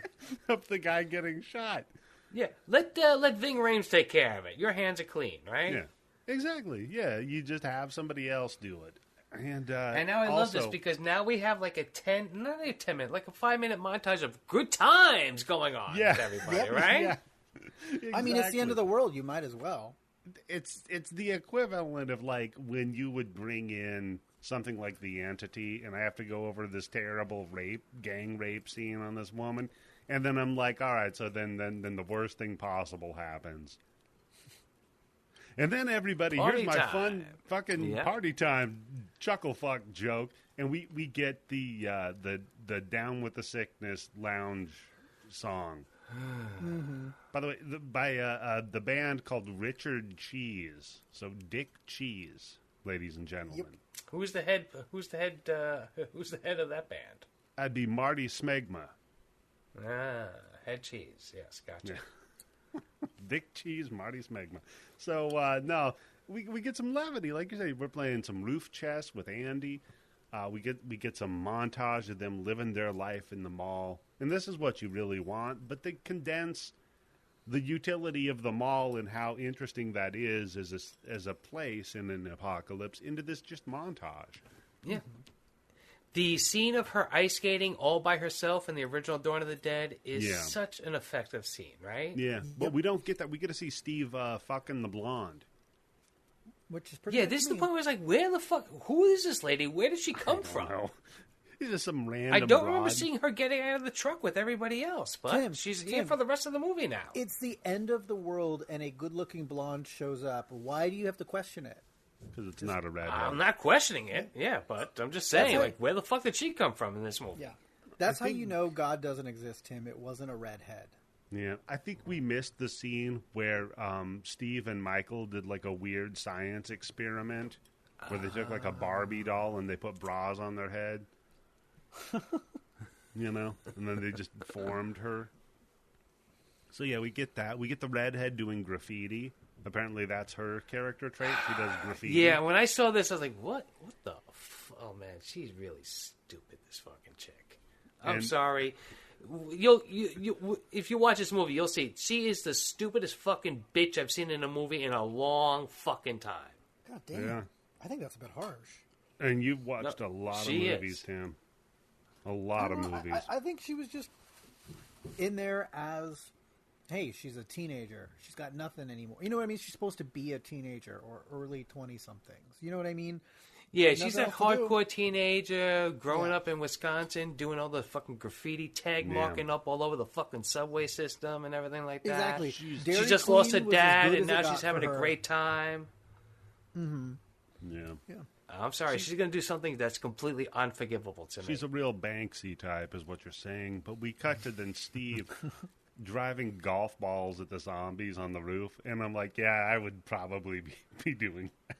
of the guy getting shot. Yeah. Let Ving Rhames take care of it. Your hands are clean, right? Yeah, exactly. Yeah, you just have somebody else do it. And now I also, love this because now we have like not a 10-minute, like a 5-minute montage of good times going on with everybody, right? Yeah. Exactly. I mean, it's the end of the world. You might as well. It's the equivalent of like when you would bring in something like The Entity, and I have to go over this terrible gang rape scene on this woman, and then I'm like, all right, so then the worst thing possible happens. And then everybody, Party here's my time. fun fucking party time chuckle fuck joke, and we get the Down with the Sickness lounge song. By the way, by the band called Richard Cheese, so Dick Cheese, ladies and gentlemen. Yep. Who's the head? Who's the head of that band? That'd be Marty Smegma. Head cheese. Yes, gotcha. Yeah. Dick Cheese, Marty Smegma. So, no, we get some levity. Like you say, we're playing some roof chess with Andy. We get some montage of them living their life in the mall. And this is what you really want. But they condense the utility of the mall and how interesting that is as a place in an apocalypse into this just montage. Yeah. The scene of her ice skating all by herself in the original Dawn of the Dead is such an effective scene, right? Yeah, but we don't get that. We get to see Steve fucking the blonde. Which is pretty this is the point where it's like, where the fuck? Who is this lady? Where did she come from? Know. He's just some random I don't broad. remember seeing her getting out of the truck with everybody else, but she's here for the rest of the movie now. It's the end of the world, and a good-looking blonde shows up. Why do you have to question it? Because it's not a redhead. I'm not questioning it, but I'm just saying, like, where the fuck did she come from in this movie? Yeah. That's how you know God doesn't exist, Tim. It wasn't a redhead. Yeah, I think we missed the scene where Steve and Michael did like a weird science experiment where they took like a Barbie doll and they put bras on their head. You know? And then they just formed her. So yeah, we get that. We get the redhead doing graffiti. Apparently that's her character trait. She does graffiti. Yeah, when I saw this, I was like, what the oh man, she's really stupid, this fucking chick. I'm sorry. You if you watch this movie, you'll see she is the stupidest fucking bitch I've seen in a movie in a long fucking time. God damn. Yeah. I think that's a bit harsh. And you've watched a lot of movies, Tim. A lot of movies. I think she was just in there as, hey, she's a teenager. She's got nothing anymore. You know what I mean? She's supposed to be a teenager or early 20-somethings. You know what I mean? Yeah, she's that hardcore teenager growing up in Wisconsin, doing all the fucking graffiti, tag marking up all over the fucking subway system and everything like that. Exactly. She just lost her dad, and now she's having a great time. Mm-hmm. Yeah. I'm sorry. She's going to do something that's completely unforgivable to me. She's a real Banksy type, is what you're saying. But we cut to then Steve driving golf balls at the zombies on the roof. And I'm like, yeah, I would probably be doing that.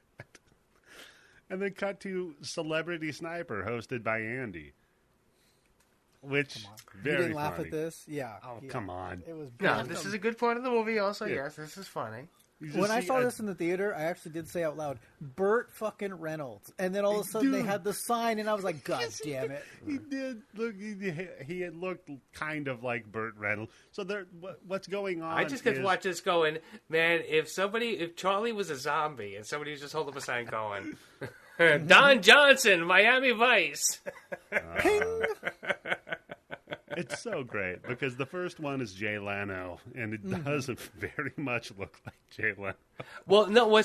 And then cut to Celebrity Sniper, hosted by Andy. Which, very You didn't laugh funny. at this? Yeah. Oh, yeah. come on. It was No, brilliant. this is a good part of the movie also. Yeah. Yes, this is funny. When I saw this in the theater, I actually did say out loud, Burt fucking Reynolds. And then all of a sudden they had the sign, and I was like, God damn it. He did. Look, he had looked kind of like Burt Reynolds. So what's going on? I just get to watch this going, man, if Charlie was a zombie and somebody was just holding up a sign going, Don Johnson, Miami Vice. Ping! It's so great because the first one is Jay Leno, and it does very much look like Jay Leno. Well, no,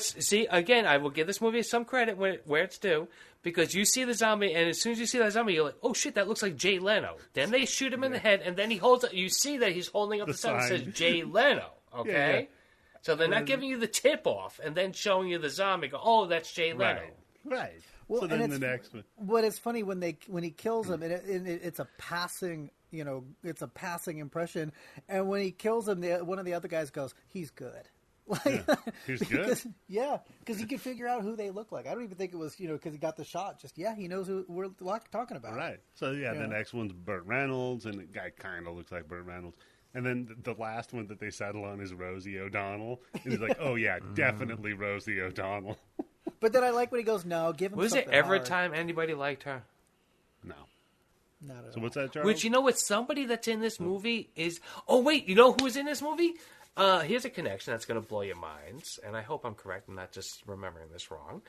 again, I will give this movie some credit where it's due, because you see the zombie, and as soon as you see that zombie, you're like, oh shit, that looks like Jay Leno. Then they shoot him in the head, and then you see that he's holding up the sign that says Jay Leno, okay? Yeah. So they're not giving you the tip-off and then showing you the zombie, go, oh, that's Jay Leno. Right. Well, so then the next one. But it's funny when he kills him, and it's a passing, it's a passing impression. And when he kills him, one of the other guys goes, "He's good." Like, He's good? Because he could figure out who they look like. I don't even think it was, because he got the shot. Just, he knows who we're talking about. Right. So, the next one's Burt Reynolds, and the guy kind of looks like Burt Reynolds. And then the last one that they settle on is Rosie O'Donnell. And he's like, oh, yeah, definitely Rosie O'Donnell. But then I like when he goes, no, give him Was something there ever a hard. time anybody liked her? No. Not at So all. what's that, Charles? Which, you know what, somebody that's in this movie is... Oh, wait, you know who's in this movie? Here's a connection that's going to blow your minds, and I hope I'm correct and not just remembering this wrong.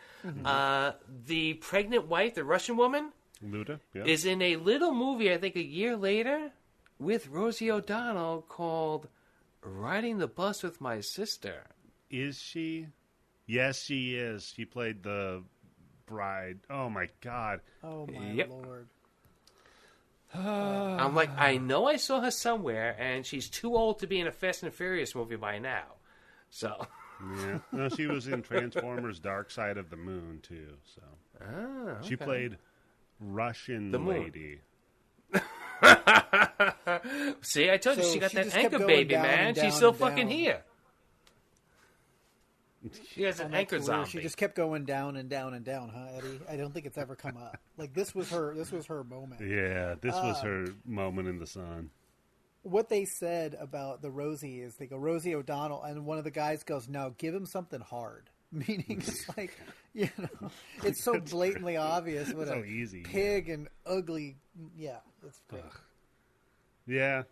The pregnant wife, the Russian woman, Luda? Yeah. is in a little movie, I think a year later, with Rosie O'Donnell called Riding the Bus with My Sister. Is she? Yes, she is. She played the bride. Oh, my God. Oh, my Yep. Lord. I'm like, I know I saw her somewhere, and she's too old to be in a Fast and Furious movie by now. So, Yeah. No, she was in Transformers Dark Side of the Moon, too. So She played Russian The Moon. lady. see, I told you So she got she that just kept anchor going baby, down man. and She's down still and fucking down. here. She has an On that anchor career, zombie. She just kept going down and down and down, huh, Eddie? I don't think it's ever come up. Like this was her moment. Yeah, this was her moment in the sun. What they said about the Rosie is they go Rosie O'Donnell, and one of the guys goes, "No, give him something hard." Meaning it's like, it's so blatantly obvious what So a easy, pig and ugly. Yeah, it's great. Yeah.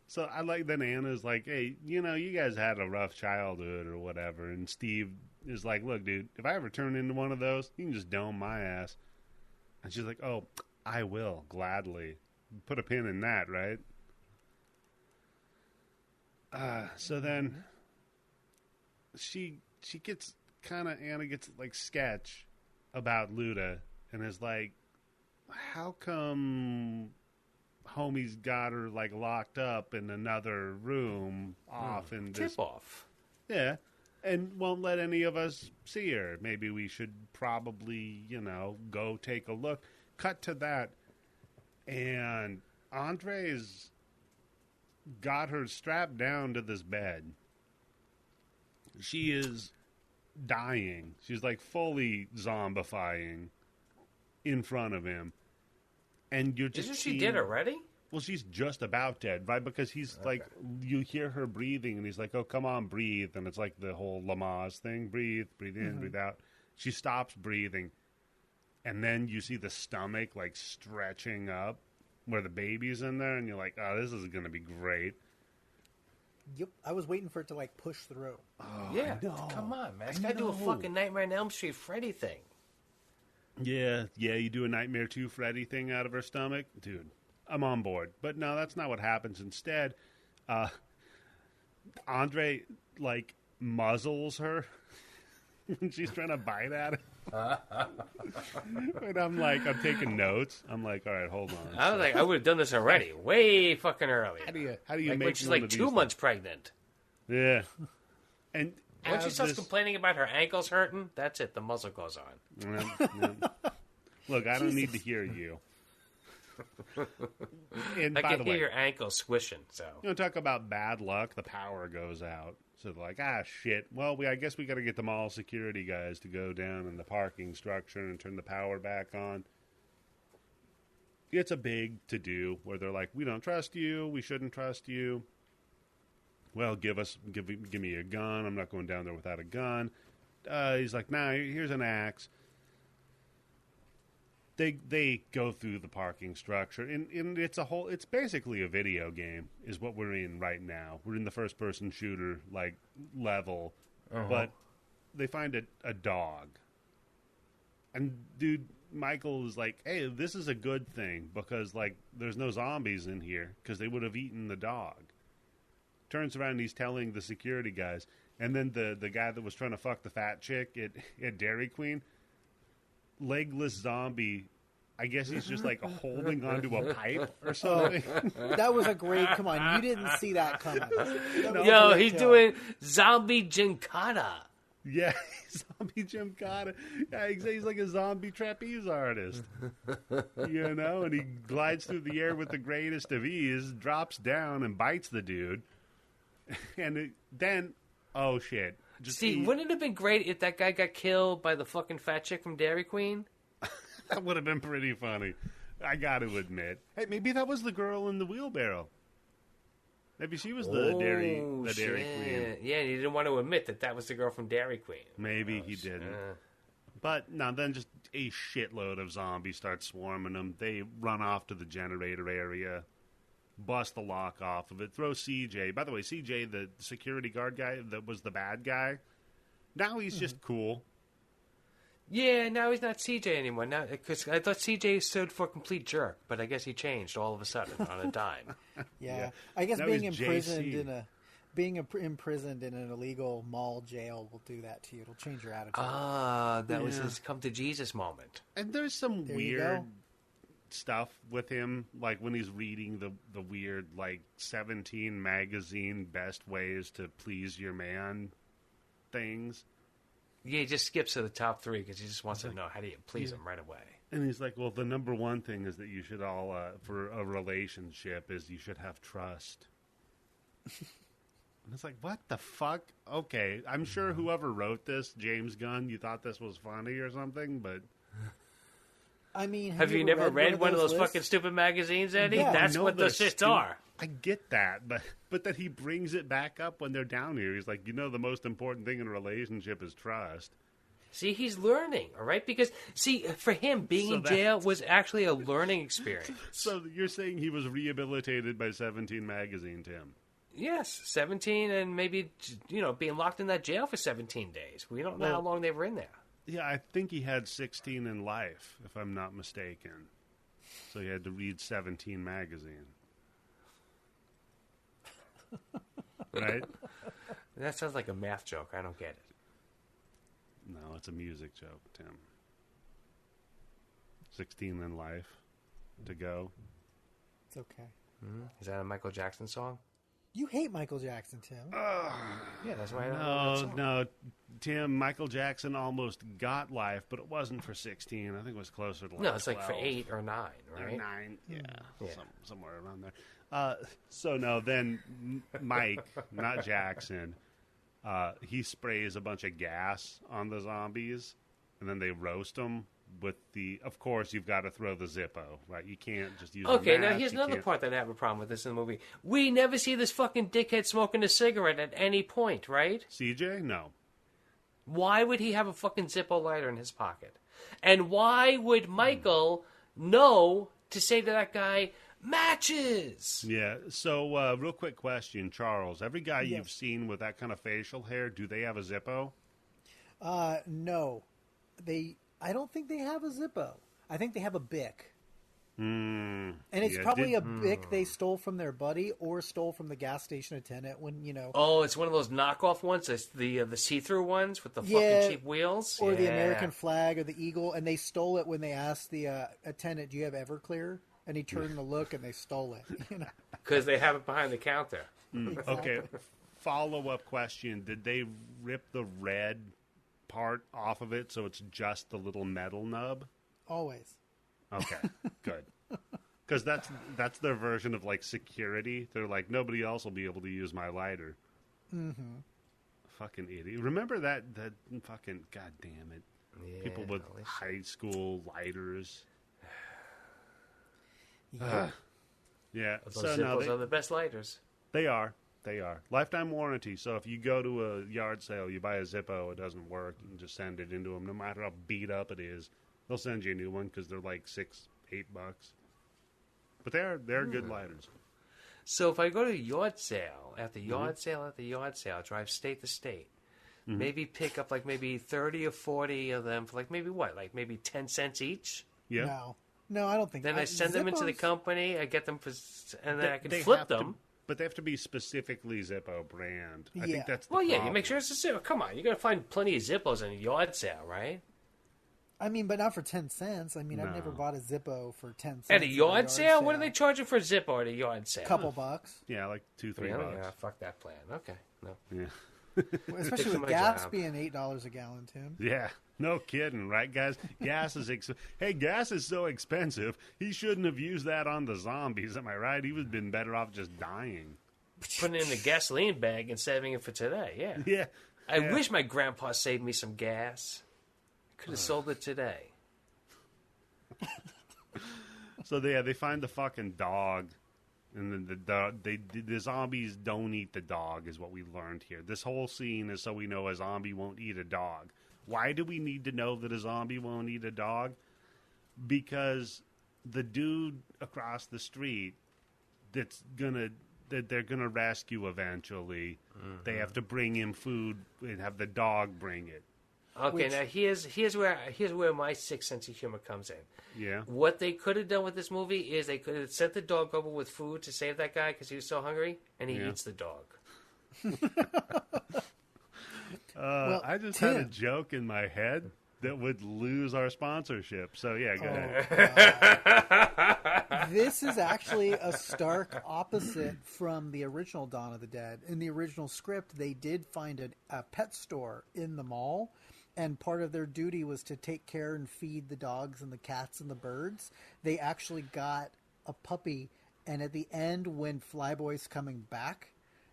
So I like that Anna's like, hey, you guys had a rough childhood or whatever. And Steve is like, look, dude, if I ever turn into one of those, you can just dome my ass. And she's like, oh, I will, gladly. Put a pin in that, right? So then Anna gets like sketch about Luda and is like, how come homie's got her like locked up in another room off in this Tip off. yeah, and won't let any of us see her. Maybe we should probably go take a look. Cut to that, and Andre's got her strapped down to this bed. She is dying. She's like fully zombifying in front of him. And you're just Isn't she dead already? Well, she's just about dead, right? Because he's like, you hear her breathing, and he's like, oh, come on, breathe. And it's like the whole Lamaze thing. Breathe in, breathe out. She stops breathing. And then you see the stomach like stretching up where the baby's in there. And you're like, oh, this is going to be great. Yep, I was waiting for it to like push through. Oh, Yeah. Come on, man. This guy do a fucking Nightmare on Elm Street Freddy thing. Yeah, you do a Nightmare 2 Freddy thing out of her stomach. Dude, I'm on board. But no, that's not what happens. Instead, Andre, like, muzzles her when she's trying to bite at it. And I'm taking notes. I'm like, all right, hold on. I was like, I would have done this already, way fucking early. How do you Like make when she's one like of 2 these months pregnant. Yeah. And When she starts complaining about her ankles hurting, that's it. The muzzle goes on. Look, I don't need to hear you. And I by can the hear way, your ankles swishing. So talk about bad luck. The power goes out. So they're like, shit. Well, I guess we got to get the mall security guys to go down in the parking structure and turn the power back on. It's a big to-do where they're like, we don't trust you. We shouldn't trust you. Well, give me a gun. I'm not going down there without a gun. He's like, nah, here's an axe. They go through the parking structure, and it's basically a video game is what we're in right now. We're in the first person shooter like level, but they find a dog, and dude, Michael is like, hey, this is a good thing because like there's no zombies in here because they would have eaten the dog. Turns around and he's telling the security guys, and then the guy that was trying to fuck the fat chick at Dairy Queen, legless zombie, I guess he's just like holding onto a pipe or something. That was a great, come on, you didn't see that coming. Yo, he's doing zombie gincana. Yeah, zombie gymkhana. Yeah, he's like a zombie trapeze artist. And he glides through the air with the greatest of ease, drops down and bites the dude. And then, oh shit. Wouldn't it have been great if that guy got killed by the fucking fat chick from Dairy Queen? That would have been pretty funny. I got to admit. Hey, maybe that was the girl in the wheelbarrow. Maybe she was the Dairy Queen. Yeah, and he didn't want to admit that was the girl from Dairy Queen. Maybe he didn't. But no, then just a shitload of zombies start swarming them. They run off to the generator area, bust the lock off of it, throw CJ. By the way, CJ, the security guard guy that was the bad guy, now he's just cool. Yeah, now he's not CJ anymore. Now, because I thought CJ stood for complete jerk, but I guess he changed all of a sudden on a dime. Yeah, I guess now being imprisoned in an illegal mall jail will do that to you. It'll change your attitude. That was his come to Jesus moment. And there's some weird stuff with him, like when he's reading the weird like 17 magazine best ways to please your man things. Yeah, he just skips to the top 3 because he just wants to know how do you please him right away. And he's like, well, the number one thing is that you should all, for a relationship, is you should have trust. And it's like, what the fuck? Okay, I'm sure whoever wrote this, James Gunn, you thought this was funny or something, but... I mean, have you never read one of those fucking stupid magazines, Eddie? Yeah, that's what those shits are. I get that, but that he brings it back up when they're down here. He's like, the most important thing in a relationship is trust. See, he's learning, all right? Because, for him, being in jail was actually a learning experience. So you're saying he was rehabilitated by 17 magazine, Tim? Yes, 17 and maybe, being locked in that jail for 17 days. We don't know how long they were in there. Yeah, I think he had 16 in life, if I'm not mistaken. So he had to read 17 magazine. Right? That sounds like a math joke. I don't get it. No, it's a music joke, Tim. 16 in life to go. It's okay. Mm-hmm. Is that a Michael Jackson song? You hate Michael Jackson, Tim. Yeah, that's why I don't know that song. No, Tim, Michael Jackson almost got life, but it wasn't for 16. I think it was closer to 12. It's 12. like for 8 or 9, right? Or 9, yeah. Somewhere around there. So no, then Mike, not Jackson, he sprays a bunch of gas on the zombies, and then they roast them. Of course, you've got to throw the Zippo, right? You can't just use. Okay, now here's another part that I have a problem with this in the movie. We never see this fucking dickhead smoking a cigarette at any point, right? CJ, no. Why would he have a fucking Zippo lighter in his pocket? And why would Michael know to say to that guy, matches? Yeah, so real quick question, Charles. Every guy Yes. you've seen with that kind of facial hair, do they have a Zippo? No. I don't think they have a Zippo. I think they have a Bic. And it's probably a Bic they stole from their buddy or stole from the gas station attendant when, Oh, it's one of those knockoff ones, it's the see-through ones with the fucking cheap wheels? Or the American flag or the eagle, and they stole it when they asked the attendant, do you have Everclear? And he turned to look and they stole it. Because they have it behind the counter. Exactly. Okay, follow-up question. Did they rip the red part off of it so it's just the little metal nub? Always. Okay, good. Because that's their version of, like, security. They're like, nobody else will be able to use my lighter. Mm-hmm. Fucking idiot. Remember that fucking, god damn it. Yeah, People with high school lighters. Yeah. Those So Zippos are the best lighters. They are. Lifetime warranty. So if you go to a yard sale, you buy a Zippo, it doesn't work, you can just send it into them. No matter how beat up it is, they'll send you a new one because they're like $6-8. But they're good lighters. So if I go to a yard sale, after yard sale, drive state to state, maybe pick up like maybe 30 or 40 of them for like maybe what? Like maybe 10 cents each? Yeah. No, I don't think. Then I send them into the company, I get them for, and then I can They flip have them. But they have to be specifically Zippo brand. I Yeah. think that's the Well, yeah, you problem. make sure it's a Zippo. Come on, you're going to find plenty of Zippos in a yard sale, right? I mean, but not for 10 cents. I mean, I've No. never bought a Zippo for 10 cents. At a yard sale? What are they charging for a Zippo at a yard sale? Couple bucks. Yeah, like $2-3 Really? bucks. Yeah, fuck that plan. Okay, no. Yeah. Especially to with my gas job. being $8 a gallon, Tim. Yeah, no kidding, right, guys? Gas is hey, gas is so expensive. He shouldn't have used that on the zombies. Am I right? He would have been better off just dying. Putting it in a gasoline bag and saving it for today, yeah. Yeah, I wish my grandpa saved me some gas. Could have sold it today. So they find the fucking dog, and then the zombies don't eat the dog, is what we learned here. This whole scene is so we know a zombie won't eat a dog. Why do we need to know that a zombie won't eat a dog? Because the dude across the street that they're gonna rescue eventually, they have to bring him food and have the dog bring it. Okay, now here's where my sixth sense of humor comes in. Yeah. What they could have done with this movie is they could have sent the dog over with food to save that guy because he was so hungry, and he eats the dog. I just had a joke in my head that would lose our sponsorship. So yeah, go ahead. This is actually a stark opposite from the original Dawn of the Dead. In the original script, they did find a pet store in the mall, and part of their duty was to take care and feed the dogs and the cats and the birds. They actually got a puppy, and at the end, when Flyboy's coming back,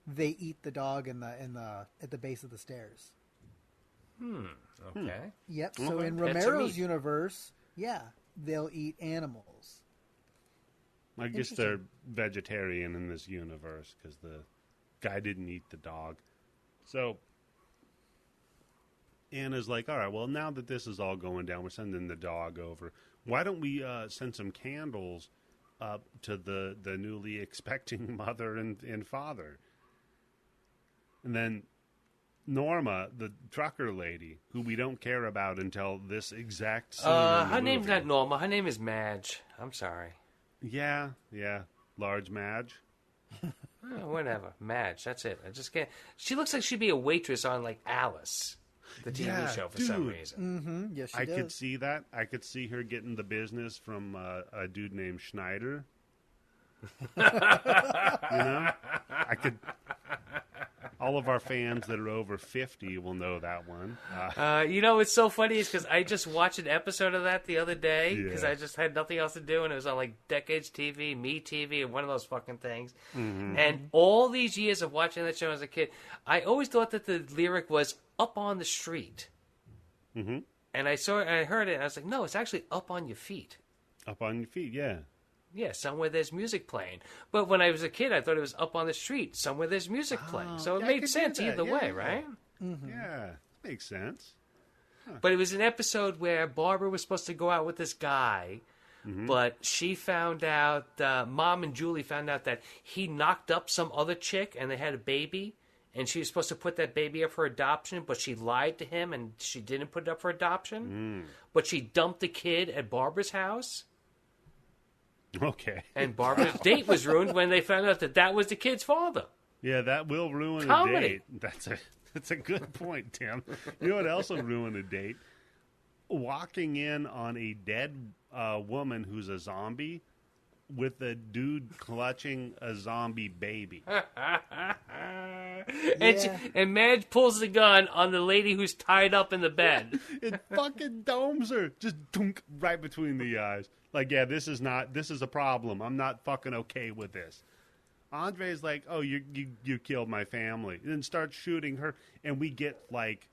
they eat the dog at the base of the stairs. Okay. Yep. So Okay. in Pets are Romero's meat. universe, yeah, they'll eat animals. I guess they're vegetarian in this universe because the guy didn't eat the dog. So Anna's like, all right, well, now that this is all going down, we're sending the dog over. Why don't we send some candles up to the newly expecting mother and father? And then Norma, the trucker lady, who we don't care about until this exact scene. in the Her name's movie. not Norma. Her name is Madge. I'm sorry. Yeah, large Madge. Whatever. Madge. That's it. I just can't. She looks like she'd be a waitress on like Alice, the TV Yeah, show, for some dude. reason. Yes, she I does. could see that. I could see her getting the business from a dude named Schneider. I could. All of our fans that are over 50 will know that one. It's so funny is because I just watched an episode of that the other day because Yeah. I just had nothing else to do, and it was on like Decades TV, Me TV, and one of those fucking things. And all these years of watching that show as a kid, I always thought that the lyric was "up on the street," and I heard it, and I was like, "No, it's actually up on your feet." Up on your feet, yeah. Yeah, somewhere there's music playing. But when I was a kid, I thought it was up on the street, somewhere there's music playing. So it yeah, I made could sense do that, either yeah. way, right? Yeah, makes sense. But it was an episode where Barbara was supposed to go out with this guy, but she found out, Mom and Julie found out that he knocked up some other chick and they had a baby. And she was supposed to put that baby up for adoption, but she lied to him and she didn't put it up for adoption. But she dumped the kid at Barbara's house. Okay. And Barbara's date was ruined when they found out that that was the kid's father. Yeah, that will ruin Comedy. a date. That's a good point, Tim. You know what else will ruin a date? Walking in on a dead woman who's a zombie with a dude clutching a zombie baby. And Madge pulls the gun on the lady who's tied up in the bed. It fucking domes her. Just dunk right between the eyes. Like, yeah, this is a problem. I'm not fucking okay with this. Andre's like, oh, you killed my family. And then starts shooting her. And we get, like...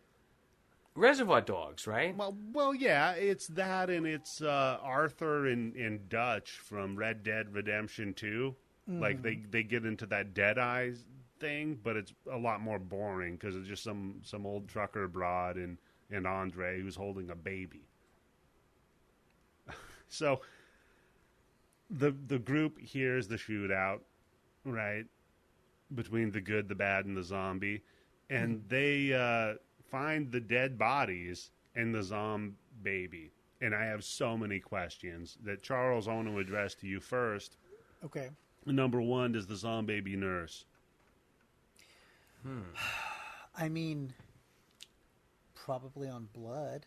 Reservoir Dogs, right? Well, yeah, it's that, and it's Arthur and Dutch from Red Dead Redemption 2. Like, they get into that Deadeye thing, but it's a lot more boring because it's just some old trucker broad and Andre who's holding a baby. So the group hears the shootout, right, between the good, the bad, and the zombie, and they find the dead bodies and the zombie baby. And I have so many questions that, Charles, I want to address to you first. Okay. Number one, does the zombie baby nurse? I mean, probably on blood.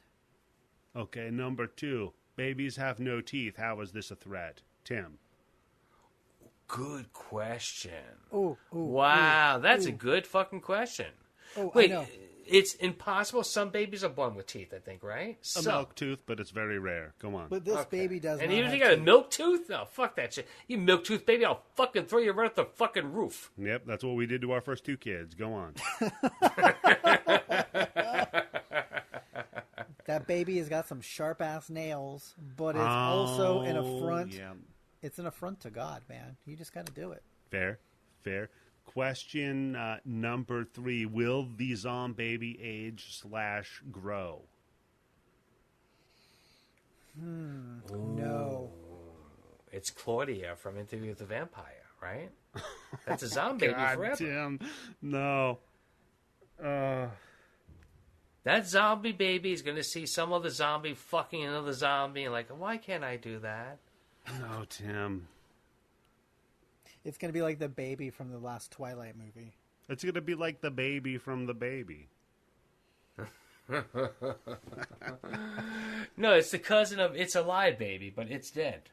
Okay, number two, babies have no teeth. How is this a threat? Tim. Good question. Oh, wow, that's a good fucking question. Oh, wait, I know. it's impossible. Some babies are born with teeth, I think, right? A milk tooth, but it's very rare. Go on. But this baby does and not even if have you got a teeth. milk tooth? No, fuck that shit. You milk tooth baby, I'll fucking throw you right off the fucking roof. Yep, that's what we did to our first two kids. Go on. That baby has got some sharp ass nails, but it's also an affront. Yeah. It's an affront to God, man. You just got to do it. Fair. Question number three, will the zombie baby age/grow? No. It's Claudia from Interview with the Vampire, right? That's a zombie baby God, forever. Tim. No. That zombie baby is going to see some other zombie fucking another zombie and like, why can't I do that? No, Tim. It's going to be like the baby from the last Twilight movie. It's going to be like the baby from the baby. No, it's the cousin of It's Alive Baby, but it's dead.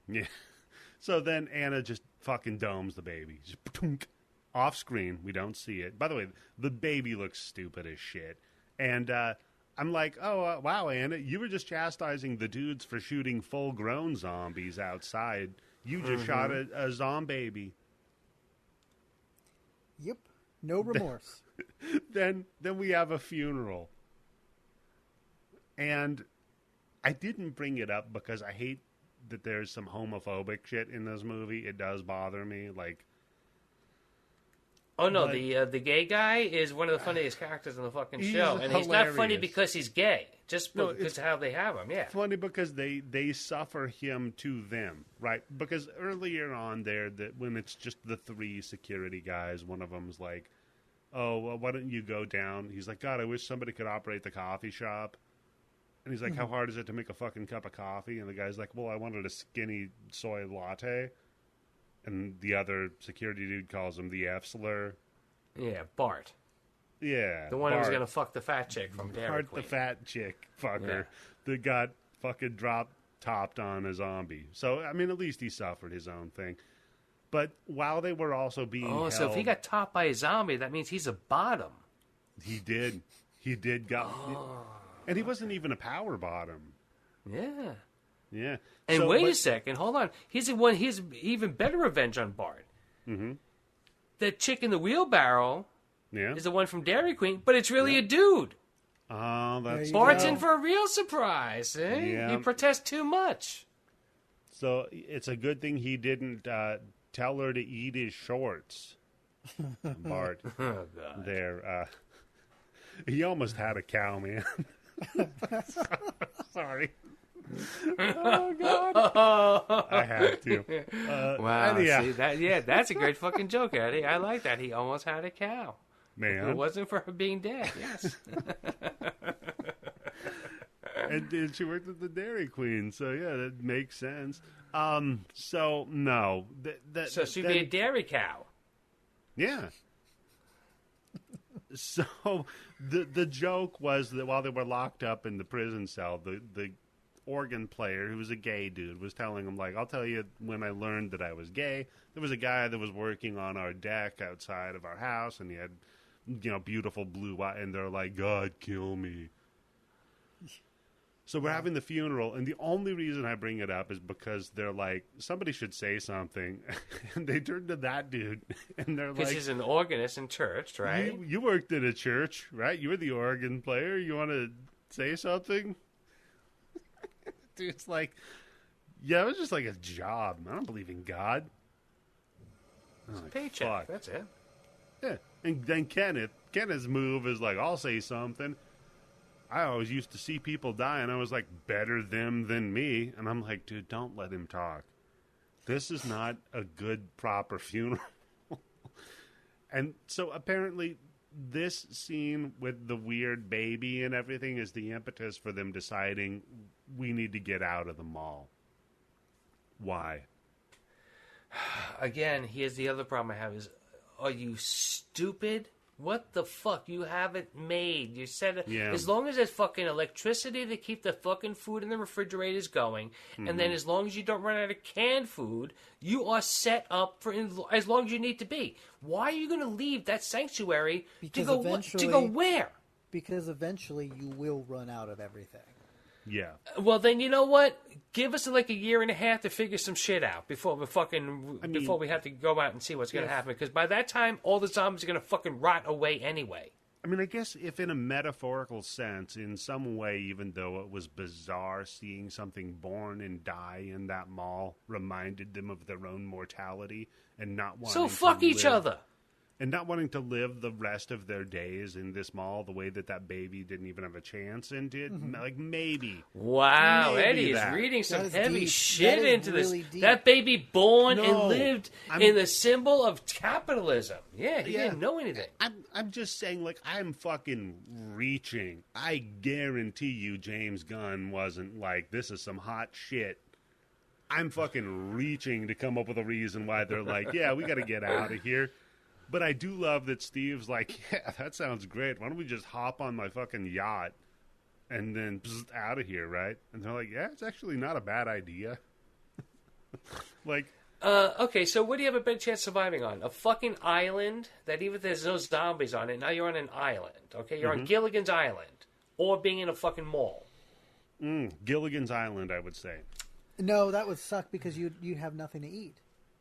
Yeah. So then Anna just fucking domes the baby. Just ptunk. Off screen. We don't see it. By the way, the baby looks stupid as shit. And I'm like, oh, wow, Anna, you were just chastising the dudes for shooting full-grown zombies outside. You just shot a zombie baby. Yep. No remorse. Then we have a funeral. And I didn't bring it up because I hate that there's some homophobic shit in this movie. It does bother me. Like, oh no, but, the gay guy is one of the funniest characters on the fucking show, and he's hilarious. not funny because he's gay, just No, because of how they have him. Yeah, funny because they suffer him to them, right? Because earlier on there, that when it's just the three security guys, one of them's like, oh, well, why don't you go down? He's like, God, I wish somebody could operate the coffee shop. And he's like, how hard is it to make a fucking cup of coffee? And the guy's like, well, I wanted a skinny soy latte. And the other security dude calls him the F slur. yeah, Bart, Yeah. the one who was Bart. gonna fuck the fat chick from Dairy Bart, Queen. the fat chick fucker Yeah. that got fucking topped on a zombie. So, I mean, at least he suffered his own thing. But while they were also being held, So if he got topped by a zombie, that means he's a bottom. He did. And he wasn't even a power bottom. Yeah. Yeah. And So, wait but- a second, hold on. He's even better revenge on Bart. Mm-hmm. That chick in the wheelbarrow Yeah. is the one from Dairy Queen, but it's really a dude. Oh, that's you Bart's go. in for a real surprise. Eh? Yeah. You protest too much. So it's a good thing he didn't tell her to eat his shorts. Bart. Oh, God. There. He almost had a cow, man. Sorry. Oh, God. I had to. Wow. Yeah. See, that's a great fucking joke, Eddie. I like that. He almost had a cow. It Man. wasn't for her being dead, yes. And she worked at the Dairy Queen, so yeah, that makes sense. So no, So she'd be a dairy cow. yeah. So the joke was that while they were locked up in the prison cell, the organ player who was a gay dude was telling him, like, I'll tell you when I learned that I was gay. There was a guy that was working on our deck outside of our house, and he had, beautiful blue eyes, and they're like, God, kill me. So we're having the funeral, and the only reason I bring it up is because they're like, somebody should say something. And they turn to that dude, and they're like... Because he's an organist in church, right? You worked at a church, right? You were the organ player. You want to say something? Dude's like, yeah, it was just like a job. I don't believe in God. It's a paycheck. Fuck. That's it. Yeah. And then Kenneth's move is like, I'll say something. I always used to see people die, and I was like, better them than me. And I'm like, dude, don't let him talk. This is not a good, proper funeral. And so apparently this scene with the weird baby and everything is the impetus for them deciding we need to get out of the mall. Why? Again, here's the other problem I have is, are you stupid? What the fuck? You have it made. You said it. Yeah. As long as there's fucking electricity to keep the fucking food in the refrigerators going, and then as long as you don't run out of canned food, you are set up for as long as you need to be. Why are you going to leave that sanctuary to go where? Because eventually you will run out of everything. Yeah. Well, then you know what? Give us like a year and a half to figure some shit out before we before we have to go out and see what's going to happen. Because by that time, all the zombies are going to fucking rot away anyway. I mean, I guess if in a metaphorical sense, in some way, even though it was bizarre, seeing something born and die in that mall reminded them of their own mortality and not wanting So fuck each other. And not wanting to live the rest of their days in this mall the way that baby didn't even have a chance and did. Like, maybe. Wow, Maybe Eddie that. is reading some That is heavy deep. shit That is into really this. deep. That baby born and No, lived in the symbol of capitalism. Yeah, he didn't know anything. I'm just saying, like, I'm fucking reaching. I guarantee you James Gunn wasn't like, this is some hot shit. I'm fucking reaching to come up with a reason why they're like, yeah, we got to get out of here. But I do love that Steve's like, yeah, that sounds great. Why don't we just hop on my fucking yacht and then out of here, right? And they're like, yeah, it's actually not a bad idea. Like, Okay, so what do you have a better chance surviving on? A fucking island that even if there's no zombies on it, now you're on an island. Okay, you're on Gilligan's Island, or being in a fucking mall. Gilligan's Island, I would say. No, that would suck because you'd have nothing to eat.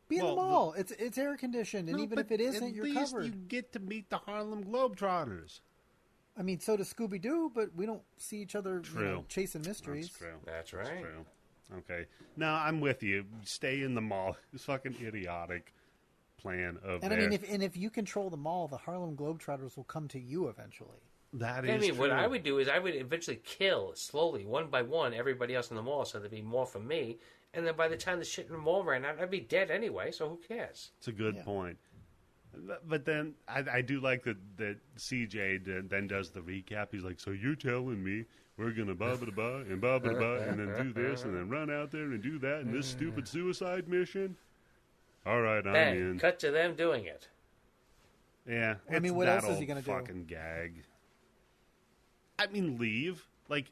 Be in the mall. It's air conditioned, and even if it isn't, you're least covered. you get to meet the Harlem Globetrotters. I mean, so does Scooby Doo, but we don't see each other chasing mysteries. That's true. That's right. That's true. Okay. No, I'm with you. Stay in the mall. It's fucking idiotic plan of And there. I mean, if you control the mall, the Harlem Globetrotters will come to you eventually. That is I mean, true. what I would do is I would eventually kill slowly, one by one, everybody else in the mall, so there'd be more for me. And then by the time the shit in the mall ran out, I'd be dead anyway, so who cares? It's a good point. But then I do like that CJ then does the recap. He's like, so you're telling me we're going to blah-blah-blah and blah-blah-blah and then do this and then run out there and do that and this stupid suicide mission? All right, I'm Bang, in. cut to them doing it. Yeah. I mean, what else is he going to do? Fucking gag. I mean, leave. Like,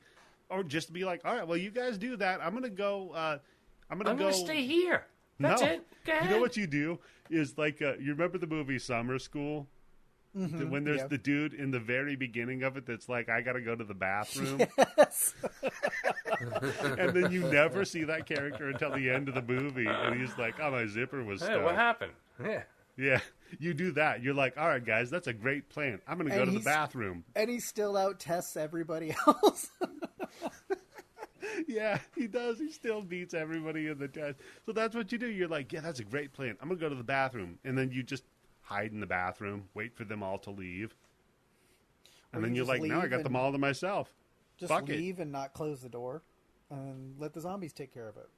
or just be like, all right, well, you guys do that. I'm going to go... I'm going to stay here. That's it. Go ahead. You know what you do is like, you remember the movie Summer School? When there's the dude in the very beginning of it that's like, I got to go to the bathroom. Yes. And then you never see that character until the end of the movie. And he's like, oh, my zipper was stuck. Hey, what happened? Yeah. Yeah, you do that. You're like, all right, guys, that's a great plan. I'm going to go to the bathroom. And he still out-tests everybody else. Yeah, he does. He still beats everybody in the test. So that's what you do. You're like, yeah, that's a great plan. I'm going to go to the bathroom. And then you just hide in the bathroom, wait for them all to leave. And then you're like, now I got them all to myself. Just Fuck leave and not close the door and let the zombies take care of it.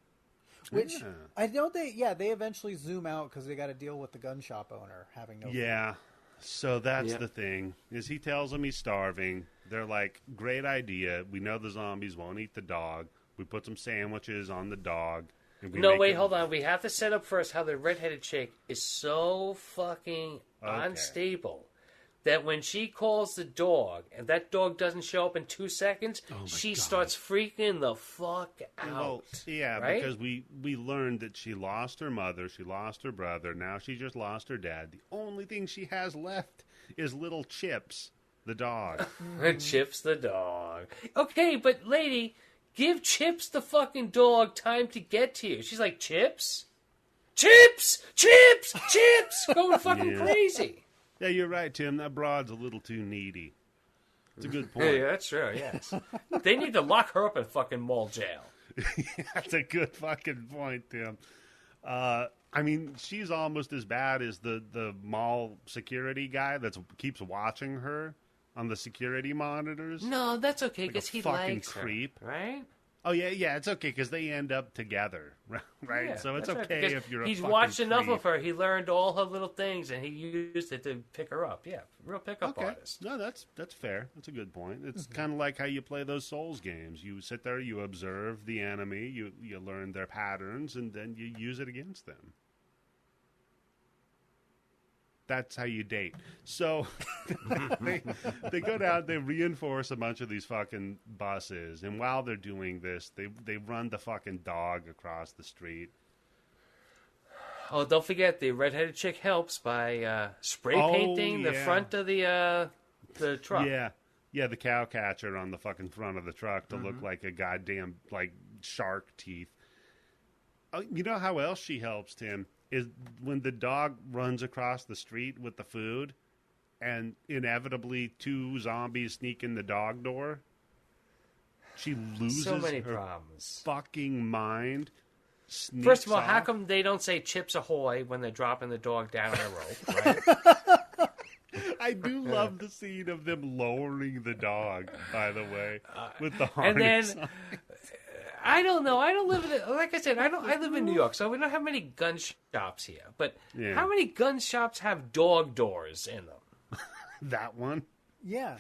Which, I know they eventually zoom out because they got to deal with the gun shop owner having no food. Yeah. So that's the thing, is he tells them he's starving. They're like, great idea. We know the zombies won't eat the dog. We put some sandwiches on the dog. And No, wait, hold on. We have to set up first how the redheaded chick is so fucking unstable. that when she calls the dog and that dog doesn't show up in 2 seconds, she starts freaking the fuck out. Well, yeah, right? because we learned that she lost her mother, she lost her brother, now she just lost her dad. The only thing she has left is little Chips, the dog. Chips the dog. Okay, but lady, give Chips the fucking dog time to get to you. She's like, Chips? Chips! Chips! Chips! Going fucking crazy. Yeah, you're right, Tim. That broad's a little too needy. It's a good point. Yeah, that's true, yes. They need to lock her up in fucking mall jail. That's a good fucking point, Tim. I mean, she's almost as bad as the mall security guy that keeps watching her on the security monitors. No, that's okay, because he likes creep. her, right? Oh, yeah, it's okay, because they end up together, right? Yeah, so it's that's okay right, if you're a he's fucking watched enough creep. of her. He learned all her little things, and he used it to pick her up. Yeah, real pickup artist. No, that's fair. That's a good point. It's kind of like how you play those Souls games. You sit there, you observe the enemy, you learn their patterns, and then you use it against them. That's how you date. So they go down, they reinforce a bunch of these fucking buses, and while they're doing this, they run the fucking dog across the street. Oh, don't forget, the redheaded chick helps by spray painting the front of the truck. Yeah, the cow catcher on the fucking front of the truck to look like a goddamn, like, shark teeth. You know how else she helps, Tim? Is when the dog runs across the street with the food and inevitably 2 zombies sneak in the dog door. She loses so many her problems. fucking mind. First of all, how off. come they don't say Chips Ahoy when they're dropping the dog down a rope, right? I do love the scene of them lowering the dog, by the way, with the And harness. then I don't know. I don't live in like I said. I live in New York, so we don't have many gun shops here. But how many gun shops have dog doors in them? That one. Yeah.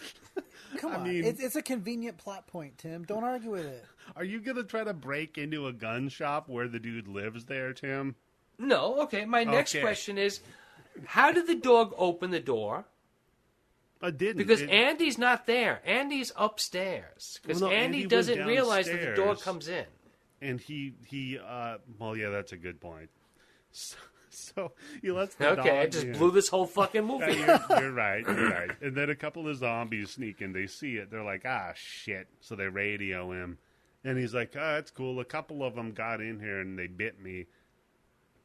Come on. mean- It's a convenient plot point, Tim. Don't argue with it. Are you going to try to break into a gun shop where the dude lives there, Tim? No. Okay. My next Okay. question is, how did the dog open the door? I didn't. Because Andy's not there. Andy's upstairs. Because Well, no, Andy Andy doesn't went realize that the dog downstairs. comes in. And well, yeah, that's a good point. So he lets the dog Okay, I just in. blew this whole fucking movie. You're right. And then a couple of zombies sneak in. They see it. They're like, shit. So they radio him. And he's like, that's cool. A couple of them got in here and they bit me.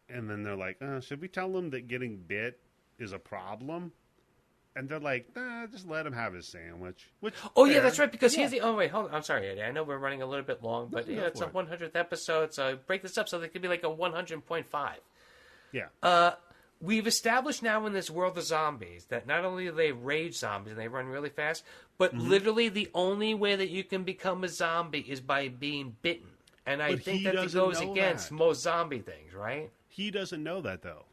And then they're like, should we tell them that getting bit is a problem? And they're like, just let him have his sandwich. Which, Yeah, that's right. Because here's the. Oh wait, hold on. I'm sorry, Eddie. I know we're running a little bit long, but it's a 100th episode, so break this up so there could be like a 100.5. Yeah. We've established now in this world of zombies that not only are they rage zombies and they run really fast, but literally the only way that you can become a zombie is by being bitten. And I But think he that doesn't goes know against that. most zombie things, right? He doesn't know that, though.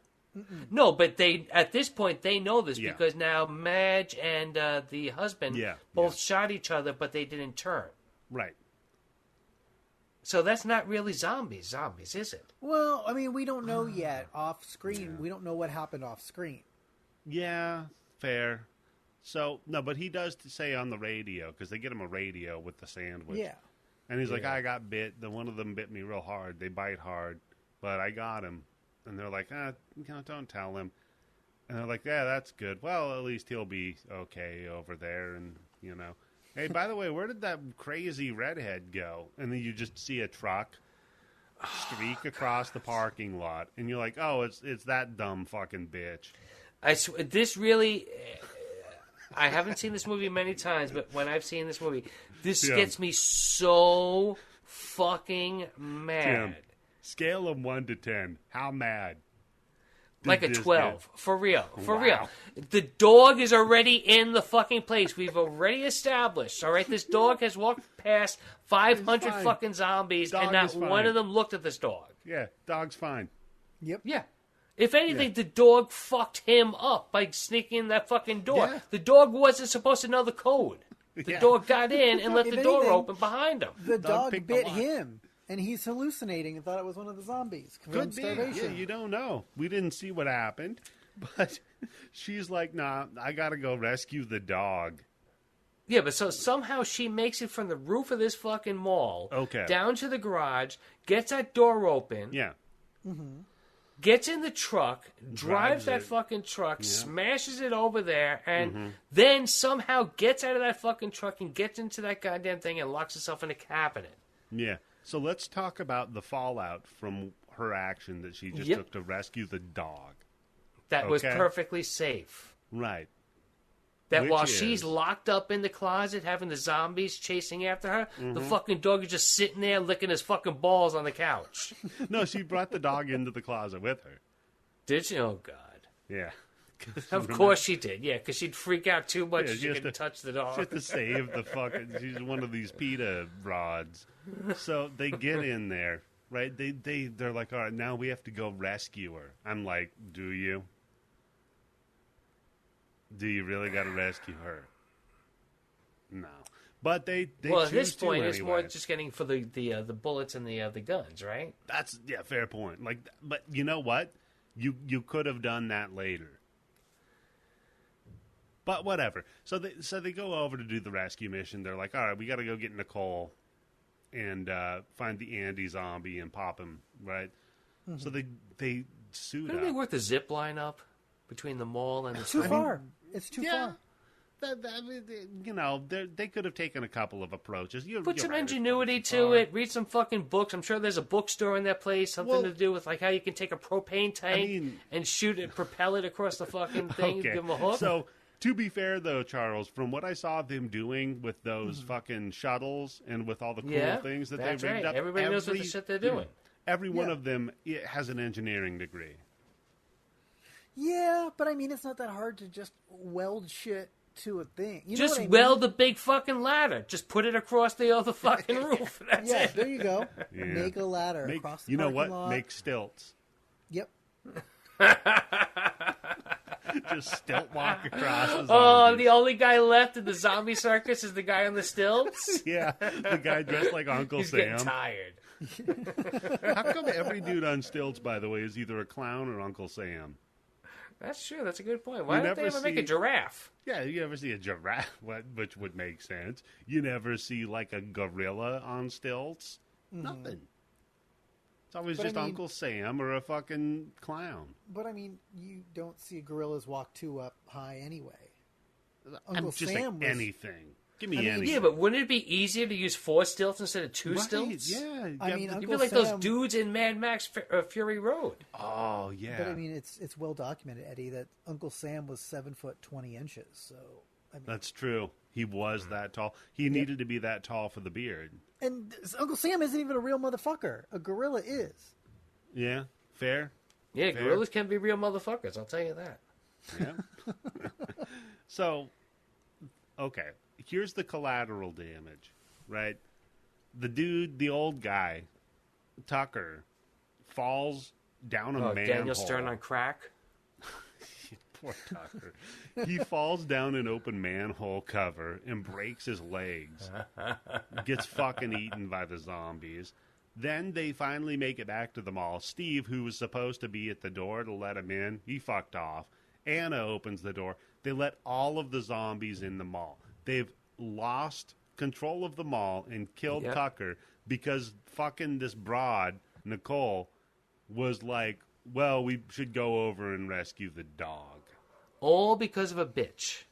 No, but at this point they know this Yeah. because now Madge and the husband both Yeah. shot each other, but they didn't turn. Right. So that's not really zombies, is it? Well, I mean, we don't know yet off screen. Yeah. We don't know what happened off screen. Yeah, fair. So, no, but he does say on the radio, because they get him a radio with the sandwich. Yeah. And he's like, I got bit. One of them bit me real hard. They bite hard, but I got him. And they're like, don't tell him. And they're like, yeah, that's good. Well, at least he'll be okay over there. And, hey, by the way, where did that crazy redhead go? And then you just see a truck streak across the parking lot. And you're like, oh, it's that dumb fucking bitch. This really... I haven't seen this movie many times, but when I've seen this movie, this gets me so fucking mad. Tim, scale of 1 to 10. How mad? Like a 12. For real. For real. The dog is already in the fucking place. We've already established, all right? This dog has walked past 500 fucking zombies, and not one of them looked at this dog. Yeah, dog's fine. Yep. Yeah. If anything, the dog fucked him up by sneaking in that fucking door. Yeah. The dog wasn't supposed to know the code. The dog got in and left If the door anything, open behind him. The dog picked bit the lock. him, and he's hallucinating and thought it was one of the zombies. Could be. Starvation. Yeah, you don't know. We didn't see what happened. But she's like, nah, I gotta go rescue the dog. Yeah, but so somehow she makes it from the roof of this fucking mall down to the garage, gets that door open. Yeah. Gets in the truck, drives that fucking truck, smashes it over there, and then somehow gets out of that fucking truck and gets into that goddamn thing and locks herself in a cabinet. Yeah. So let's talk about the fallout from her action that she just took to rescue the dog. That was perfectly safe. Right. That while she's locked up in the closet having the zombies chasing after her, the fucking dog is just sitting there licking his fucking balls on the couch. No, she brought the dog into the closet with her. Did she? Oh, God. Yeah. Of course she did, yeah, because she'd freak out too much if she couldn't touch the dog. She has to save the fucking... She's one of these PETA rods. So they get in there, right? They're like, all right, now we have to go rescue her. I'm like, do you? Do you really got to rescue her? No. But they well, at choose this point, to it's anyway. more just getting for the bullets and the guns, right? That's fair point. Like, but you know what? You could have done that later. But whatever. So they go over to do the rescue mission. They're like, all right, we got to go get Nicole and find the Andy zombie and pop him, right? So they suit Couldn't up. they work the zip line up between the mall and the Too far. It's too far. You know, they could have taken a couple of approaches. Put some ingenuity to it. Read some fucking books. I'm sure there's a bookstore in that place. Something to do with like how you can take a propane tank and shoot it, propel it across the fucking thing, give them a hook. So, to be fair, though, Charles, from what I saw them doing with those fucking shuttles and with all the cool things that they rigged up, everybody knows what the shit they're doing. Every one of them has an engineering degree. Yeah, but I mean, it's not that hard to just weld shit to a thing. You just know what I mean? weld a big fucking ladder. Just put it across the other fucking roof. That's it. There you go. Yeah. Make a ladder across the You know parking what? lot. Make stilts. Yep. Just stilt walk across the zombies. Oh, the only guy left in the zombie circus is the guy on the stilts? Yeah, the guy dressed like Uncle He's Sam. getting tired. How come every dude on stilts, by the way, is either a clown or Uncle Sam? That's true. That's a good point. Why don't they ever make a giraffe? Yeah, you ever see a giraffe, which would make sense. You never see, like, a gorilla on stilts. Nothing. It's always just Uncle Sam or a fucking clown. But I mean, you don't see gorillas walk too up high anyway. I'm just saying anything. Give me anything. Yeah, but wouldn't it be easier to use 4 stilts instead of 2 stilts? Yeah. I mean, You'd be like those dudes in Mad Max Fury Road. Oh, yeah. But I mean, it's well documented, Eddie, that Uncle Sam was 7'20". So I mean, that's true. He was that tall. He needed to be that tall for the beard. and Uncle Sam isn't even a real motherfucker. A gorilla is. Yeah, fair. Yeah, gorillas can be real motherfuckers. I'll tell you that. Yeah. So, okay. Here's the collateral damage, right? The dude, the old guy, Tucker, falls down a manhole. Daniel Stern on crack? Poor Tucker. He falls down an open manhole cover and breaks his legs. Gets fucking eaten by the zombies. Then they finally make it back to the mall. Steve, who was supposed to be at the door to let him in, he fucked off. Anna opens the door. They let all of the zombies in the mall. They've lost control of the mall and killed Tucker because fucking this broad, Nicole, was like, well, we should go over and rescue the dog. All because of a bitch.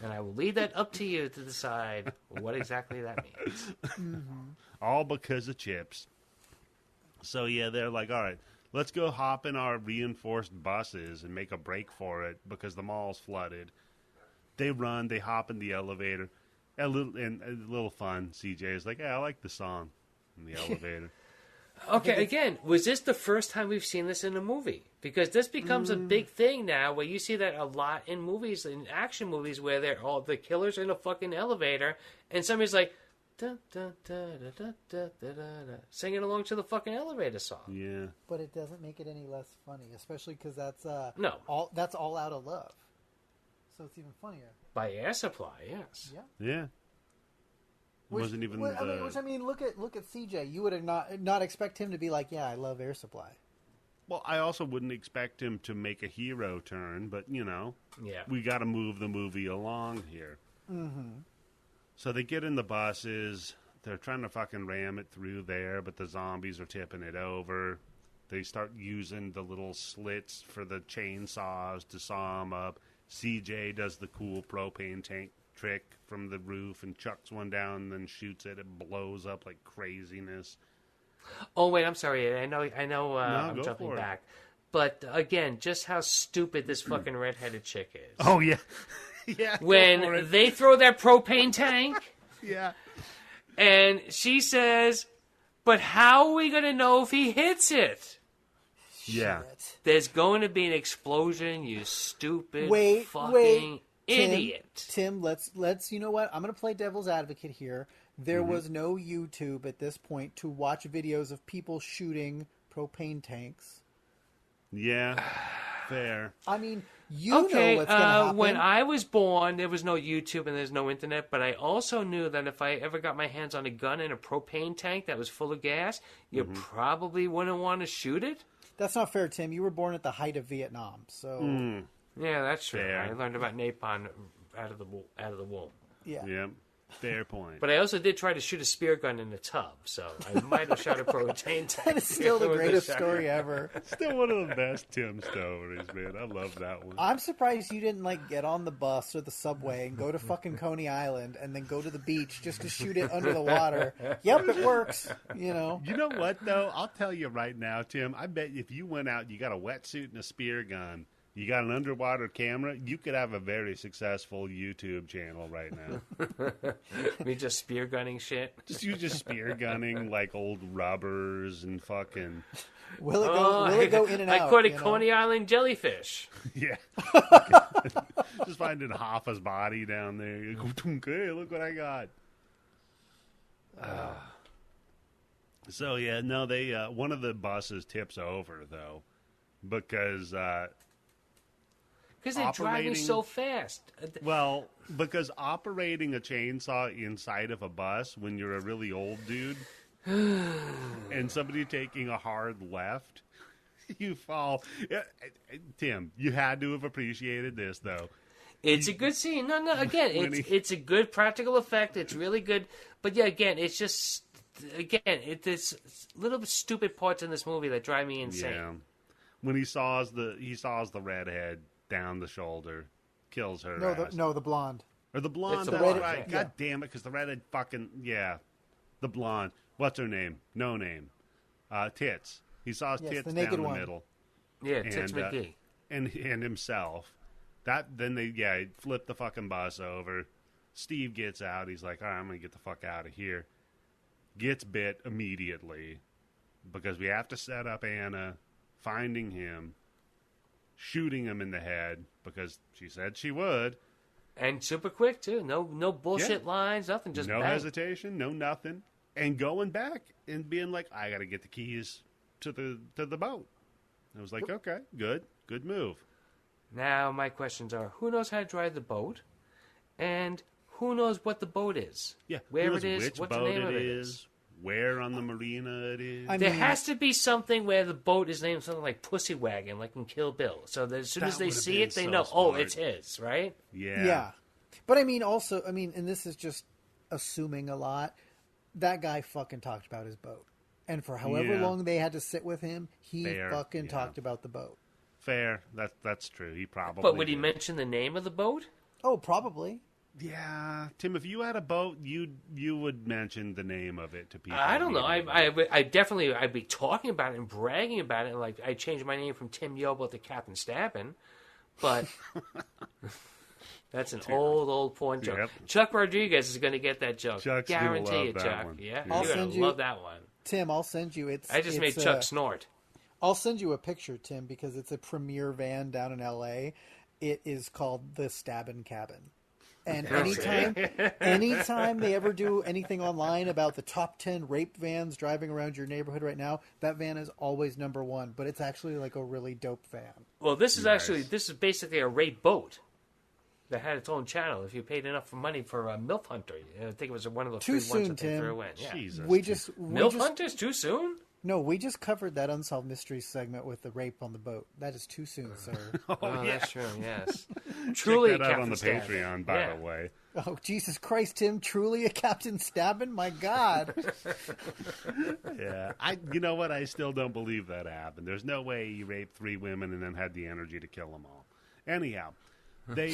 And I will leave that up to you to decide what exactly that means. All because of chips. So, yeah, they're like, all right, let's go hop in our reinforced buses and make a break for it because the mall's flooded. They run, they hop in the elevator. A little fun. CJ is like, yeah, I like the song in the elevator. Okay, again, was this the first time we've seen this in a movie? Because this becomes a big thing now, where you see that a lot in movies, in action movies, where they're all the killers in a fucking elevator, and somebody's like, da, da, da, da, da, da, da, da, singing along to the fucking elevator song. Yeah. But it doesn't make it any less funny, especially because that's No. all out of love. So it's even funnier. By Air Supply, yes. Yeah. Yeah. Wasn't even Look at CJ. You would have not expect him to be like, yeah, I love Air Supply. Well, I also wouldn't expect him to make a hero turn, but, we got to move the movie along here. Mm-hmm. So they get in the buses. They're trying to fucking ram it through there, but the zombies are tipping it over. They start using the little slits for the chainsaws to saw them up. CJ does the cool propane tank trick from the roof and chucks one down and then shoots it. It blows up like craziness. Oh, wait, I'm sorry. I know. I'm go jumping for it. back. But, again, just how stupid this fucking redheaded chick is. Oh, yeah. Yeah. When they throw that propane tank, yeah. and she says, but how are we going to know if he hits it? Yeah. Shit. There's going to be an explosion, you stupid fucking Wait, idiot. Tim, let's you know what? I'm going to play devil's advocate here. There was no YouTube at this point to watch videos of people shooting propane tanks. Yeah. Fair. I mean, know what's going to happen. When I was born, there was no YouTube and there's no internet, but I also knew that if I ever got my hands on a gun in a propane tank that was full of gas, you probably wouldn't want to shoot it. That's not fair, Tim. You were born at the height of Vietnam, so Yeah, that's true. Fair. I learned about napalm out of the womb. yeah. Yeah. Fair point. But I also did try to shoot a spear gun in a tub, so I might have shot a propane tank. That is still the with a greatest shotgun. story ever. Still one of the best Tim stories, man. I love that one. I'm surprised you didn't get on the bus or the subway and go to fucking Coney Island and then go to the beach just to shoot it under the water. Yep, it works. You know what, though? I'll tell you right now, Tim. I bet if you went out, you got a wetsuit and a spear gun, you got an underwater camera, you could have a very successful YouTube channel right now. Me just spear gunning shit. You just spear gunning like old rubbers and fucking Will it go in and out? I caught a Coney Island jellyfish. yeah. Just finding Hoffa's body down there. You go, hey, look what I got. So yeah, no, they one of the buses tips over though because they're driving so fast. Well, because operating a chainsaw inside of a bus when you're a really old dude and somebody taking a hard left, you fall. Tim, you had to have appreciated this, though. It's a good scene. No, again, it's a good practical effect. It's really good. But yeah, again, it's just, there's little stupid parts in this movie that drive me insane. Yeah. When he saws the redhead down the shoulder, kills her. The blonde. Or the blonde, It's the that's blonde, right. yeah. God damn it, because the redhead fucking, the blonde. What's her name? No name. Tits. He saw his tits the down naked the one. middle. Yeah, Tits McGee. And himself. Then they flip the fucking bus over. Steve gets out. He's like, all right, I'm going to get the fuck out of here. Gets bit immediately because we have to set up Anna finding him, shooting him in the head because she said she would. And super quick, too. No bullshit lines, nothing. Just no bang. hesitation, no nothing. And going back and being like, I got to get the keys to the boat. I was like, okay, good move. Now, my questions are, who knows how to drive the boat? And who knows what the boat is? Yeah, Where who it knows is, which what the boat name of it is, is. where on the marina it is. There has to be something where the boat is named something like Pussy Wagon, like in Kill Bill. So that as soon as That they would've see been it, they so know, smart. it's his, right? Yeah. But and this is just assuming a lot, that guy fucking talked about his boat. And for however long they had to sit with him, he talked about the boat. Fair. That's true. He probably But would he did. mention the name of the boat? Oh, probably. Yeah. Tim, if you had a boat, you would mention the name of it to people. I don't know. immediately. I definitely, I'd be talking about it and bragging about it. Like, I changed my name from Tim Yobo to Captain Stabbin'. But that's an old porn joke. Yep. Chuck Rodriguez is going to get that joke. Chuck's gonna Guarantee love it, that Chuck. one. Yeah, I'll you're going send to you- love that one. Tim, I'll send you. I just made Chuck snort. I'll send you a picture, Tim, because it's a premier van down in L.A. It is called the Stabbin' Cabin. And anytime they ever do anything online about the top 10 rape vans driving around your neighborhood right now, that van is always number one. But it's actually like a really dope van. Well, this is Nice. this is basically a rape boat that had its own channel. If you paid enough money for a MILF Hunter, I think it was one of those Too free ones soon, that they Tim. threw in. Yeah. Jesus. We MILF Hunters too soon? No, we just covered that Unsolved Mysteries segment with the rape on the boat. That is too soon, sir. Oh, that's true. Yes. Check Truly, that out Captain on the Stab. Patreon, by Yeah. the way. Oh, Jesus Christ, Tim! Truly a Captain Stabbin'? My God! Yeah, you know what? I still don't believe that happened. There's no way he raped 3 women and then had the energy to kill them all. Anyhow, they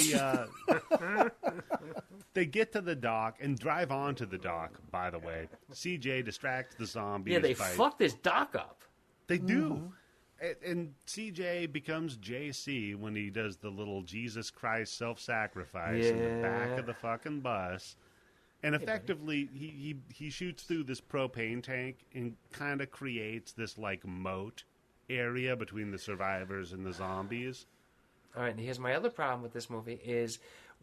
they get to the dock and drive onto the dock. By the way, CJ distracts the zombies. Yeah, they by, fucked this dock up. They do. And CJ becomes JC when he does the little Jesus Christ self-sacrifice in the back of the fucking bus. And effectively, he shoots through this propane tank and kind of creates this, like, moat area between the survivors and the zombies. All right, and here's my other problem with this movie is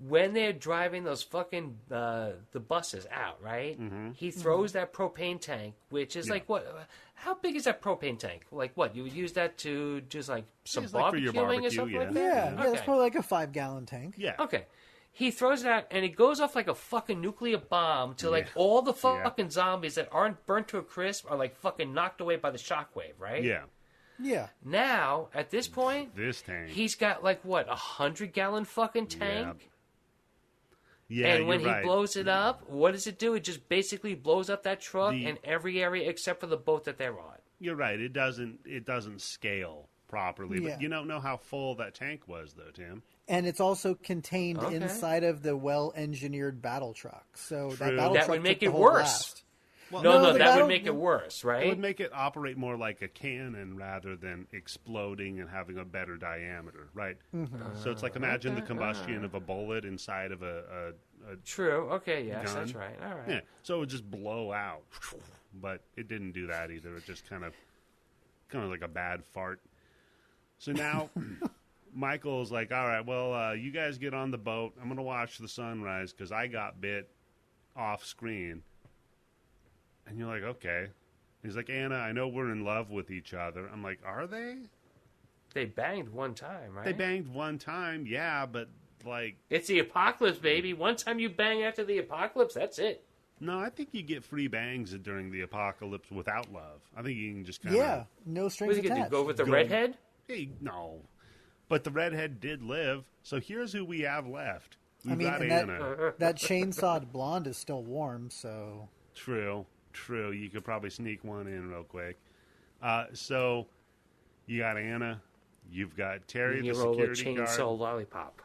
when they're driving those fucking the buses out, right? Mm-hmm. He throws that propane tank, which is like what? How big is that propane tank? Like what? You would use that to just like some It's like for your barbecuing or barbecue, something yeah. like that? Yeah, Okay. that's probably like a 5-gallon tank. Yeah. Okay. He throws it out, and it goes off like a fucking nuclear bomb to like all the fucking zombies that aren't burnt to a crisp are like fucking knocked away by the shockwave, right? Yeah. Yeah. Now, at this point, This tank. he's got like what, 100-gallon fucking tank? Yeah, And when you're he right. blows it up, what does it do? It just basically blows up that truck The- in every area except for the boat that they're on. You're right. It doesn't scale properly. Yeah. But you don't know how full that tank was, though, Tim. And it's also contained Okay. inside of the well-engineered battle truck. So True. that battle That truck would make took it the whole worse. blast. No, no, the that battle- would make it worse, It right? would make it operate more like a cannon rather than exploding and having a better diameter, right? So it's like imagine the combustion of a bullet inside of a True. Okay, yes, gun. that's right. All right. Yeah, so it would just blow out. But it didn't do that either. It just kind of like a bad fart. So now Michael's like, all right, well, you guys get on the boat. I'm going to watch the sunrise because I got bit off screen. And you're like, okay. He's like, Anna, I know we're in love with each other. I'm like, are they? They banged one time, right? They banged one time, yeah, but like, It's the apocalypse, baby. One time you bang after the apocalypse, that's it. no, I think you get free bangs during the apocalypse without love. I think you can just kind of. Yeah, no What strings do you get to attached. go with the Go- redhead? Hey, no. But the redhead did live, so here's who we have left. We've I mean, got and Anna. that chainsawed blonde is still warm, so... True. You could probably sneak one in real quick. So you got Anna. You've got Terry, You the roll a security guard. chainsaw lollipop.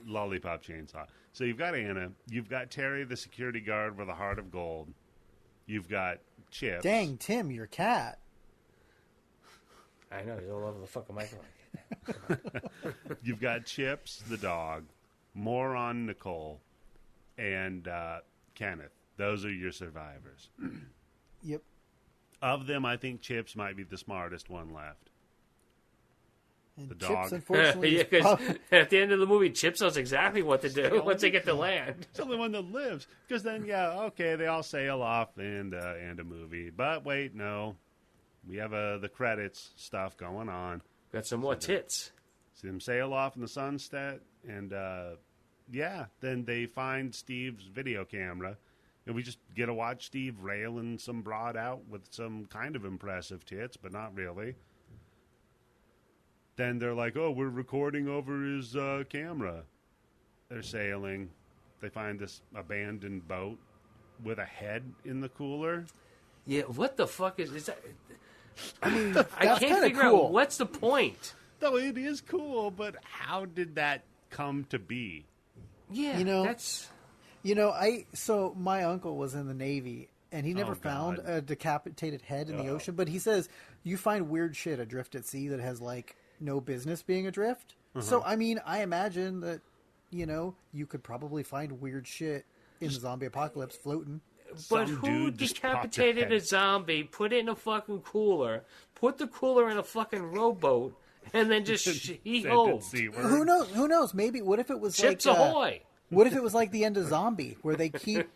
Lollipop chainsaw. So you've got Anna. You've got Terry, the security guard with a heart of gold. You've got Chips. Dang, Tim, your cat. I know, he's all over the fucking microphone. You've got Chips, the dog. Moron Nicole. And Kenneth. Those are your survivors. Yep. Of them, I think Chips might be the smartest one left. And The Chips, dog. unfortunately, Yeah, is because prob- at the end of the movie, Chips knows exactly what to do once they get to land. It's the only one that lives. Because then, yeah, okay, they all sail off and a movie. But wait, no. We have the credits stuff going on. Got some more tits. See them sail off in the sunset. And, yeah, then they find Steve's video camera. And we just get to watch Steve railing some broad out with some kind of impressive tits, but not really. Then they're like, oh, we're recording over his camera. They're sailing. They find this abandoned boat with a head in the cooler. Yeah, what the fuck is that? I mean, I that's can't kind of figure cool. out what's the point. No, it is cool, but how did that come to be? Yeah, You know, that's... So my uncle was in the Navy, and he never Oh, found God. a decapitated head in the ocean. But he says you find weird shit adrift at sea that has like no business being adrift. So I mean, I imagine that you could probably find weird shit in the zombie apocalypse floating. But Some who dude just popped a decapitated head. a zombie, put it in a fucking cooler, put the cooler in a fucking rowboat, and then just Sent he-ho. it seaward. Who knows? Who knows? Maybe what if it was Chips like ahoy! what if it was like the end of Zombie, where they keep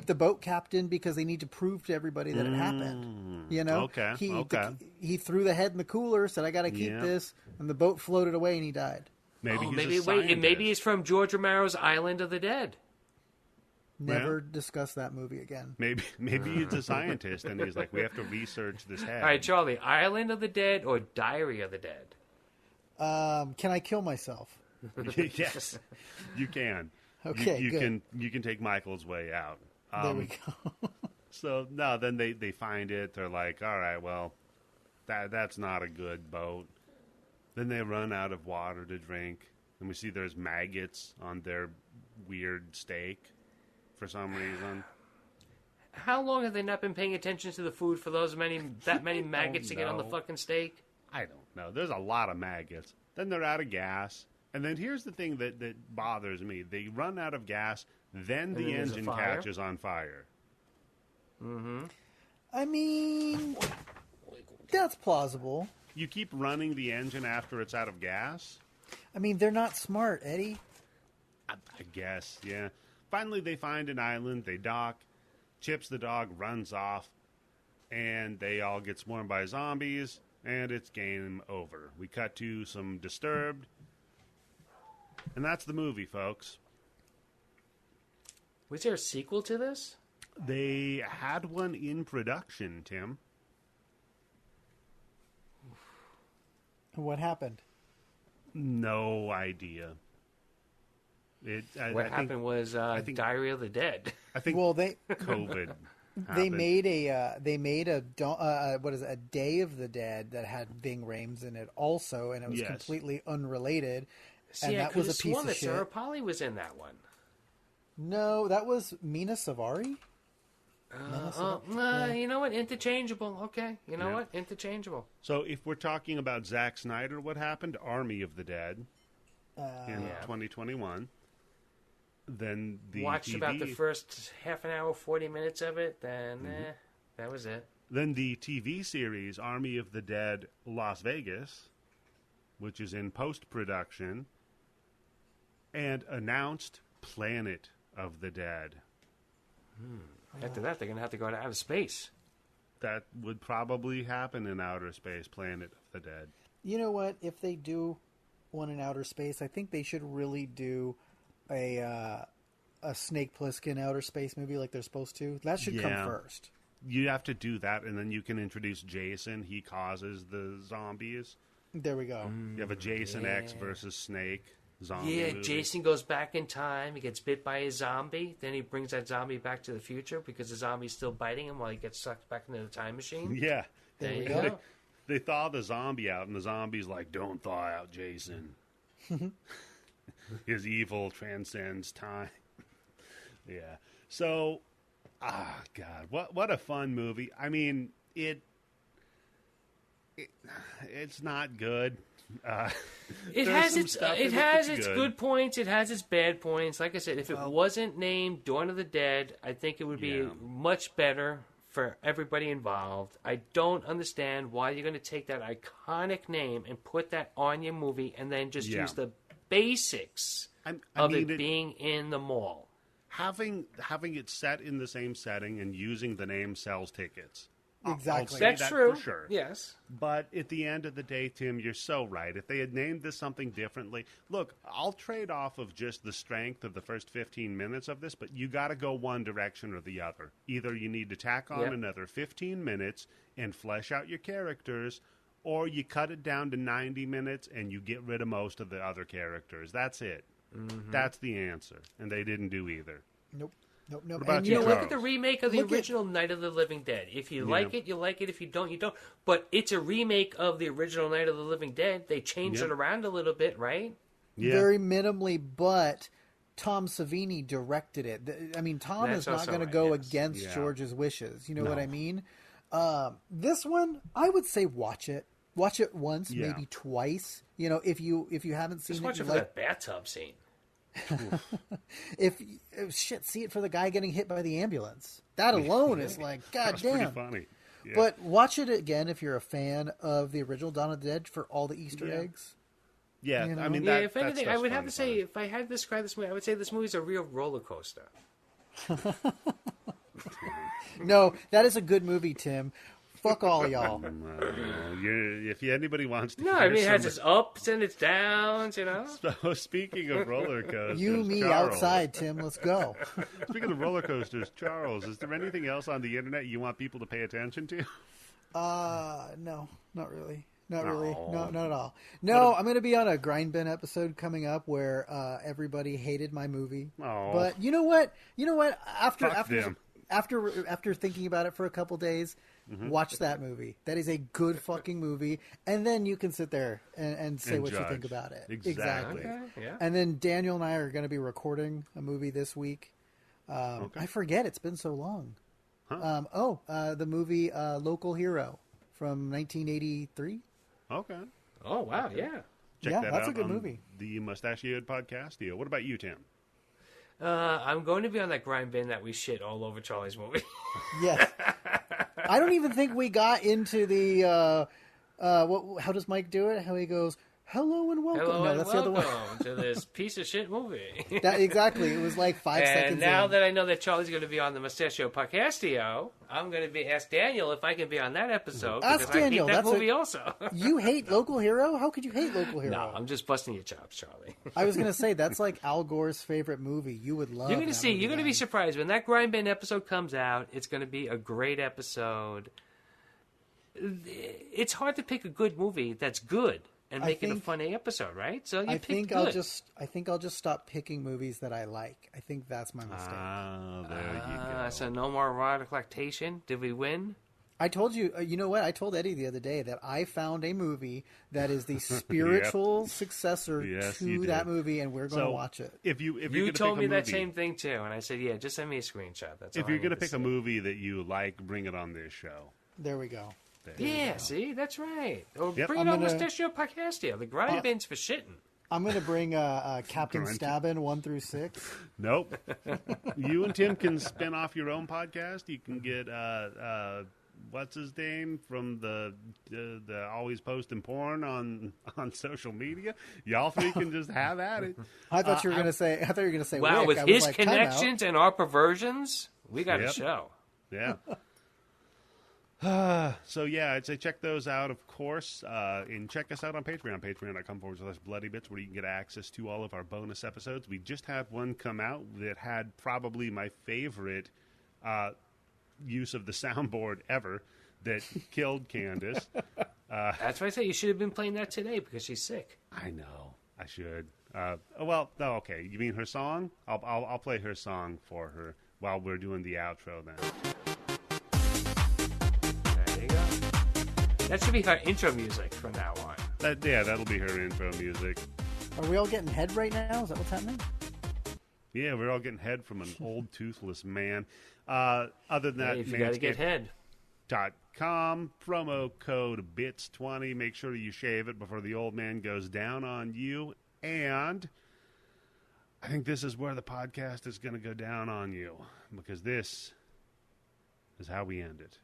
the boat captain because they need to prove to everybody that it happened. Okay, okay. He threw the head in the cooler, said, "I got to keep Yeah. this," and the boat floated away, and he died. Maybe Oh, he's maybe a wait, maybe scientist. he's from George Romero's Island of the Dead. Never discuss that movie again. Maybe he's a scientist, and he's like, we have to research this head. All right, Charlie, Island of the Dead or Diary of the Dead? Can I kill myself? Yes, you can. Okay, you good. You can take Michael's way out. There we go. So no, then they find it. They're like, all right, well, that's not a good boat. Then they run out of water to drink, and we see there's maggots on their weird steak for some reason. How long have they not been paying attention to the food for that many maggots to get on the fucking steak? I don't know. There's a lot of maggots. Then they're out of gas. And then here's the thing that bothers me. They run out of gas, then the engine catches on fire. Mm-hmm. I mean, that's plausible. You keep running the engine after it's out of gas? I mean, they're not smart, Eddie. I guess, yeah. Finally, they find an island. They dock. Chips the dog runs off. And they all get swarmed by zombies. And it's game over. We cut to some Disturbed. And that's the movie, folks. Was there a sequel to this? They had one in production, Tim. What happened? No idea. What happened was Diary of the Dead. I think Well, they COVID. they made a what is it, a Day of the Dead that had Ving Rhames in it also, and it was Yes. completely unrelated. See, and I that could was have a piece sworn of that shit. Sarah Polly was in that one. No, that was Mina Savari. You know what? Interchangeable. Okay. You know Yeah. what? Interchangeable. So if we're talking about Zack Snyder, what happened? Army of the Dead in 2021. Then the Watched TV, about the first half an hour, 40 minutes of it, then that was it. Then the TV series Army of the Dead Las Vegas, which is in post-production, and announced Planet of the Dead. After that, they're going to have to go to outer space. That would probably happen in outer space, Planet of the Dead. You know what? If they do one in outer space, I think they should really do a Snake Plissken outer space movie like they're supposed to. That should come first. You have to do that, and then you can introduce Jason. He causes the zombies. There we go. You have a Jason X versus Snake zombie movie. Jason goes back in time. He gets bit by a zombie. Then he brings that zombie back to the future because the zombie's still biting him while he gets sucked back into the time machine. Yeah. There you go. go. They thaw the zombie out, and the zombie's like, don't thaw out Jason. His evil transcends time. Yeah. So, God, what a fun movie. I mean, it's not good. It has its good points. It has its bad points. Like I said, if it wasn't named Dawn of the Dead, I think it would be much better for everybody involved. I don't understand why you're going to take that iconic name and put that on your movie and then just use the basics of it being in the mall. Having it set in the same setting and using the name sells tickets. Exactly. I'll say That's that true. for sure. Yes. But at the end of the day, Tim, you're so right. If they had named this something differently, look, I'll trade off of just the strength of the first 15 minutes of this, but you got to go one direction or the other. Either you need to tack on another 15 minutes and flesh out your characters, or you cut it down to 90 minutes and you get rid of most of the other characters. That's it. Mm-hmm. That's the answer. And they didn't do either. Nope. What about And you, Look Charles? at the remake of the original Night of the Living Dead. If you like it, you like it. If you don't, you don't. But it's a remake of the original Night of the Living Dead. They changed it around a little bit, right? Yeah. Very minimally, but Tom Savini directed it. I mean, Tom That's is not also going to right, go yes. against George's wishes. You know what I mean? This one, I would say watch it. Watch it once, maybe twice. You know, if you haven't seen Just it, watch you it for like, that bathtub scene. see it for the guy getting hit by the ambulance. That alone is like, God That's damn. pretty funny. Yeah. But watch it again if you're a fan of the original Dawn of the Dead for all the Easter eggs. Yeah, You know? I mean, Yeah, that, if that anything, I stuff's would have to funny. say, if I had to describe this movie, I would say this movie is a real roller coaster. No, that is a good movie, Tim. Fuck all y'all. If anybody wants to, No, I mean it has its ups and its downs, you know. So, speaking of roller coasters, You, me, Charles, outside, Tim. Let's go. Speaking of roller coasters, Charles, is there anything else on the internet you want people to pay attention to? No, not really. Not really. No. No, not at all. No, I'm going to be on a Grind Bin episode coming up where everybody hated my movie. Oh. But you know what? Fuck them. After thinking about it for a couple days, watch that movie. That is a good fucking movie, and then you can sit there and say what you think about it. Exactly. Okay, yeah. And then Daniel and I are going to be recording a movie this week. I forget. It's been so long. Huh? The movie Local Hero from 1983. Okay. Oh wow, yeah. Check Yeah, that that's out a good on movie. The Mustachioed Podcast. What about you, Tim? I'm going to be on that Grind Bin that we shit all over Charlie's movie. Yes. I don't even think we got into the how does Mike do it? How he goes, "Hello and welcome." Hello No, and that's the other one. welcome to this piece of shit movie. Exactly. It was like 5 seconds. And now in. that I know that Charlie's going to be on the Mustachio Podcastio, I'm going to be ask Daniel if I can be on that episode. Ask because Daniel, I hate that that's movie also. You hate Local Hero? How could you hate Local Hero? No, I'm just busting your chops, Charlie. I was going to say that's like Al Gore's favorite movie. You would love. You're going to that see. movie You're going to be then. surprised when that Grind Bin episode comes out. It's going to be a great episode. It's hard to pick a good movie that's good and make it a funny episode, right? So you I pick think good. I think I'll just stop picking movies that I like. I think that's my mistake. There you go. So no more erotic lactation. Did we win? I told you, you know what? I told Eddie the other day that I found a movie that is the spiritual successor Yes, to you that did. movie, and we're going to watch it. If you're You gonna told pick me a that movie, same thing too, and I said, "Yeah, just send me a screenshot." That's If all you're I going to need pick say. a movie that you like, bring it on this show. There we go. Yeah, see, that's right. Or Yep. bring it I'm on gonna- Mustachio Podcastio. The Grind Bin's for shitting. I'm going to bring Captain Grunt. Stabbin 1 through 6. Nope. You and Tim can spin off your own podcast. You can get what's his name from the always posting porn on social media. Y'all three can just have at it. I thought you were going to say. I thought you were going to say. Wow, Wick. with I was his like, time out. connections and our perversions, we got Yep. a show. Yeah. So yeah, I'd say check those out, of course, and check us out on Patreon, patreon.com/bloodybits, where you can get access to all of our bonus episodes. We just had one come out that had probably my favorite use of the soundboard ever that killed Candice. That's why I say you should have been playing that today because she's sick. I know, I should. Okay. You mean her song? I'll play her song for her while we're doing the outro then. There you go. That should be her intro music from now on. That'll be her intro music. Are we all getting head right now? Is that what's happening? Yeah, we're all getting head from an old toothless man. Other than that, Hey, if you got to get head. manscaped.com, promo code BITS20. Make sure you shave it before the old man goes down on you. And I think this is where the podcast is going to go down on you, because this is how we end it.